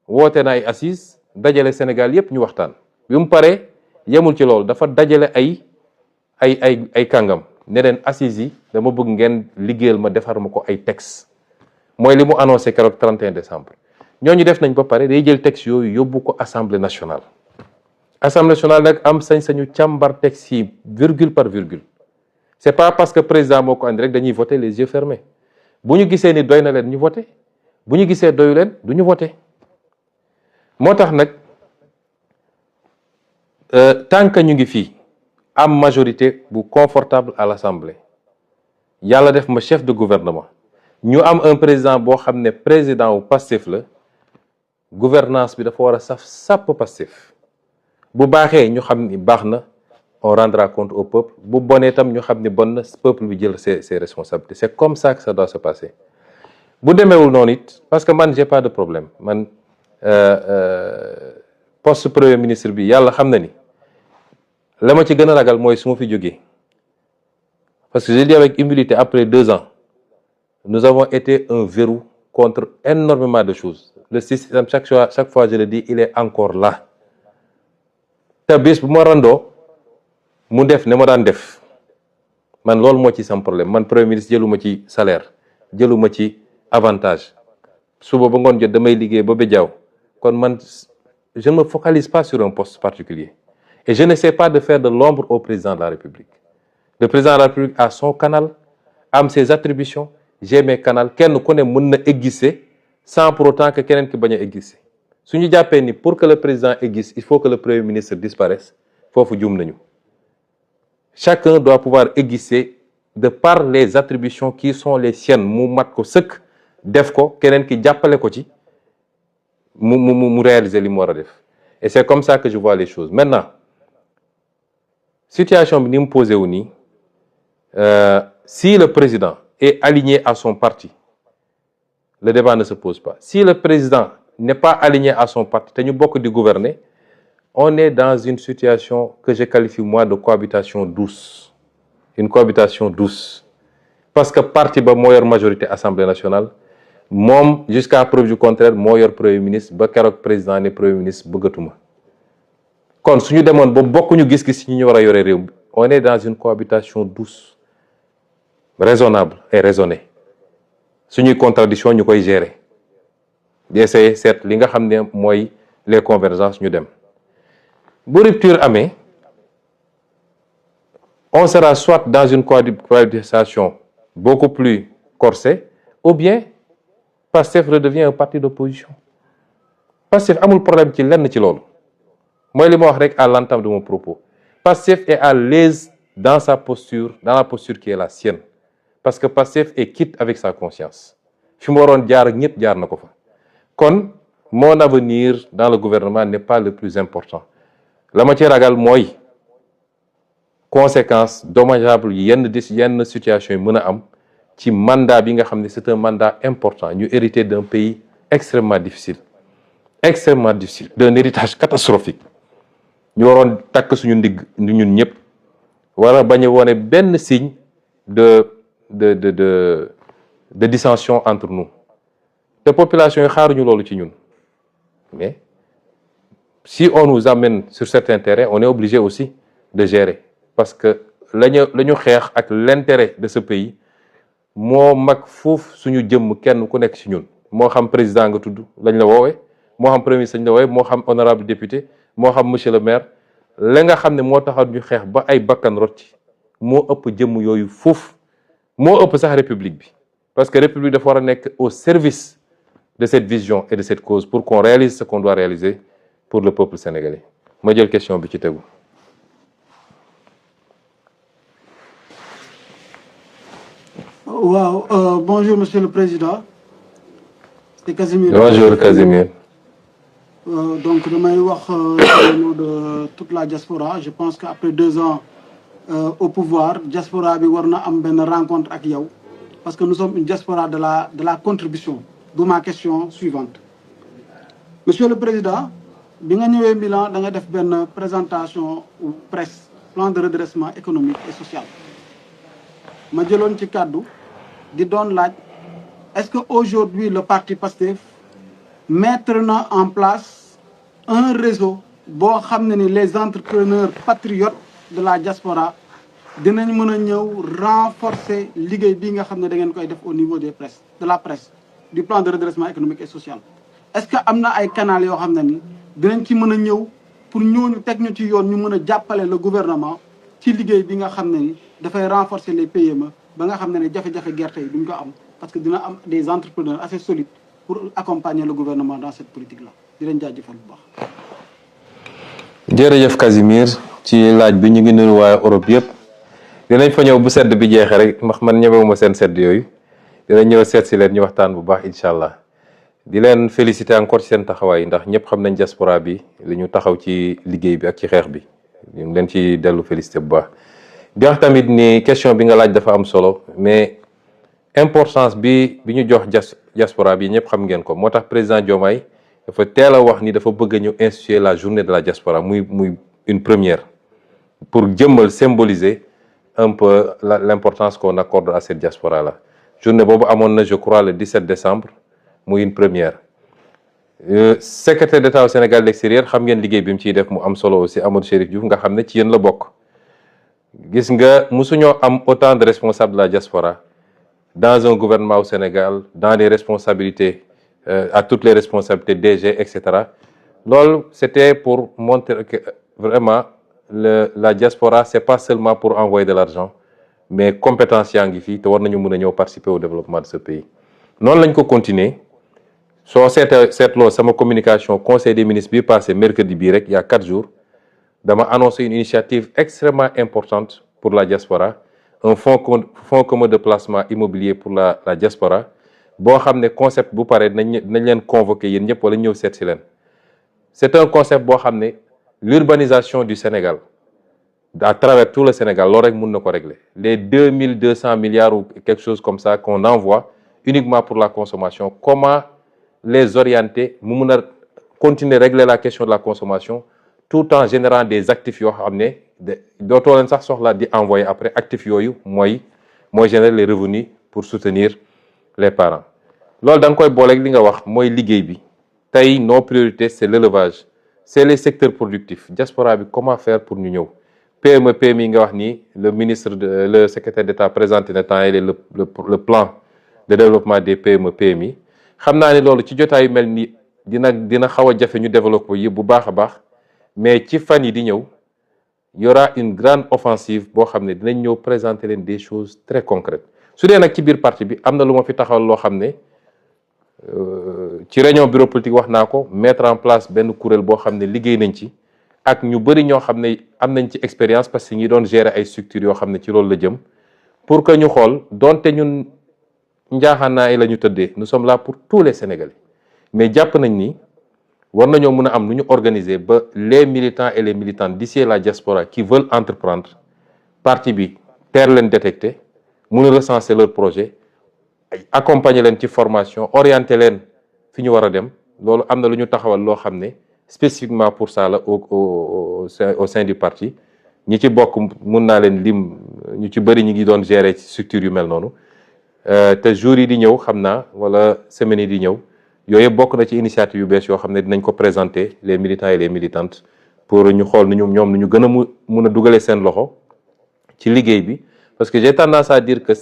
Speaker 1: woote na ay assises dajale Sénégal yépp ñu waxtaan bi mu paree yemul ci loolu dafa dajale ay kàngam ne leen assises yi dama bëgg ngeen liggéeyal ma defar ma ko ay texte mooy li mu annoncé keroog 31 décembre ñooñu def nañ ba pare day jël texte yooyu yóbbu ko assemblée nationale nag am sañ-sañu càmbar texte yi virgule par virgule c'est pas parce que président moo ko andi rek dañuy voter les yeux fermés bu ñu gisee ni doy na leen ñu voter bu ñu gisee doyu leen du ñu voter moo tax nag tant que ñu ngi fii am majorité bu confortable à l'Assemblée yàlla def ma chef de gouvernement ñu am un président boo xam ne président wu Pastef la gouvernance bi dafa war a sàpp Pastef bu baaxee ñu xam ni baax na on rendra compte au peuple bu bonee tam ñu xam ni bon na peuple bi jël ses responsabilités c'est comme ça que ça doit se passer bu demeewul noonu it parce que man j'ai pas de problème man poste premier ministre bi yàlla xam na ni la ma ci gën a ragal mooy su ma fi jógee parce que je dis avec humilité après 2 ans nous avons été un verrou contre énormément de choses le système chaque fois je le dis il est encore là te bis bu ma randoo mu def ne ma daan def man loolu moo ci sam problème man premier ministre jëluma ci salaire jëluma ci avantage suba ba ngoon jot damay liggéey ba béjaaw kon man je ne me focalise pas sur un poste particulier et je n'essaie pas de faire de l'ombre au président de la République le président de la République a son canal am ses attributions j'ai mes canaux kenn ku ne mën na exister sans pour autant que keneen ki bañ a exister su ñu jàppee ni pour que le président existe il faut que le premier ministre disparaisse foofu juum nañu chacun doit pouvoir exister de par les attributions qui sont les siennes mu mat ko sëkk def ko keneen ki jàppale ko ci mu réaliser li mu war a def et c'est comme ça que je vois les choses maintenant situation bi ni mu posé wu nii si le président est aligné à son parti le débat ne se pose pas si le président n'est pas aligné à son parti te ñu bokk di gouverner on est dans une situation que je qualifie moi de cohabitation douce une cohabitation douce parce que parti ba moo yor majorité Assemblée nationale moom jusqu'à preuve du contraire moo yor premier ministre ba keroog président ne premier ministre bëggatuma kon suñu demoon ba bokkuñu gis-gis ñu war a yore réew mi on est dans une cohabitation douce raisonnable et raisonnée suñuy contradiction ñu koy gérer di essayer seet li nga xam ne mooy les convergences ñu dem bu rupture amee on sera soit dans une cohabitation beaucoup plus corsée ou bien Pastef redevient un parti d'opposition Pastef amul problème ci lenn ci loolu mooy li ma wax rek à l'entame de mon propos Pastef est à l'aise dans sa posture dans la posture qui est la sienne parce que Pastef est quitte avec sa conscience fi mu waroon jaar ak ñëpp jaar na ko fa kon mon avenir dans le gouvernement n'est pas le plus important la ma ci ragal mooy conséquences dommageables yenn situation yi mën a am ci mandat bi nga xam ne c'est un mandat important ñu hérité d'un pays extrêmement difficile d'un héritage catastrophique ñu waroon takk suñu ndigg ñun ñëpp war a bañ a wone benn signe de dissension entre nous te population yi xaaruñu loolu ci ñun mais si on nous amène sur certains terrains on est obligé aussi de gérer parce que la ñu xeex ak l'intérêt de ce pays moo mag foofu suñu jëmm kenn ku nekk ci ñun moo xam président nga tudd lañ la woowee moo xam premier ministre lañ la woowee moo xam honorable député moo xam monsieur le maire la nga xam ne moo taxaw ñu xeex ba ay bakkan rot ci moo ëpp jëmm yooyu foofu moo ëpp sax république bi parce que république dafa war a nekk au service de cette vision et de cette cause pour qu'on réalise ce qu'on doit réaliser pour le peuple sénégalais ma jël question bi ci tegu.
Speaker 14: Wow, bonjour Monsieur le Président. C'est Casimir.
Speaker 1: Bonjour Casimir.
Speaker 14: Donc, damay wax au nom de toute la diaspora. Je pense qu'après 2 ans au pouvoir, diaspora bi war na am benn rencontre ak yow parce que nous sommes une diaspora de la contribution. D'où ma question suivante. Monsieur le Président, bi nga ñëwee Milan da nga def benn présentation presse plan de redressement économique et social. Ma jëloon ci kàddu di doon laaj est-ce que aujourd'hui le parti PASTEF mettre na en place un réseau boo xam ne ni les entrepreneurs patriotes de la diaspora dinañ mën a ñëw renforcer liggéey bi nga xam ne da ngeen koy def au niveau des presse de la presse du plan de redressement économique et social. Est-ce que am na ay canal yoo xam ne ni dinañ ci mën a ñëw pour ñooñu teg ñu ci yoon ñu mën a jàppale le gouvernement ci liggéey bi nga xam ne ni dafay renforcer les PME ba nga xam ne ne jafe-jafe gerte yi duñ ko am parce que dina am des entrepreneurs assez solides pour accompagner le gouvernement dans cette politique-là di leen jaajëfal bu baax.
Speaker 1: jërëjëf Casimir ci laaj bi ñu ngi nuyu waa Europe yëpp dinañ fa ñëw bu sedd bi jeexee rek ndax man ñemewuma seen sedd yooyu dinañ ñëw seet si leen ñu waxtaan bu baax incha allah di leen féliciter encore ci seen taxawaay ndax ñëpp xam nañ diaspora bi li ñu taxaw ci liggéey bi ak ci xeex bi ñu ngi leen ci dellu féliciter bu baax. di wax tamit ni question bi nga laaj dafa am solo mais importance bi ñu jox diaspora bi ñëpp xam ngeen ko moo tax président Diomaye dafa teel a wax ni dafa bëgg ñu instituer la journée de la diaspora muy une première pour jëmmal symboliser un peu l'importance qu'on accorde à cette diaspora là journée boobu amoon na je crois le 17 décembre muy une première secrétaire d'État au Sénégal de l'extérieur xam ngeen liggéey bi mu ciy def mu am solo aussi Amadou Chérif Diouf nga xam ne ci yéen la bokk gis nga musuñoo am autant de responsables de la diaspora dans un gouvernement au Sénégal dans les responsabilités à toutes les responsabilités DG etc. loolu c'était pour montrer que vraiment la diaspora c'est pas seulement pour envoyer de l'argent mais compétence yaa ngi fii te war nañu mën a ñëw participer au développement de ce pays noonu lañ ko continuer soo seetloo sama communication conseil des ministres bi passé mercredi bii rek il y a 4 jours dama annoncé une initiative extrêmement importante pour la diaspora un fonds commun de placement immobilier pour la diaspora boo xam ne concept bu pare nañ leen convoquer yéen ñëpp wala ñëw seet si leen c'est un concept boo xam ne l'urbanisation du Sénégal à travers tout le Sénégal loolu rek mën na ko régler les 2200 milliards ou quelque chose comme ça qu'on envoie uniquement pour la consommation comment les orienter mu mun a continuer régler la question de la consommation tout en générant des actifs yoo xam ne dootoo leen sax soxla di envoyer après actifs yooyu mooy générer les revenus pour soutenir les parents loolu da nga koy booleeg li nga wax mooy liggéey bi tey nos priorités c'est l'élevage c'est les secteurs productifs diaspora bi comment faire pour ñu ñëw PME PMI nga wax ni le secrétaire d'État présenté na temps yii le plan de développement des PME PMI xam naa ne loolu ci jotaayu mel ni dina xaw a jafe ñu développer yi bu baax a baax mais ci fan yi di ñëw y aura une grande offensive boo xam ne dinañ ñëw présenter leen des choses très concrètes su dee nag ci biir parti bi am na lu ma fi taxawal loo xam ne ci réunion bureau politique wax naa ko mettre en place benn kuréel boo xam ne liggéey nañ ci ak ñu bëri ñoo xam ne am nañ ci expérience parce que ñi doon gérer ay structures yoo xam ne ci loolu la jëm pour que ñu xool donte ñun njaaxaanaay la ñu tëddee nous sommes là pour tous les Sénégalais mais jàpp nañ ni war nañoo mën a am nu ñu organiser ba les militants et les militantes d'ici la diaspora qui veulent entreprendre parti bi teel leen détecter mën a recenser leur projet accompagner leen ci formation orienter leen fi ñu war a dem loolu am na lu ñu taxawal loo xam ne spécifiquement pour ça la au sein du parti ñi ci bokk mun naa leen lim ñu ci bëri ñi ngi doon gérer ci structure yu mel noonu te jours yi di ñëw xam naa wala semaines yi di ñëw yooyu bokk na ci initiative yu bees yoo xam ne dinañ ko présenter les militants et les militantes pour ñu xool nu ñoom nu ñu gën a mun a dugalee seen loxo ci liggéey bi parce que j'ai tendance à dire que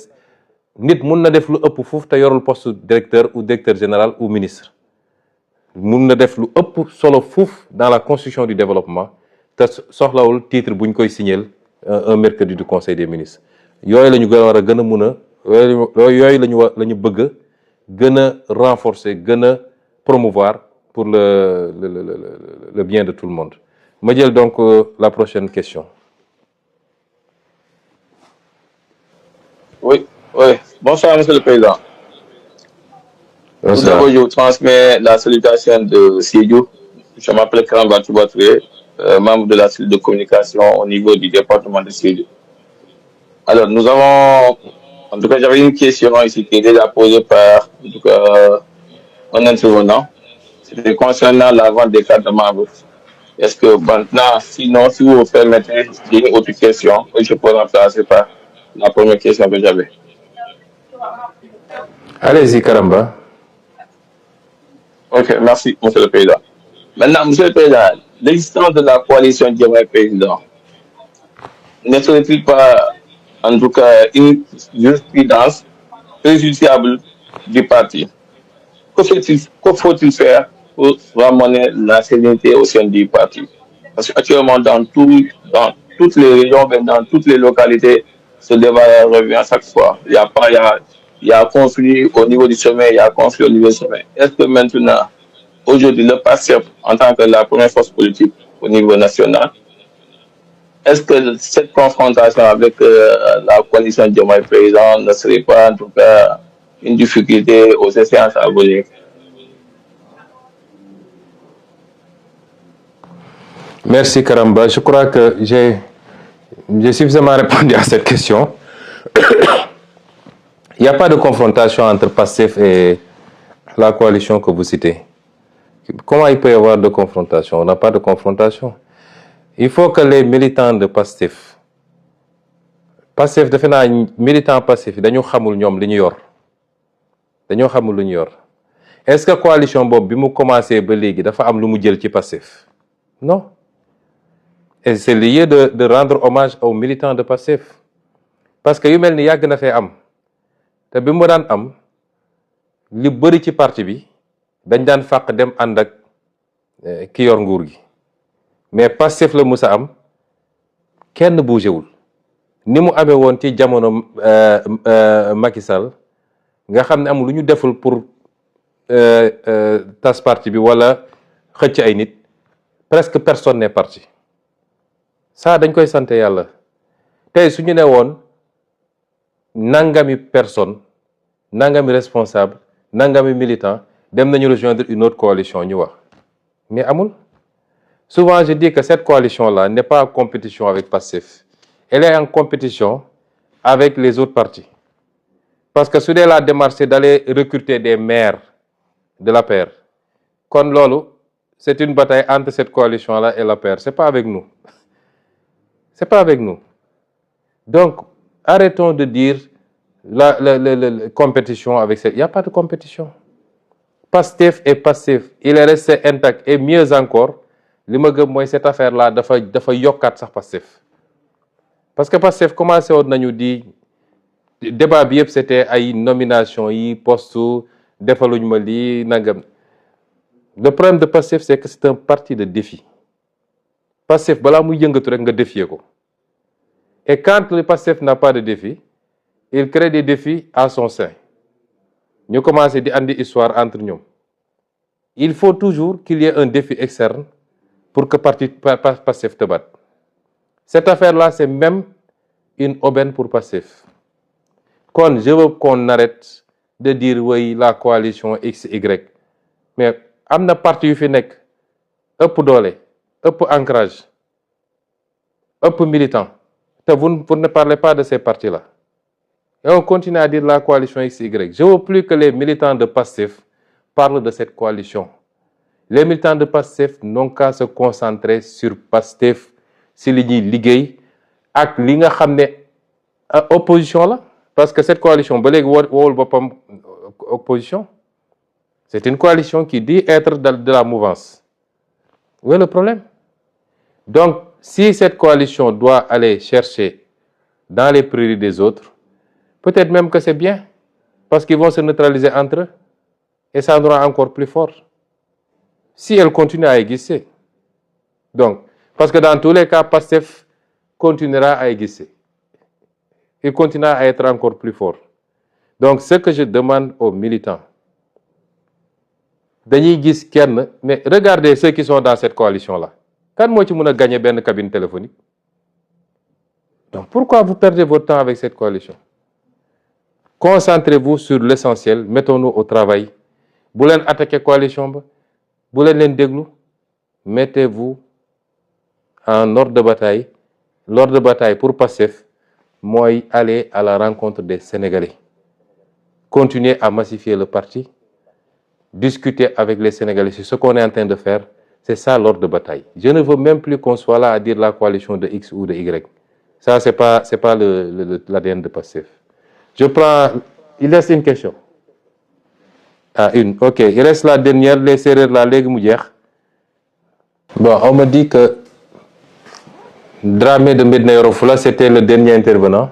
Speaker 1: nit mun na def lu ëpp foofu te yorul poste directeur ou directeur général ou ministre mun na def lu ëpp solo foofu dans la construction du développement te soxlawul titre buñ koy signer un mercredi du conseil des ministres yooyu la ñu war a gën a mun a yooyu la ñu bëgg gën a renforcer gën a promouvoir pour le bien de tout le monde. Ma jël donc la prochaine question.
Speaker 15: Oui. Bonsoir, Monsieur le Président.
Speaker 1: Bonsoir.
Speaker 15: Tout d'abord, je vous transmets la salutation de Sidiou. Je m'appelle Karamba Toubatré, membre de la cellule de communication au niveau du département de Sidiou. Alors, en tout cas, j'avais une question ici qui est déjà posée par, en tout cas, un intervenant. C'était concernant la vente des cartes de membres. Est-ce que maintenant, sinon, si vous vous permettez, j'ai une autre question que je peux remplacer par la première question que j'avais.
Speaker 1: Allez-y, Karamba.
Speaker 15: Ok, merci, Monsieur le Président. Maintenant, Monsieur le Président, l'existence de la coalition Diomaye Président ne serait-il pas, en tout cas, une jurisprudence préjudiciable du parti? Que faut-il faire pour ramener la sérénité au sein du parti? Parce qu'actuellement, dans toutes les régions, dans toutes les localités, ce débat revient à chaque fois. Il y a construit au niveau du sommet, il y a construit au niveau du sommet. Est-ce que maintenant, aujourd'hui, le PASTEF, en tant que la première force politique au niveau national, est-ce que cette confrontation avec la coalition Diomaye Président ne serait pas, en tout cas, une difficulté aux séances à venir?
Speaker 1: Merci Karamba. Je crois que j'ai suffisamment répondu à cette question. Il n'y a pas de confrontation entre PASTEF et la coalition que vous citez. Comment il peut y avoir de confrontation? On n'a pas de confrontation. Il faut que les militants de PASTEF defe naa militant PASTEF dañu xamul ñoom li ñu yor dañoo xamul lu ñu yor est-ce que coalition boobu bi mu commencé ba léegi dafa am lu mu jël ci PASTEF? Non. Et c'est lié de rendre hommage aux militants de PASTEF parce que yu mel ni yàgg na fee am te bi mu daan am li bëri ci parti bi dañ daan fàq dem ànd ak ki yor nguur gi mais PASTEF la musa am kenn bougéwul ni mu amee woon ci jamono Macky Sall nga xam ne amul lu ñu deful pour tas parti bi wala xëcc ay nit presque personne n'est parti ça dañ koy sant yàlla tey su ñu ne woon nangami personne nangami responsable nangami militant dem nañu rejoindre une autre coalition ñu wax mais amul. Souvent je dis que cette coalition-là n'est pas en compétition avec PASTEF, elle est en compétition avec les autres partis parce que su dee la démarche c'est d'aller recruter des maires de l'APR kon loolu c'est une bataille entre cette coalition-là et l'APR, c'est pas avec nous. C'est pas avec nous. Donc, arrêtons de dire la compétition avec cette... Il n'y a pas de compétition. PASTEF est PASTEF. Il est resté intact. Et mieux encore, li ma gëm mooy cette affaire-là dafa yokkaat sax PASTEF. Parce que PASTEF commencé woon nañu di débat bi yëpp c'était ay nomination yi poste defaluñ ma lii nangam. Le problème de PASTEF c'est que c'est un parti de défi. PASTEF balaa muy yëngatu rek nga défier ko et quand le PASTEF n'a pas de défi il crée des défis à son sein ñu commencé di andi histoire entre ñoom il faut toujours qu'il y ait un défi externe pour que parti PASTEF te batte. Cette affaire-là c'est même une aubaine pour PASTEF kon je veux qu'on arrête de dire oui la coalition X Y mais am na parti yu fi nekk ëpp doole ëpp ancrage ëpp militant te vous ne parlez pas de ces partis-là et on continue à dire la coalition XY. Je veux plus que les militants de PASTEF parlent de cette coalition. Les militants de PASTEF n'ont qu'à se concentrer sur PASTEF si li ñuy liggéey ak li nga xam ne opposition la parce que cette coalition ba léegi woowul boppam opposition c'est une coalition qui dit être de la mouvance. Où est le problème? Donc, si cette coalition doit aller chercher dans les prairies des autres, Peut-être même que c'est bien, parce qu'ils vont se neutraliser entre eux, et ça nous rend encore plus fort. Si elle continue à exister. Donc, parce que dans tous les cas, PASTEF continuera à exister. Il continuera à être encore plus fort. Donc, ce que je demande aux militants, mais regardez ceux qui sont dans cette coalition-là. Quand moi, tu as gagné une cabine téléphonique, donc pourquoi vous perdez votre temps avec cette coalition? Concentrez-vous sur l'essentiel, mettons-nous au travail. Vous voulez attaquer la coalition, vous voulez l'endéglu, mettez-vous en ordre de bataille. L'ordre de bataille pour PASTEF, moi, aller à la rencontre des Sénégalais. Continuer à massifier le parti, discuter avec les Sénégalais sur ce qu'on est en train de faire. C'est ça l'ordre de bataille. Je ne veux même plus qu'on soit là à dire la coalition de X ou de Y. Ça, c'est pas l'ADN de PASTEF. Je prends... Il reste une question. Ah, une. OK. Il reste la dernière, les serrures là, les mouillères. Bon, on me dit que Dramé de Médina Yoro Foulah, c'était le dernier intervenant.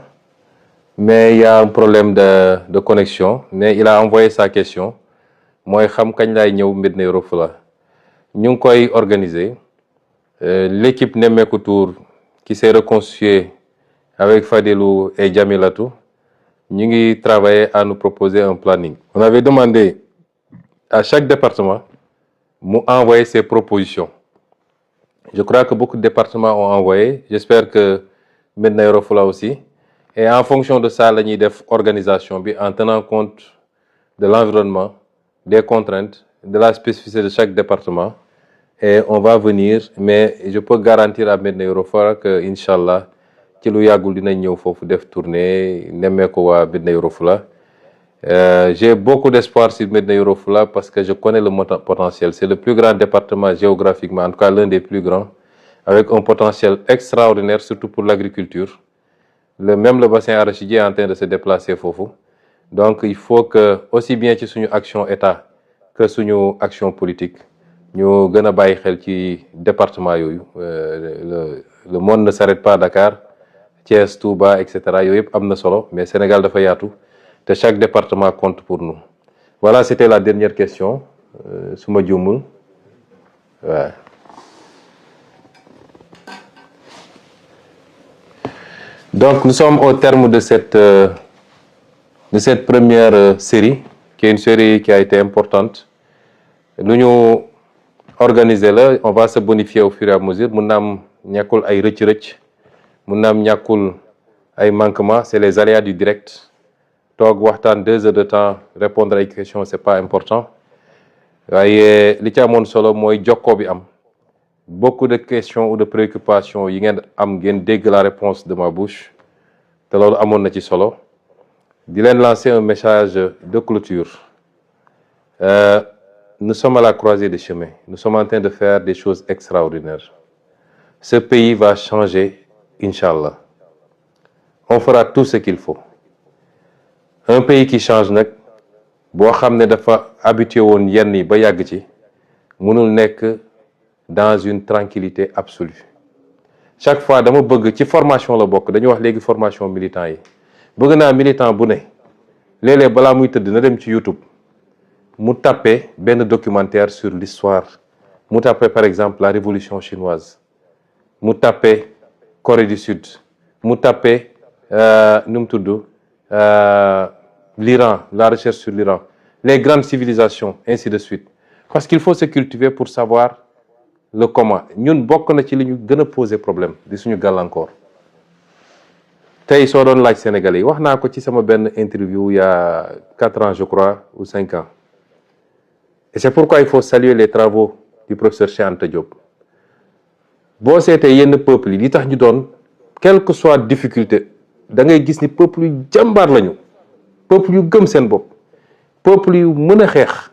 Speaker 1: Mais il y a un problème de connexion. Mais il a envoyé sa question. Moi, je sais quand il y a Médina Yoro Foulah. Nous avons organisé. L'équipe Nemmekou Tour qui s'est reconstituée avec Fadilou et Djamilatou, nous avons travaillé à nous proposer un planning. On avait demandé à chaque département d'envoyer ses propositions. Je crois que beaucoup de départements ont envoyé. J'espère que Médina Yoro Foulah aussi. Et en fonction de ça, nous avons fait organisation en tenant compte de l'environnement, des contraintes, de la spécificité de chaque département. Et on va venir, mais je peux garantir à Médina Yoro Foulah que, Inch'Allah, ci lu yàggul dinañ ñëw foofu def tournée nemmeeku waa Médina Yoro Foulah. J'ai beaucoup d'espoir sur Médina Yoro Foulah parce que je connais le potentiel. C'est le plus grand département géographiquement, en tout cas l'un des plus grands, avec un potentiel extraordinaire, surtout pour l'agriculture. Même le bassin arachidier est en train de se déplacer foofu. Donc il faut que, aussi bien ci suñu action État que suñu action politique, ñu gën a bàyyi xel ci département yooyu. Le monde ne s'arrête pas à Dakar. Thiès, Touba, etc. Yooyu yëpp am na solo, mais Sénégal dafa yaatu te chaque département compte pour nous. Voilà, c'était la dernière question. Su ma juumul. Ouais. Donc, nous sommes au terme de cette première série, qui est une série qui a été importante. Nous ñu organiser là, on va se bonifier au fur et à mesure. Mun na am ñàkkul ay rëcc-rëcc. Mounam ñàkkul ay manquements, c'est les aléas du direct. Toog waxtaan 2 heures de temps, répondre à une question, c'est pas important. waaye li ci amoon solo mooy jokkoo bi am. Beaucoup de questions ou de préoccupations yi ngeen am ngeen dégg la réponse de ma bouche te loolu amoon na ci solo. Di leen lancer un message de clôture. Nous sommes à la croisée des chemins. Nous sommes en train de faire des choses extraordinaires. Ce pays va changer. Inch'Allah. On fera tout ce qu'il faut. Un pays qui change nag boo xam ne dafa habitué woon yenn yi ba yàgg ci mënul nekk dans une tranquillité absolue. Chaque fois dama bëgg ci formation la bokk dañu wax léegi formation militant yi bëgg naa militant bu ne léeg-léeg balaa muy tëdd na dem ci YouTube mu tapé benn documentaire sur l'histoire mu tapé par exemple la révolution chinoise mu tapé Corée du Sud, mu tapé l'Iran, la recherche sur l'Iran, les grandes civilisations, ainsi de suite. Parce qu'il faut se cultiver pour savoir le comment. Ñun bokk na ci li ñu gën a poser problème di suñu gàllankoor. Tey soo doon laaj Sénégalais yi wax naa ko ci sama benn interview il y a 4 ans je crois ou 5 ans. Et c'est pourquoi il faut saluer les travaux du professeur Cheikh Anta Diop. Boo seetee yenn peuple yi li tax ñu doon quelle que soit difficulté da ngay gis ni peuple yu jàmbaar lañu peuple yu gëm seen bopp peuple yu mën a xeex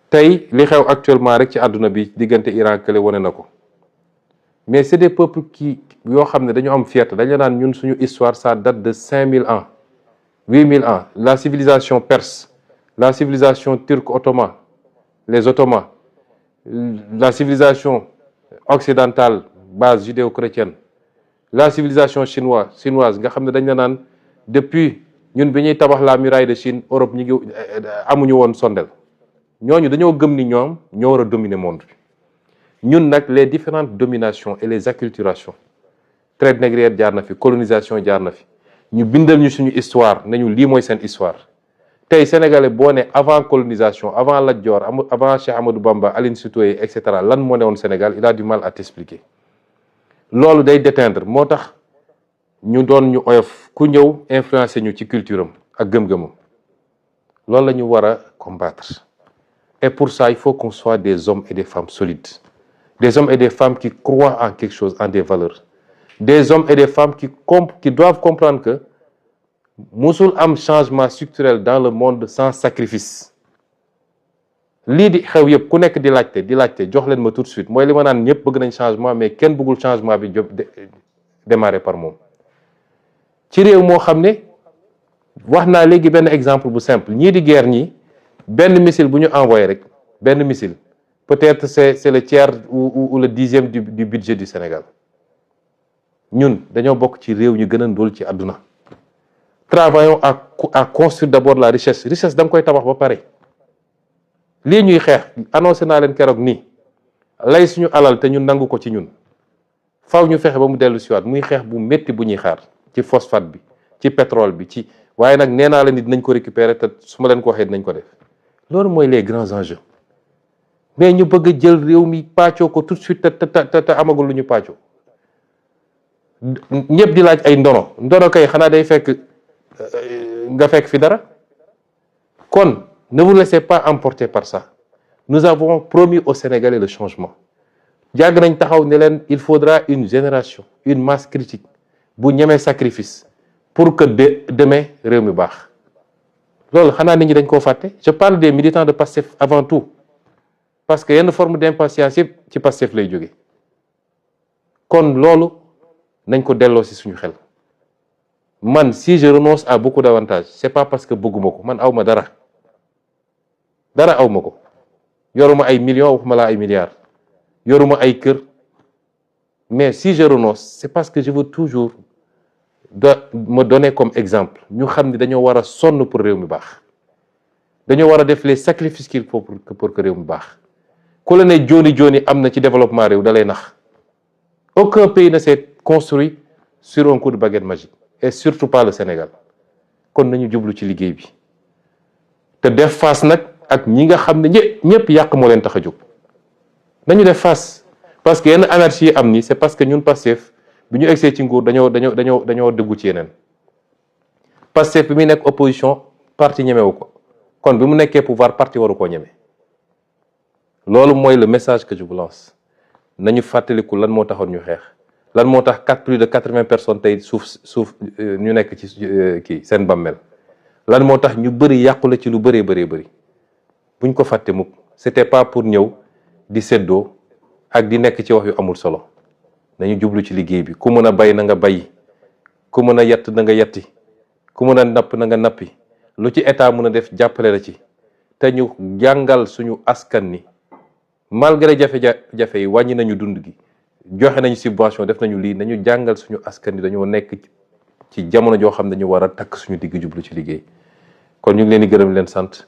Speaker 1: tey li xew actuellement rek ci àdduna bi diggante Iran kële wane na ko mais c'est des peuples qui yoo xam ne dañu am fierté dañu naan ñun suñu histoire ça date de 5000 ans 8000 ans la civilisation perse la civilisation turque ottoman les ottomans la civilisation occidentale base judéo-chrétienne la civilisation chinoise nga xam ne dañ la naan depuis ñun bi ñuy tabax la muraille de Chine Europe ñi ngi amuñu woon sondel ñooñu dañoo gëm ni ñoom ñoo war a dominer monde bi ñun nag les différentes dominations et les acculturations traite négrière jaar na fi colonisation jaar na fi ñu bindal ñu suñu histoire nañu lii mooy seen histoire tey sénégalais boo ne avant colonisation avant Lat Dior avant Cheikh Amadou Bamba Aline Sitoé et cetera lan moo ne woon Sénégal il a du mal à t'expliquer loolu day déteindre moo tax ñu doon ñu oyof ku ñëw influencer ñu ci culture am ak gëm-gëmam loolu la ñu war a combattre et pour ça il faut qu'on soit des hommes et des femmes solides des hommes et des femmes qui croient en quelque chose en des valeurs des hommes et des femmes qui doivent comprendre que musul am changement structurel dans le monde sans sacrifice lii di xew yëpp ku nekk di laajte jox leen ma tout de suite mooy li ma naan ñëpp bëgg nañ changement mais kenn bëggul changement bi démarrer par moom ci réew moo xam ne wax naa léegi benn exemple bu simple ñii di guerre ñi benn missile bu ñu envoyé rek benn missile peut-être c'est le tiers ou le 10e du budget du Sénégal ñun dañoo bokk ci réew ñu gën a ndóol ci àdduna travaillons à construire d'abord la richesse da nga koy tabax ba pare lii ñuy xeex annoncé naa leen keroog nii lay suñu alal te ñu nangu ko ci ñun faw ñu fexe ba mu dellu siwaat muy xeex bu métti bu ñuy xaar ci phosphate bi ci pétrole bi ci waaye nag nee naa leen ni dinañ ko récupérer te su ma leen ko waxee dinañ ko def loolu mooy les grands enjeux mais ñu bëgg a jël réew mi pàccoo ko tout de suite te amagul lu ñu pàccoo ñëpp di laaj ay ndono kay xanaa day fekk nga fekk fi dara kon ne vous laissez pas emporter par ça nous avons promis aux Sénégalais le changement jàgg nañ taxaw ne leen il faudra une génération une masse critique bu ñemee sacrifice pour que demain réew mi baax loolu xanaa nit ñi dañ koo fàtte je parle des militants de Pastef avant tout parce que yenn forme d'impatience yëpp ci Pastef lay jóge kon loolu nañ ko delloo ci suñu xel man si je renonce à beaucoup d'avantages c'est pas parce que bëgguma ko man awma dara awma ko yoruma ay millions waxuma laa ay milliards yoruma ay kër mais si je renonce c'est parce que je veux toujours me donner comme exemple ñu xam ne dañoo war a sonn pour réew mi baax dañoo war a def les sacrifices qu'il faut pour que réew mi baax ku la ne jooni am na ci développement réew da lay nax aucun pays ne s'est construit sur un coup de baguette magique et surtout pas le Sénégal kon nañu jublu ci liggéey bi te def face nag ak ñi nga xam ne ñëpp yàq moo leen tax a jóg nañu def face parce que yenn anarchie am ni c'est parce que ñun Pastef bi ñu egsee ci nguur dañoo dëggu ci yeneen Pastef bi muy nekk opposition parti ñemewu ko kon bi mu nekkee pouvoir parti waru koo ñeme loolu mooy le message que je vous lance nañu fàttaliku lan moo taxoon ñu xeex lan moo tax plus de 80 personnes tey suuf ñu nekk ci kii seen bammel lan moo tax ñu bëri yàqule ci lu bëree buñ ko fàtte mukk c'était pas pour ñëw di séddoo ak di nekk ci wax yu amul solo nañu jublu ci liggéey bi ku mën a bay na nga bay ku mën a yett na nga yetti ku mën a napp na nga nappi lu ci état mën a def jàppale la ci te ñu jàngal suñu askan ni malgré jafe-jafe yi wàññi nañu dund gi joxe nañu subvention def nañu lii nañu jàngal suñu askan ni dañoo nekk ci jamono joo xam ne dañu war a takk suñu digg jublu ci liggéey kon ñu ngi leen di gërëm leen sant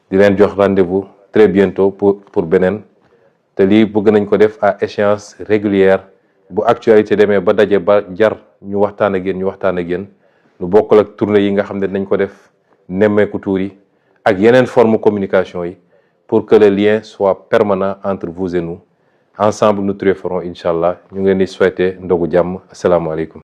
Speaker 1: di leen jox rendez-vous très bientôt pour beneen te lii bëgg nañ ko def à échéance régulière bu actualité demee ba daje ba jar ñu waxtaan ak yéen lu bokkul ak tournée yi nga xam ne dinañ ko def nemmeeku tuur yi ak yeneen forme communication yi pour que le lien soit permanent entre vous et nous ensemble nous triompherons incha allah ñu ngi leen di souhaiter ndogu jàmm asalaamaaleykum